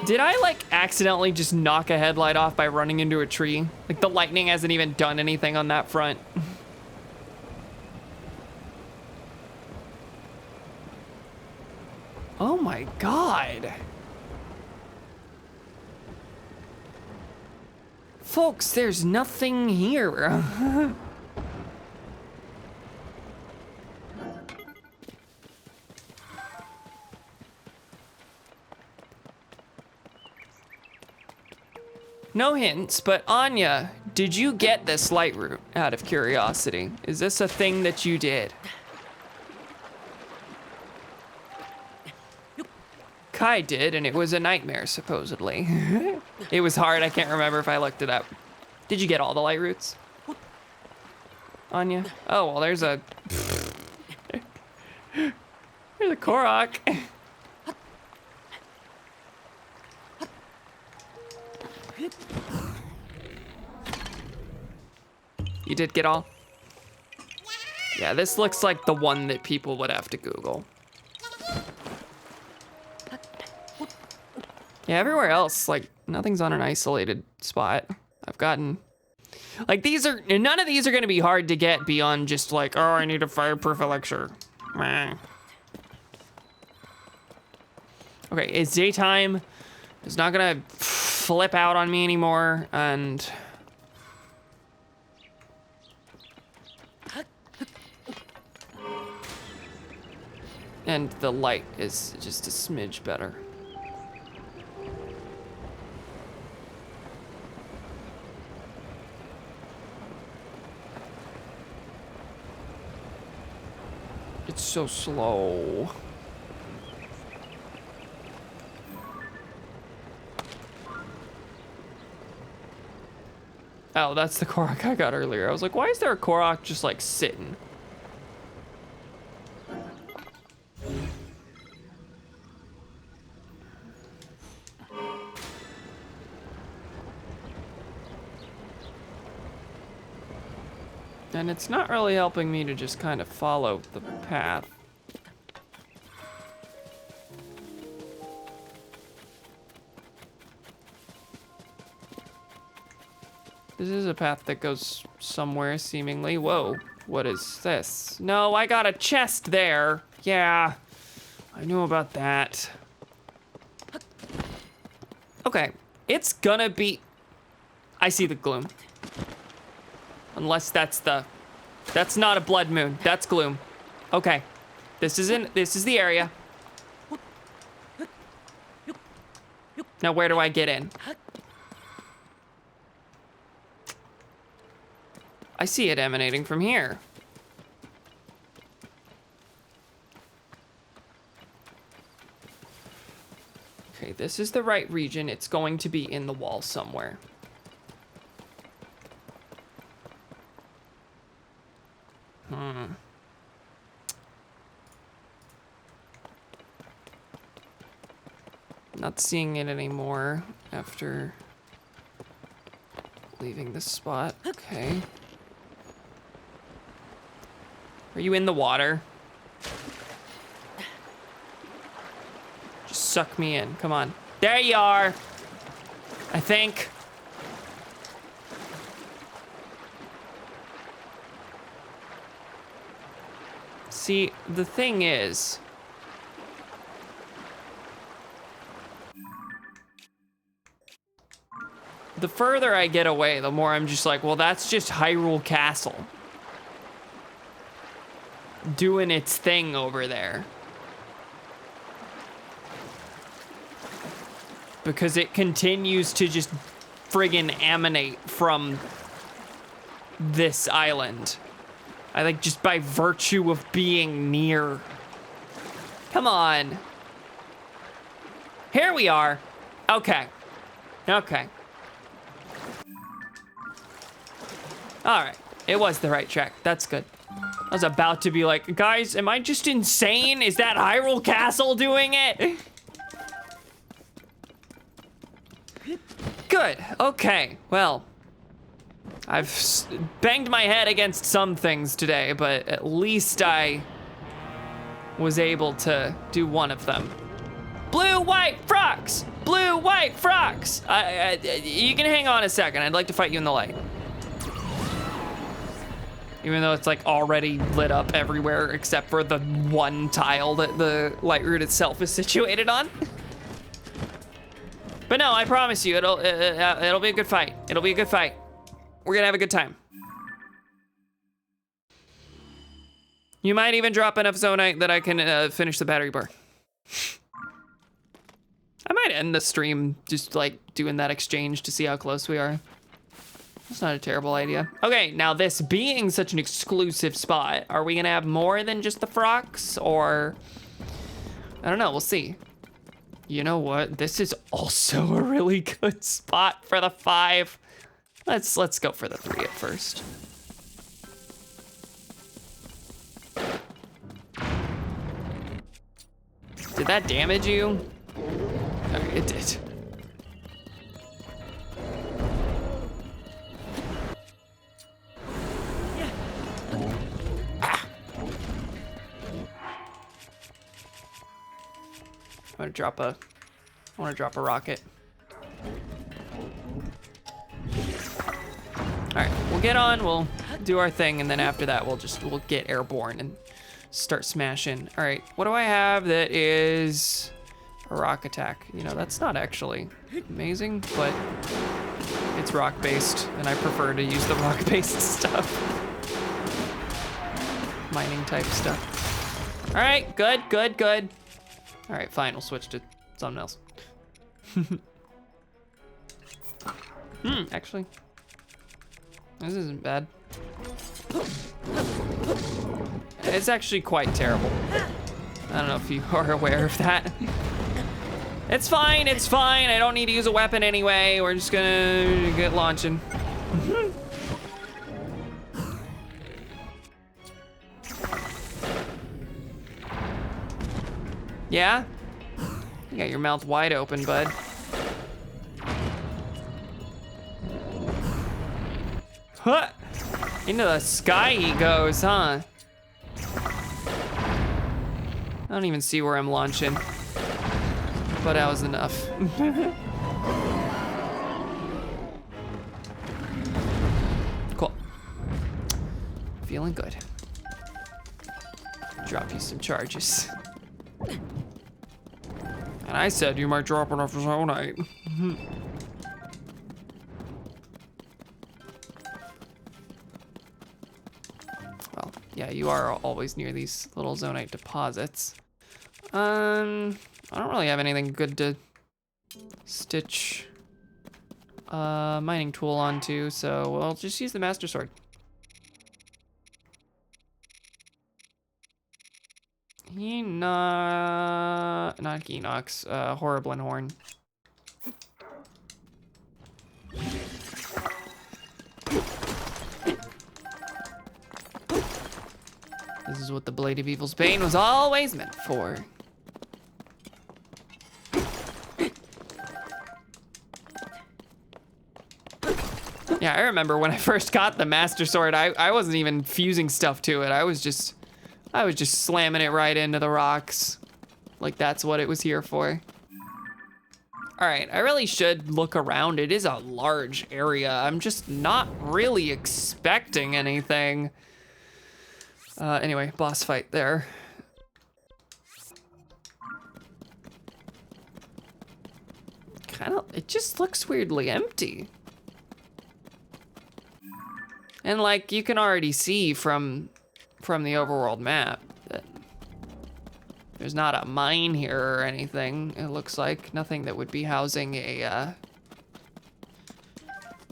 Did I like accidentally just knock a headlight off by running into a tree? Like the lightning hasn't even done anything on that front. Oh my God. Folks, there's nothing here. No hints, but Anya, did you get this light route out of curiosity? Is this a thing that you did? Kai did, and it was a nightmare, supposedly. It was hard, I can't remember if I looked it up. Did you get all the light routes? Anya? Oh, well, there's a... There's a Korok. You did get all? Yeah, this looks like the one that people would have to Google. Yeah, everywhere else, like, nothing's on an isolated spot. I've gotten... Like, these are... None of these are gonna be hard to get beyond just like, oh, I need a fireproof elixir. Meh. Okay, it's daytime. It's not gonna flip out on me anymore, and... And the light is just a smidge better. It's so slow. Oh, that's the Korok I got earlier. I was like, why is there a Korok just like sitting? And it's not really helping me to just kind of follow the path. This is a path that goes somewhere, seemingly. Whoa, what is this? No, I got a chest there. Yeah, I knew about that. Okay, it's gonna be... I see the gloom. Unless that's the... That's not a blood moon, that's gloom. Okay, this is the area. Now where do I get in? I see it emanating from here. Okay, this is the right region. It's going to be in the wall somewhere. Not seeing it anymore after leaving this spot. Okay. Are you in the water? Just suck me in. Come on. There you are. I think. See, the thing is, the further I get away, the more I'm just like, well, that's just Hyrule Castle doing its thing over there. Because it continues to just friggin' emanate from this island. I think just by virtue of being near. Come on. Here we are. Okay. Okay. All right. It was the right track. That's good. I was about to be like, guys, am I just insane? Is that Hyrule Castle doing it? Good. Okay. Well, I've banged my head against some things today, but at least I was able to do one of them. Blue, white, frocks! Blue, white, frocks! You can hang on a second. I'd like to fight you in the light. Even though it's like already lit up everywhere except for the one tile that the light root itself is situated on. But no, I promise you, it'll be a good fight. It'll be a good fight. We're gonna have a good time. You might even drop enough zonite that I can finish the battery bar. I might end the stream just like doing that exchange to see how close we are. That's not a terrible idea. Okay, now this being such an exclusive spot, are we gonna have more than just the frocks, or? I don't know, we'll see. You know what? This is also a really good spot for the 5. Let's go for the 3 at first. Did that damage you? Okay, it did. Ah. I want to drop a rocket. All right, we'll get on, we'll do our thing, and then after that, we'll get airborne and start smashing. All right, what do I have that is a rock attack? You know, that's not actually amazing, but it's rock-based, and I prefer to use the rock-based stuff. Mining type stuff. All right, good, good, good. All right, fine, we'll switch to something else. Actually, this isn't bad. It's actually quite terrible. I don't know if you are aware of that. It's fine, it's fine. I don't need to use a weapon anyway. We're just gonna get launching. Yeah? You got your mouth wide open, bud. Huh! Into the sky he goes, huh? I don't even see where I'm launching. But that was enough. Cool. Feeling good. Drop you some charges. And I said you might drop enough zonite. Well, yeah, you are always near these little zonite deposits. I don't really have anything good to stitch mining tool onto, so we'll just use the Master Sword. Not Enox, Horriblin Horn. This is what the Blade of Evil's Bane was always meant for. Yeah, I remember when I first got the Master Sword, I wasn't even fusing stuff to it. I was just slamming it right into the rocks. Like that's what it was here for. All right, I really should look around. It is a large area. I'm just not really expecting anything. Anyway, boss fight there. It just looks weirdly empty. And like, you can already see from the overworld map that there's not a mine here or anything. It looks like nothing that would be housing a,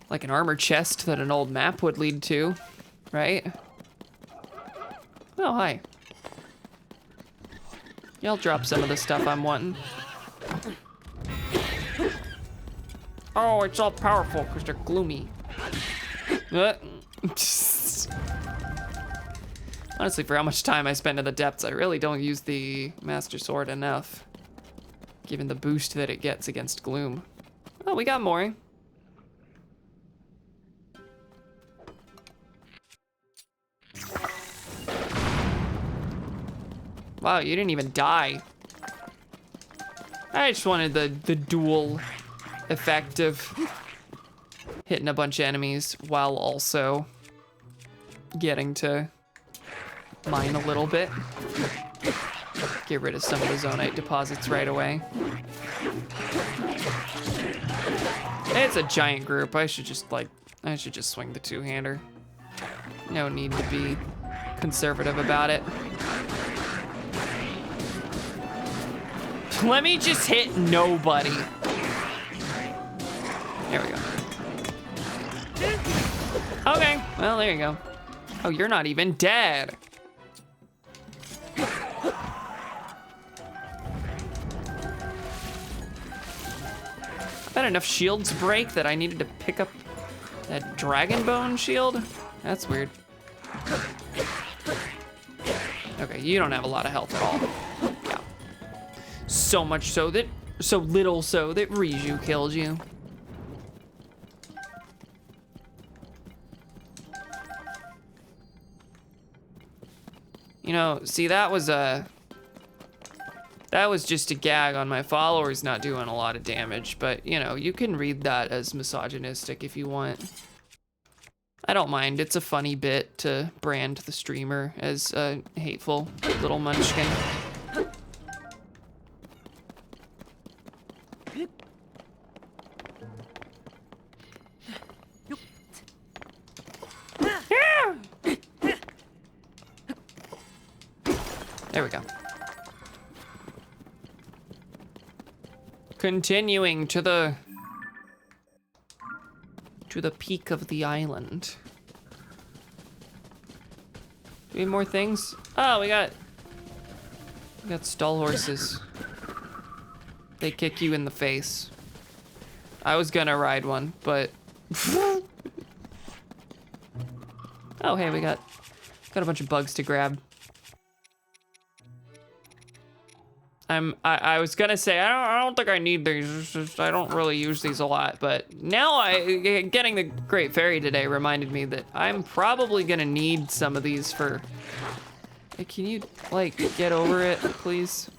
like an armor chest that an old map would lead to, right? Oh, hi. Yeah, I'll drop some of the stuff I'm wanting. Oh, it's all powerful because they're gloomy. Honestly, for how much time I spend in the depths, I really don't use the Master Sword enough, given the boost that it gets against gloom. Oh, we got more. Wow, you didn't even die. I just wanted the dual effect of hitting a bunch of enemies while also getting to mine a little bit. Get rid of some of the zonite deposits right away. It's a giant group. I should just swing the two-hander. No need to be conservative about it. Let me just hit nobody. There we go. Okay, well, there you go. Oh, you're not even dead. I bet enough shields break that I needed to pick up that dragon bone shield. That's weird. Okay, you don't have a lot of health at all. Yeah. So little so that Riju killed you. You know, see, that was just a gag on my followers not doing a lot of damage, but you know, you can read that as misogynistic if you want. I don't mind. It's a funny bit to brand the streamer as a hateful little munchkin. There we go. Continuing to the peak of the island. Do we have more things? Oh, we got stall horses. They kick you in the face. I was gonna ride one, but oh, hey, we got a bunch of bugs to grab. I was gonna say I don't think I need these. It's just, I don't really use these a lot, but now getting the Great Fairy today reminded me that I'm probably gonna need some of these for. Hey, can you like get over it, please?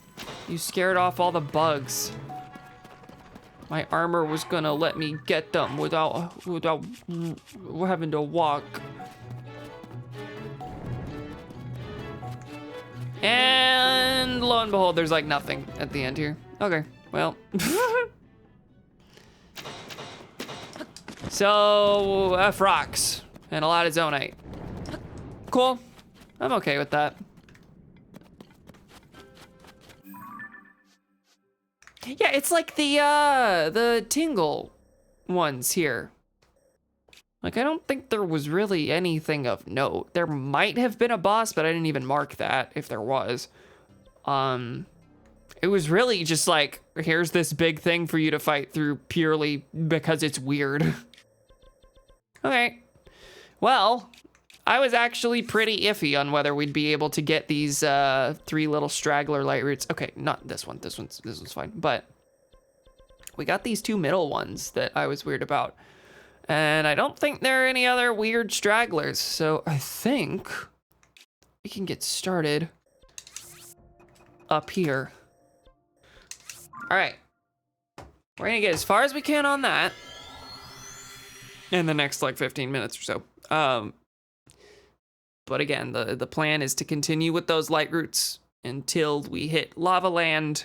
You scared off all the bugs. My armor was gonna let me get them without having to walk. And lo and behold, there's like nothing at the end here. Okay, well. So, rocks and a lot of zonite. Cool, I'm okay with that. Yeah, it's like the tingle ones here. Like, I don't think there was really anything of note. There might have been a boss, but I didn't even mark that if there was. It was really just like, here's this big thing for you to fight through purely because it's weird. Okay. Well, I was actually pretty iffy on whether we'd be able to get these 3 little straggler light roots. Okay, not this one. This one's fine. But we got these 2 middle ones that I was weird about. And I don't think there are any other weird stragglers, so I think we can get started up here. All right, we're gonna get as far as we can on that in the next like 15 minutes or so. But again, the plan is to continue with those light routes until we hit lava land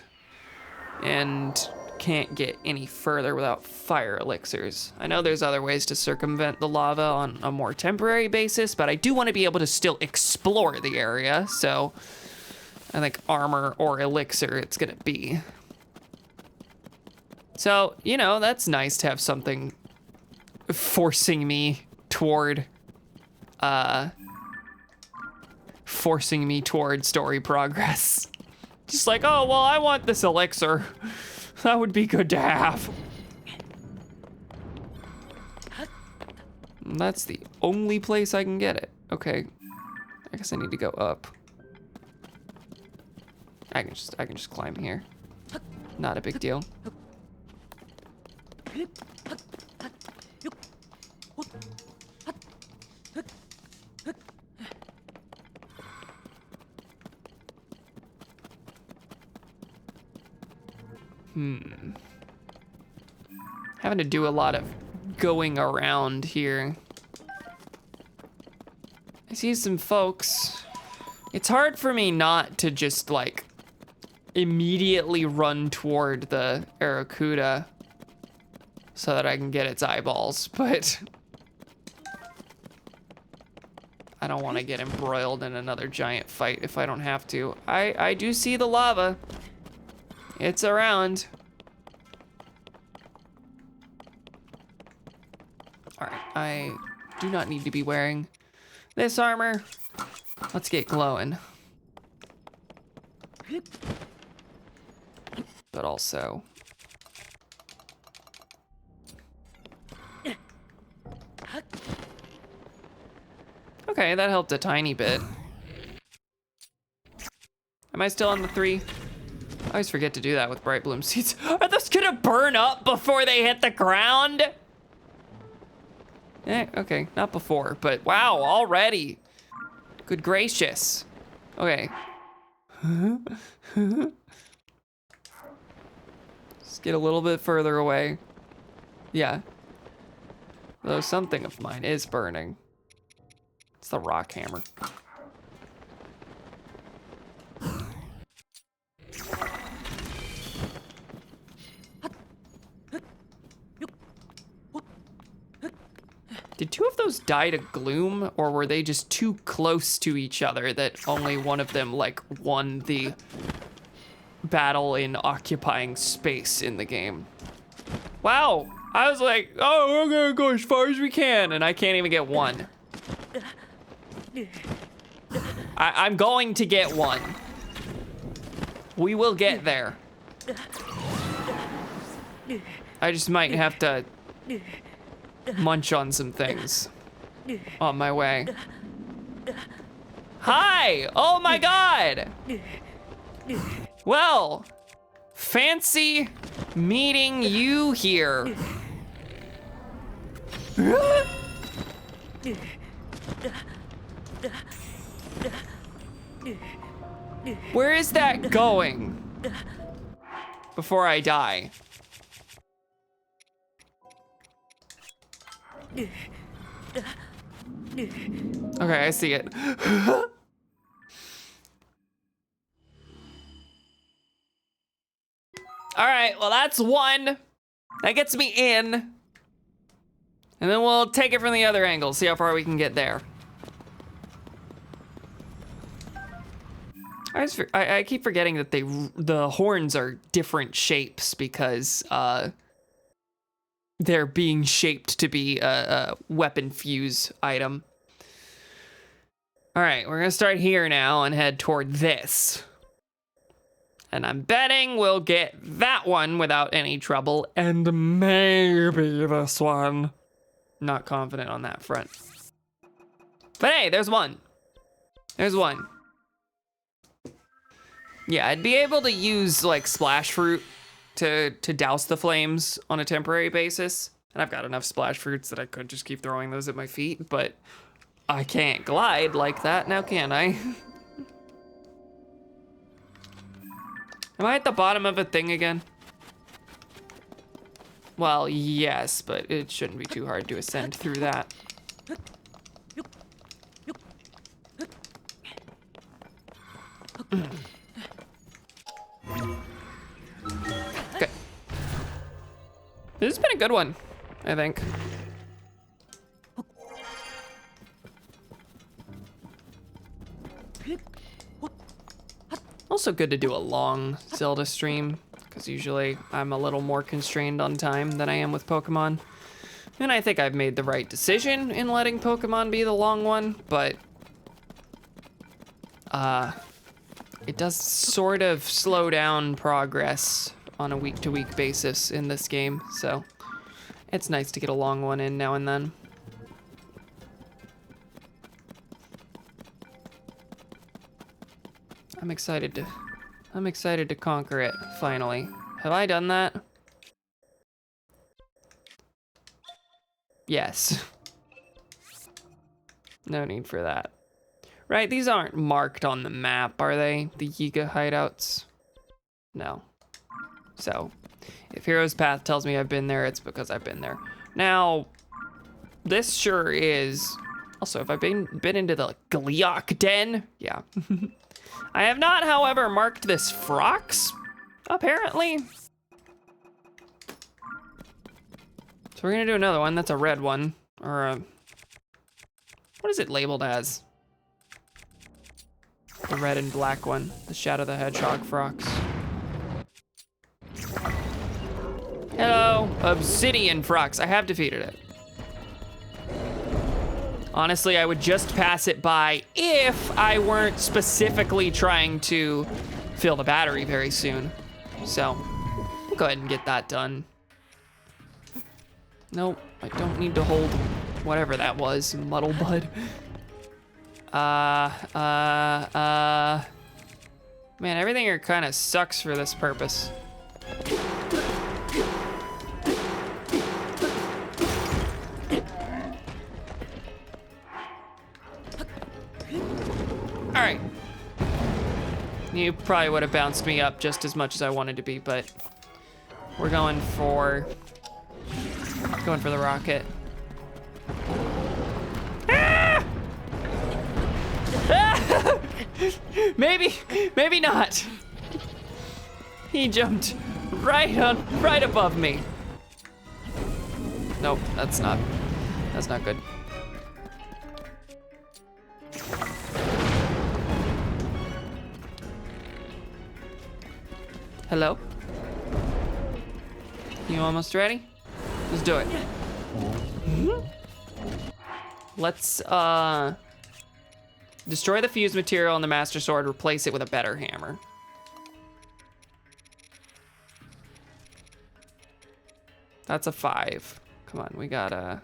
and can't get any further without fire elixirs. I know there's other ways to circumvent the lava on a more temporary basis, but I do want to be able to still explore the area, so I think armor or elixir it's gonna be. So, you know, that's nice to have something forcing me toward story progress. Just like, oh, well, I want this elixir. That would be good to have. And that's the only place I can get it. Okay, I guess I need to go up. I can just climb here. Not a big deal. Having to do a lot of going around here. I see some folks. It's hard for me not to just like immediately run toward the Aracuda so that I can get its eyeballs, but I don't want to get embroiled in another giant fight if I don't have to. I do see the lava. It's around. All right, I do not need to be wearing this armor. Let's get glowing. But also, okay, that helped a tiny bit. Am I still on the 3? I always forget to do that with bright bloom seeds. Are those gonna burn up before they hit the ground? Okay, not before, but wow, already. Good gracious. Okay. Just get a little bit further away. Yeah. Though something of mine is burning. It's the rock hammer. Did 2 of those die to gloom, or were they just too close to each other that only one of them like won the battle in occupying space in the game? Wow, I was like, oh, we're gonna go as far as we can, and I can't even get one. I'm going to get one. We will get there. I just might have to munch on some things on my way. Hi! Oh my god! Well, fancy meeting you here. Where is that going? Before I die. Okay, I see it. All right, well, that's one. That gets me in. And then we'll take it from the other angle, see how far we can get there. I keep forgetting that the horns are different shapes because they're being shaped to be a weapon fuse item. All right, we're gonna start here now and head toward this. And I'm betting we'll get that one without any trouble, and maybe this one. Not confident on that front. But hey, there's one. There's one. Yeah, I'd be able to use like splash fruit to douse the flames on a temporary basis. And I've got enough splash fruits that I could just keep throwing those at my feet, but I can't glide like that now, can I? Am I at the bottom of a thing again? Well, yes, but it shouldn't be too hard to ascend through that. Okay. This has been a good one, I think. Also good to do a long Zelda stream, because usually I'm a little more constrained on time than I am with Pokemon. And I think I've made the right decision in letting Pokemon be the long one, but it does sort of slow down progress on a week-to-week basis in this game, so it's nice to get a long one in now and then. I'm excited to conquer it, finally. Have I done that? Yes. No need for that. Right, these aren't marked on the map, are they? The Yiga hideouts? No. So, if Hero's Path tells me I've been there, it's because I've been there. Now, this sure is. Also, have I been into the Gleeok Den? Yeah. I have not, however, marked this Frox, apparently. So we're gonna do another one. That's a red one, or a, what is it labeled as? The red and black one, the Shadow the Hedgehog Frox. Hello, Obsidian Frox. I have defeated it. Honestly, I would just pass it by if I weren't specifically trying to fill the battery very soon. So, we'll go ahead and get that done. Nope, I don't need to hold whatever that was, Muddlebud. Man, everything here kind of sucks for this purpose. All right. You probably would have bounced me up just as much as I wanted to be, but we're going for the rocket. Ah! Ah! Maybe not. He jumped right above me. Nope, that's not good. Hello? You almost ready? Let's do it. Let's destroy the fuse material on the Master Sword, replace it with a better hammer. That's a 5. Come on, we got a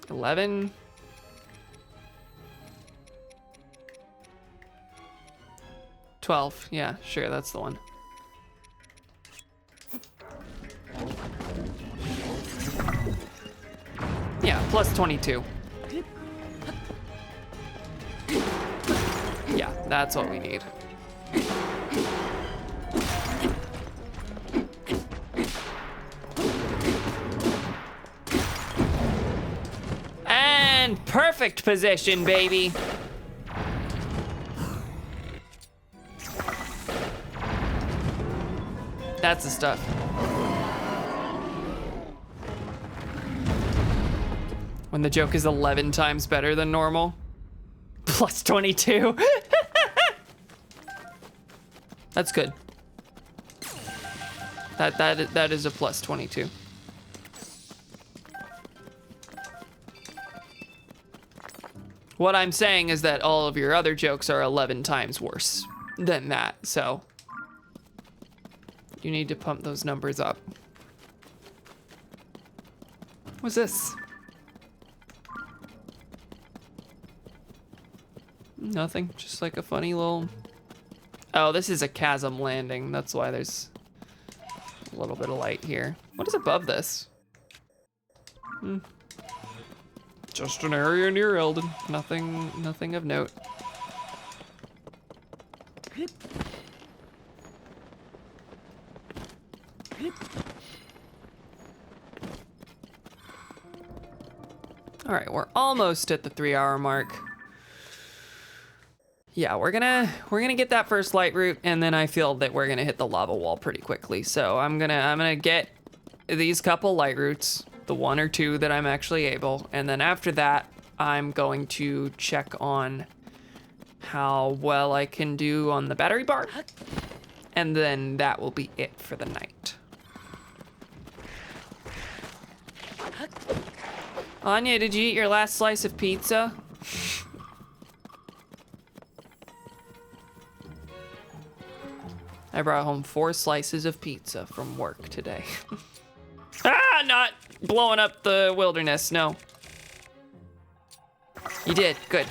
11. 12, yeah, sure, that's the one. Yeah, plus 22. Yeah, that's what we need. And perfect position, baby. That's the stuff. When the joke is 11 times better than normal. Plus 22. That's good. That is a plus 22. What I'm saying is that all of your other jokes are 11 times worse than that, so you need to pump those numbers up. What's this? Nothing, just like a funny little... Oh, this is a chasm landing. That's why there's a little bit of light here. What is above this? Just an area near Eldon. Nothing of note. All right, we're almost at the 3-hour mark. Yeah, we're gonna get that first light route, and then I feel that we're gonna hit the lava wall pretty quickly. So I'm gonna get these couple light routes, the 1 or 2 that I'm actually able, and then after that, I'm going to check on how well I can do on the battery bar, and then that will be it for the night. Anya, did you eat your last slice of pizza? I brought home 4 slices of pizza from work today. Ah, not blowing up the wilderness, no. You did, good.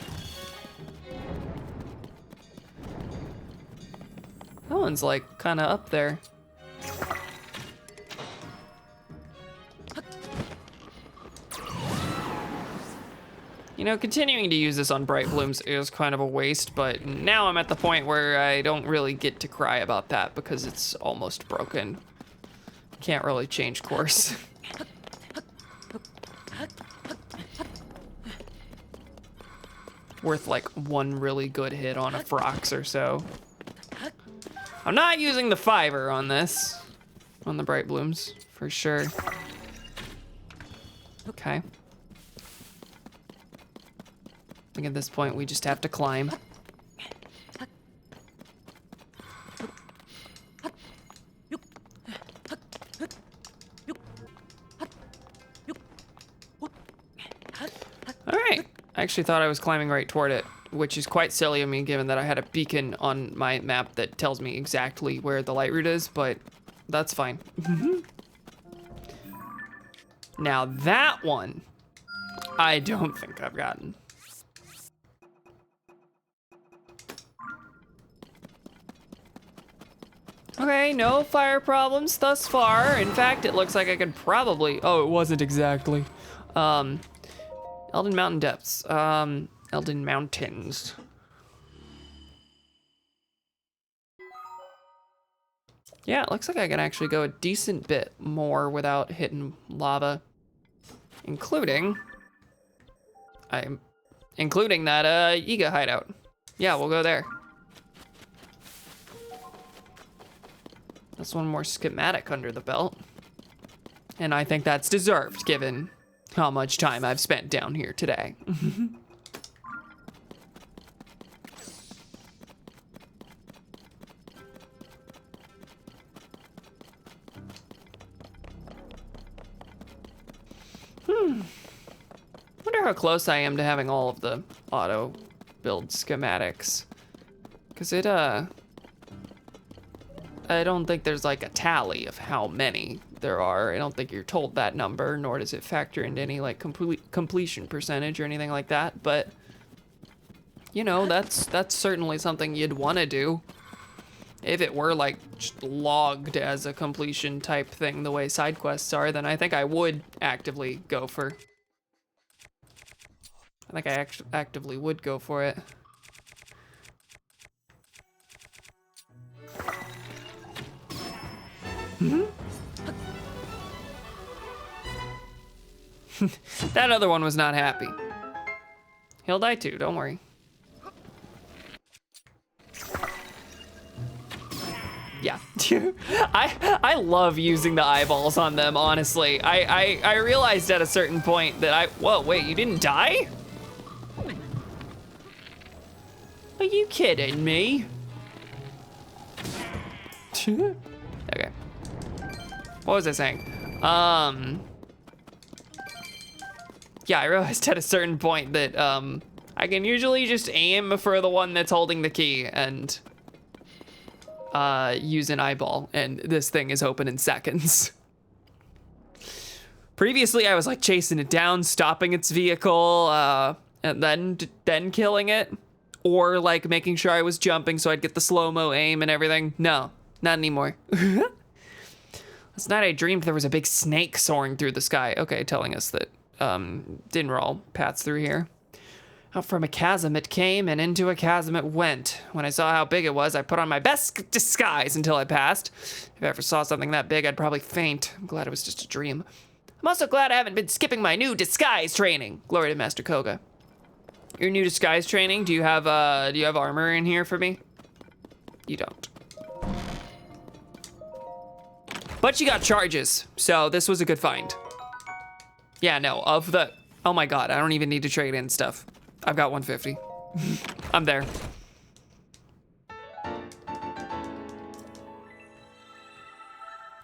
That one's like kinda up there. You know, continuing to use this on Bright Blooms is kind of a waste, but now I'm at the point where I don't really get to cry about that because it's almost broken. Can't really change course. Worth like 1 really good hit on a Frox or so. I'm not using the fiber on this, on the Bright Blooms, for sure. Okay. I think at this point we just have to climb. All right, I actually thought I was climbing right toward it, which is quite silly of me given that I had a beacon on my map that tells me exactly where the light route is, but that's fine. Now that one, I don't think I've gotten. Okay, no fire problems thus far. In fact, it looks like I could probably, oh, it wasn't exactly. Elden Mountain Depths, Elden Mountains. Yeah, it looks like I can actually go a decent bit more without hitting lava, including that Yiga hideout. Yeah, we'll go there. That's 1 more schematic under the belt. And I think that's deserved given how much time I've spent down here today. Wonder how close I am to having all of the auto build schematics. Cause it, I don't think there's like a tally of how many there are. I don't think you're told that number, nor does it factor into any like completion percentage or anything like that. But you know, that's certainly something you'd want to do. If it were like just logged as a completion type thing, the way side quests are, then I think I would actively go for. I think I actively would go for it. That other one was not happy. He'll die too, don't worry. Yeah, I love using the eyeballs on them, honestly. I realized at a certain point that whoa, wait, you didn't die? Are you kidding me? Okay. What was I saying? Yeah, I realized at a certain point that I can usually just aim for the one that's holding the key and use an eyeball, and this thing is open in seconds. Previously, I was like chasing it down, stopping its vehicle, and then killing it, or like making sure I was jumping so I'd get the slow-mo aim and everything. No, not anymore. Last night I dreamed there was a big snake soaring through the sky. Okay, telling us that didn't roll paths through here. Out from a chasm it came, and into a chasm it went. When I saw how big it was, I put on my best disguise until I passed. If I ever saw something that big, I'd probably faint. I'm glad it was just a dream. I'm also glad I haven't been skipping my new disguise training. Glory to Master Koga. You're new to disguise training. Do you have armor in here for me? You don't. But you got charges, so this was a good find. Yeah, no, oh my God, I don't even need to trade in stuff. I've got 150. I'm there.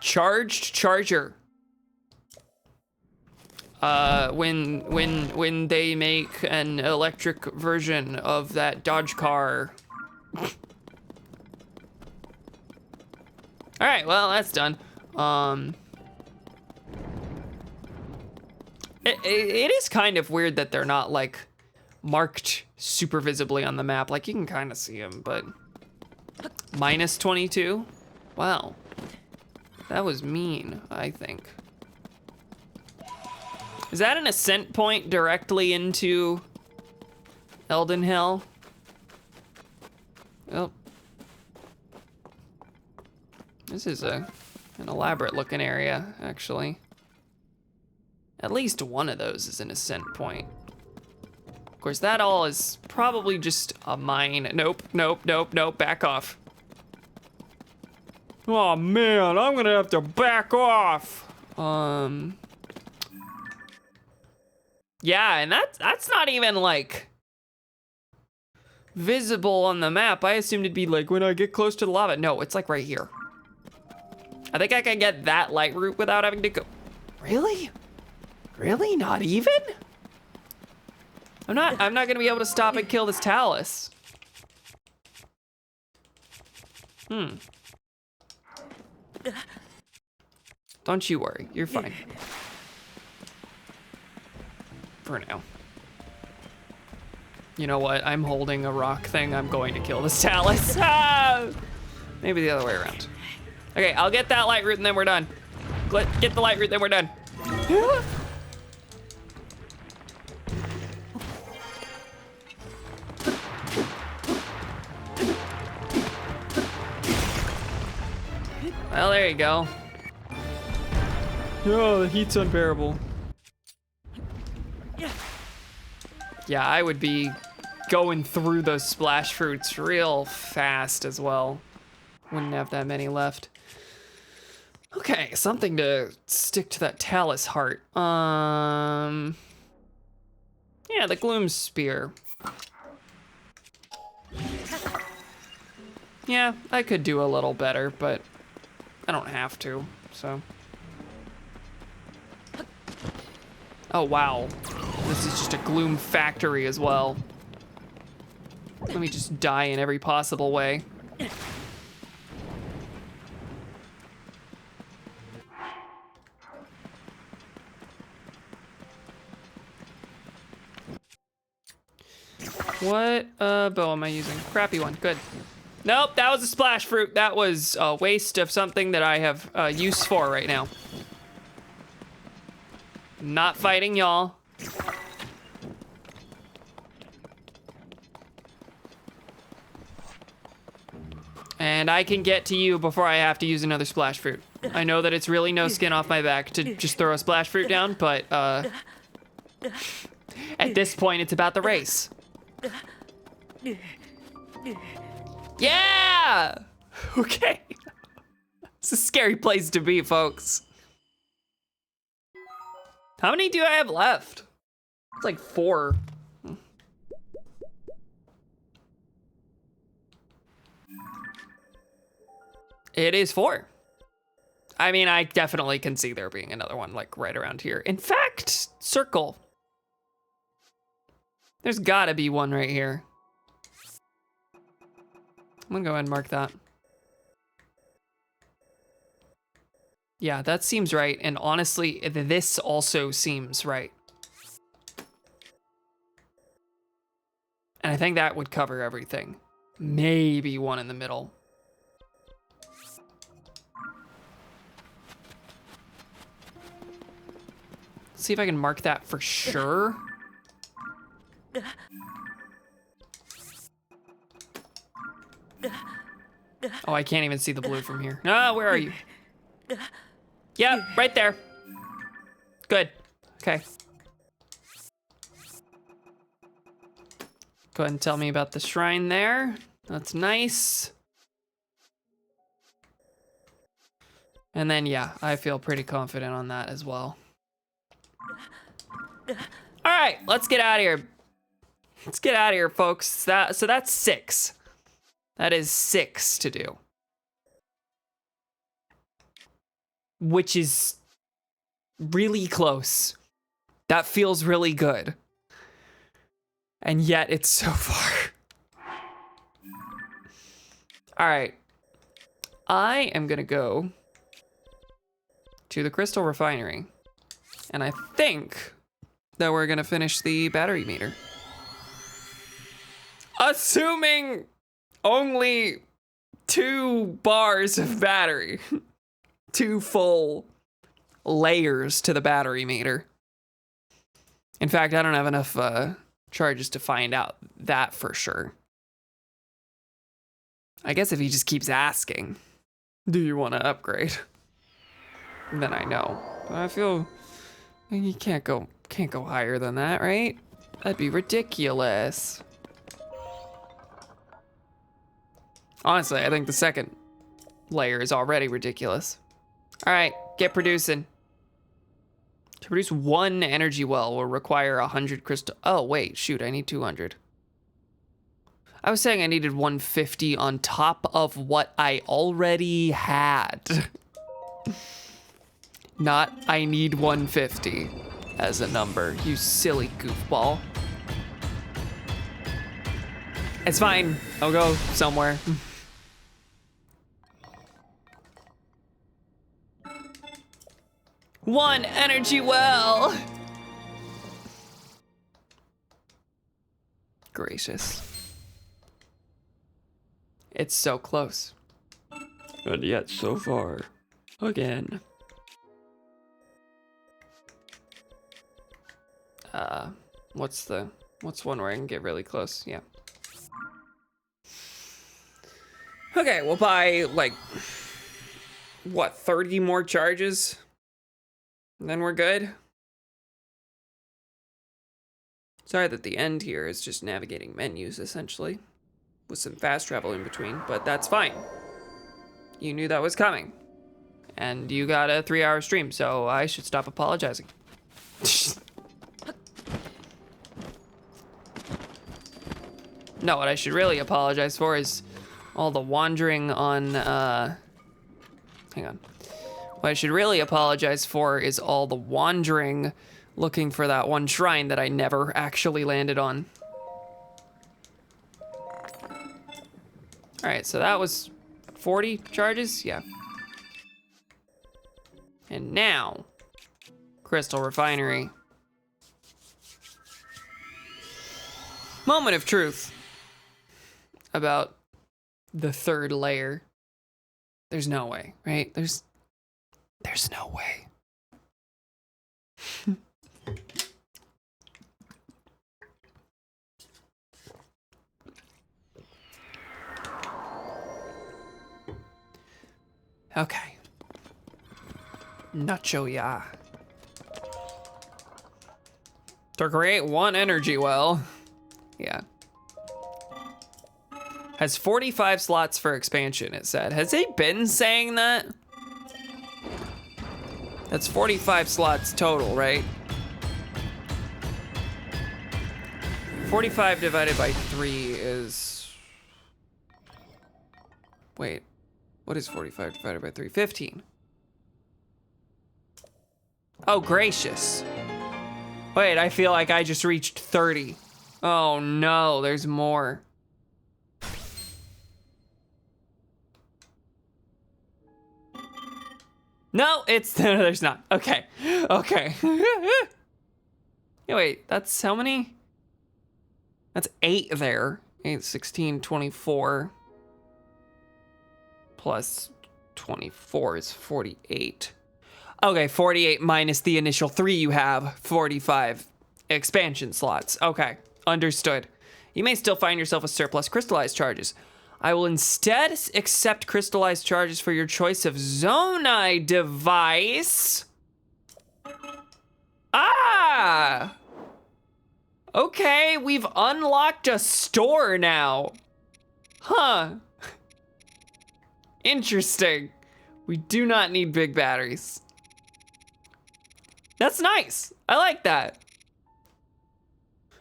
Charged charger. When they make an electric version of that Dodge car. All right, well, that's done. It is kind of weird that they're not like marked super visibly on the map. Like you can kind of see them, but minus 22. Wow, that was mean, I think. Is that an ascent point directly into Elden Hill? Oh. This is an elaborate looking area, actually. At least one of those is an ascent point. Of course, that all is probably just a mine. Nope, nope, nope, nope, back off. Oh man, I'm gonna have to back off. Yeah, and that's not even like visible on the map. I assumed it'd be like when I get close to the lava. No, it's like right here. I think I can get that light route without having to go. Really? Really? Not even? I'm not gonna be able to stop and kill this Talus. Don't you worry, you're fine. For now. You know what? I'm holding a rock thing. I'm going to kill this Talus. Ah! Maybe the other way around. Okay, I'll get that light route and then we're done. Get the light route, then we're done. Well, there you go. Oh, the heat's unbearable. Yeah, I would be going through those splash fruits real fast as well. Wouldn't have that many left. Okay, something to stick to that Talus heart. Yeah, the Gloom Spear. Yeah, I could do a little better, but I don't have to, so. Oh, wow. This is just a gloom factory as well. Let me just die in every possible way. What bow am I using? Crappy one, good. Nope, that was a splash fruit. That was a waste of something that I have use for right now. Not fighting y'all. And I can get to you before I have to use another splash fruit. I know that it's really no skin off my back to just throw a splash fruit down, but at this point it's about the race. Yeah! Okay. It's a scary place to be, folks. How many do I have left? It's like 4. It is 4. I mean, I definitely can see there being another one like right around here. In fact, circle. There's gotta be one right here. I'm gonna go ahead and mark that. Yeah, that seems right. And honestly, this also seems right. And I think that would cover everything. Maybe one in the middle. Let's see if I can mark that for sure. Oh, I can't even see the blue from here. Ah, where are you? Yep, right there. Good. Okay. Go ahead and tell me about the shrine there. That's nice. And then, yeah, I feel pretty confident on that as well. All right, let's get out of here. Let's get out of here, folks. So that's 6. That is 6 to do. Which is really close. That feels really good. And yet it's so far. All right. I am gonna go to the crystal refinery. And I think that we're gonna finish the battery meter. Assuming only 2 bars of battery. 2 full layers to the battery meter. In fact, I don't have enough charges to find out that for sure. I guess if he just keeps asking, do you want to upgrade? Then I know. But I feel you can't go higher than that, right? That'd be ridiculous. Honestly, I think the second layer is already ridiculous. All right, get producing. To produce 1 energy well will require 100 crystal. Oh, wait, shoot, I need 200. I was saying I needed 150 on top of what I already had. Not I need 150 as a number, you silly goofball. It's fine, I'll go somewhere. One energy well. Gracious. It's so close. And yet so far. Again. What's one where I can get really close? Yeah. Okay, we'll buy like what, 30 more charges? And then we're good. Sorry that the end here is just navigating menus, essentially. With some fast travel in between, but that's fine. You knew that was coming. And you got a 3-hour stream, so I should stop apologizing. No, what I should really apologize for is all the wandering on, hang on. What I should really apologize for is all the wandering looking for that one shrine that I never actually landed on. All right, so that was 40 charges, yeah. And now, Crystal Refinery. Moment of truth about the 3rd layer. There's no way, right? There's no way. Okay. Nacho ya. To create 1 energy well. Yeah. Has 45 slots for expansion, it said. Has he been saying that? That's 45 slots total, right? 45 divided by 3 is... Wait. What is 45 divided by 3? 15. Oh, gracious. Wait, I feel like I just reached 30. Oh no, there's more. No, there's not. Okay, okay. Yeah, wait, that's how many? That's 8 there. 8, 16, 24. Plus 24 is 48. Okay, 48 minus the initial 3 you have, 45 expansion slots. Okay, understood. You may still find yourself with surplus crystallized charges. I will instead accept crystallized charges for your choice of Zonai device. Ah! Okay, we've unlocked a store now. Huh. Interesting. We do not need big batteries. That's nice. I like that.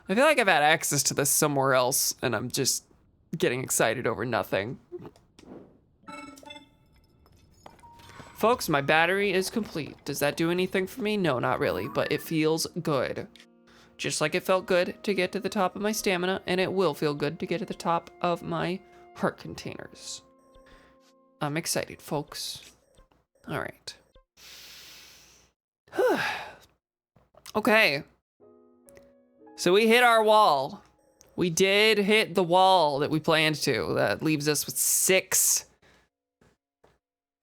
I feel like I've had access to this somewhere else and I'm just getting excited over nothing. Folks, my battery is complete. Does that do anything for me? No, not really, but it feels good. Just like it felt good to get to the top of my stamina, and it will feel good to get to the top of my heart containers. I'm excited, folks. All right. Okay. So we hit our wall. We did hit the wall that we planned to. That leaves us with 6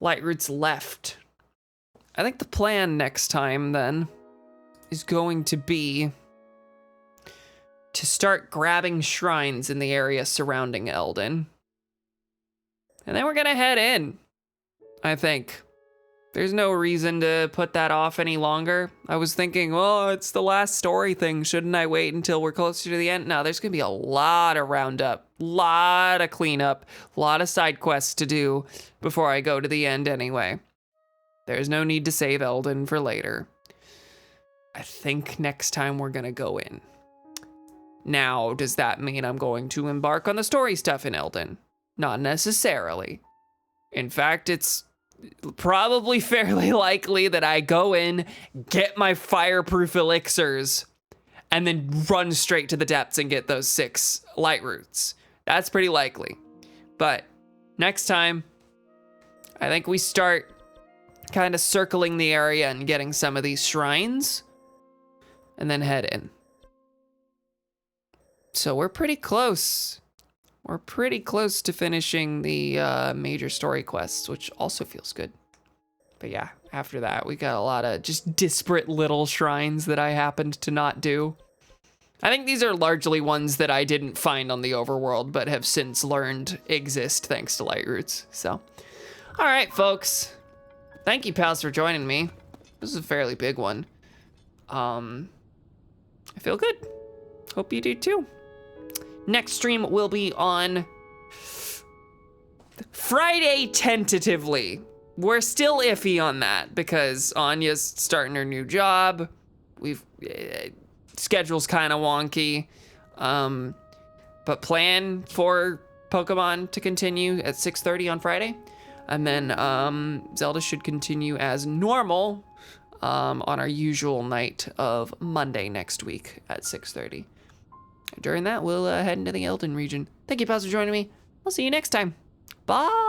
light roots left. I think the plan next time then is going to be to start grabbing shrines in the area surrounding Eldin. And then we're gonna head in, I think. There's no reason to put that off any longer. I was thinking, well, it's the last story thing. Shouldn't I wait until we're closer to the end? No, there's gonna be a lot of roundup, lot of cleanup, a lot of side quests to do before I go to the end anyway. There's no need to save Eldin for later. I think next time we're gonna go in. Now, does that mean I'm going to embark on the story stuff in Eldin? Not necessarily. In fact, it's probably fairly likely that I go in, get my fireproof elixirs, and then run straight to the depths and get those 6 light roots. That's pretty likely. But next time, I think we start kind of circling the area and getting some of these shrines, and then head in. So we're pretty close. We're pretty close to finishing the major story quests, which also feels good. But yeah, after that, we got a lot of just disparate little shrines that I happened to not do. I think these are largely ones that I didn't find on the overworld, but have since learned exist thanks to light roots. So, all right, folks. Thank you, pals, for joining me. This is a fairly big one. I feel good. Hope you do too. Next stream will be on Friday, tentatively. We're still iffy on that because Anya's starting her new job. Schedule's kind of wonky. But plan for Pokemon to continue at 6:30 on Friday. And then Zelda should continue as normal on our usual night of Monday next week at 6:30. During that, we'll head into the Eldin region. Thank you, pals, for joining me. I'll see you next time. Bye.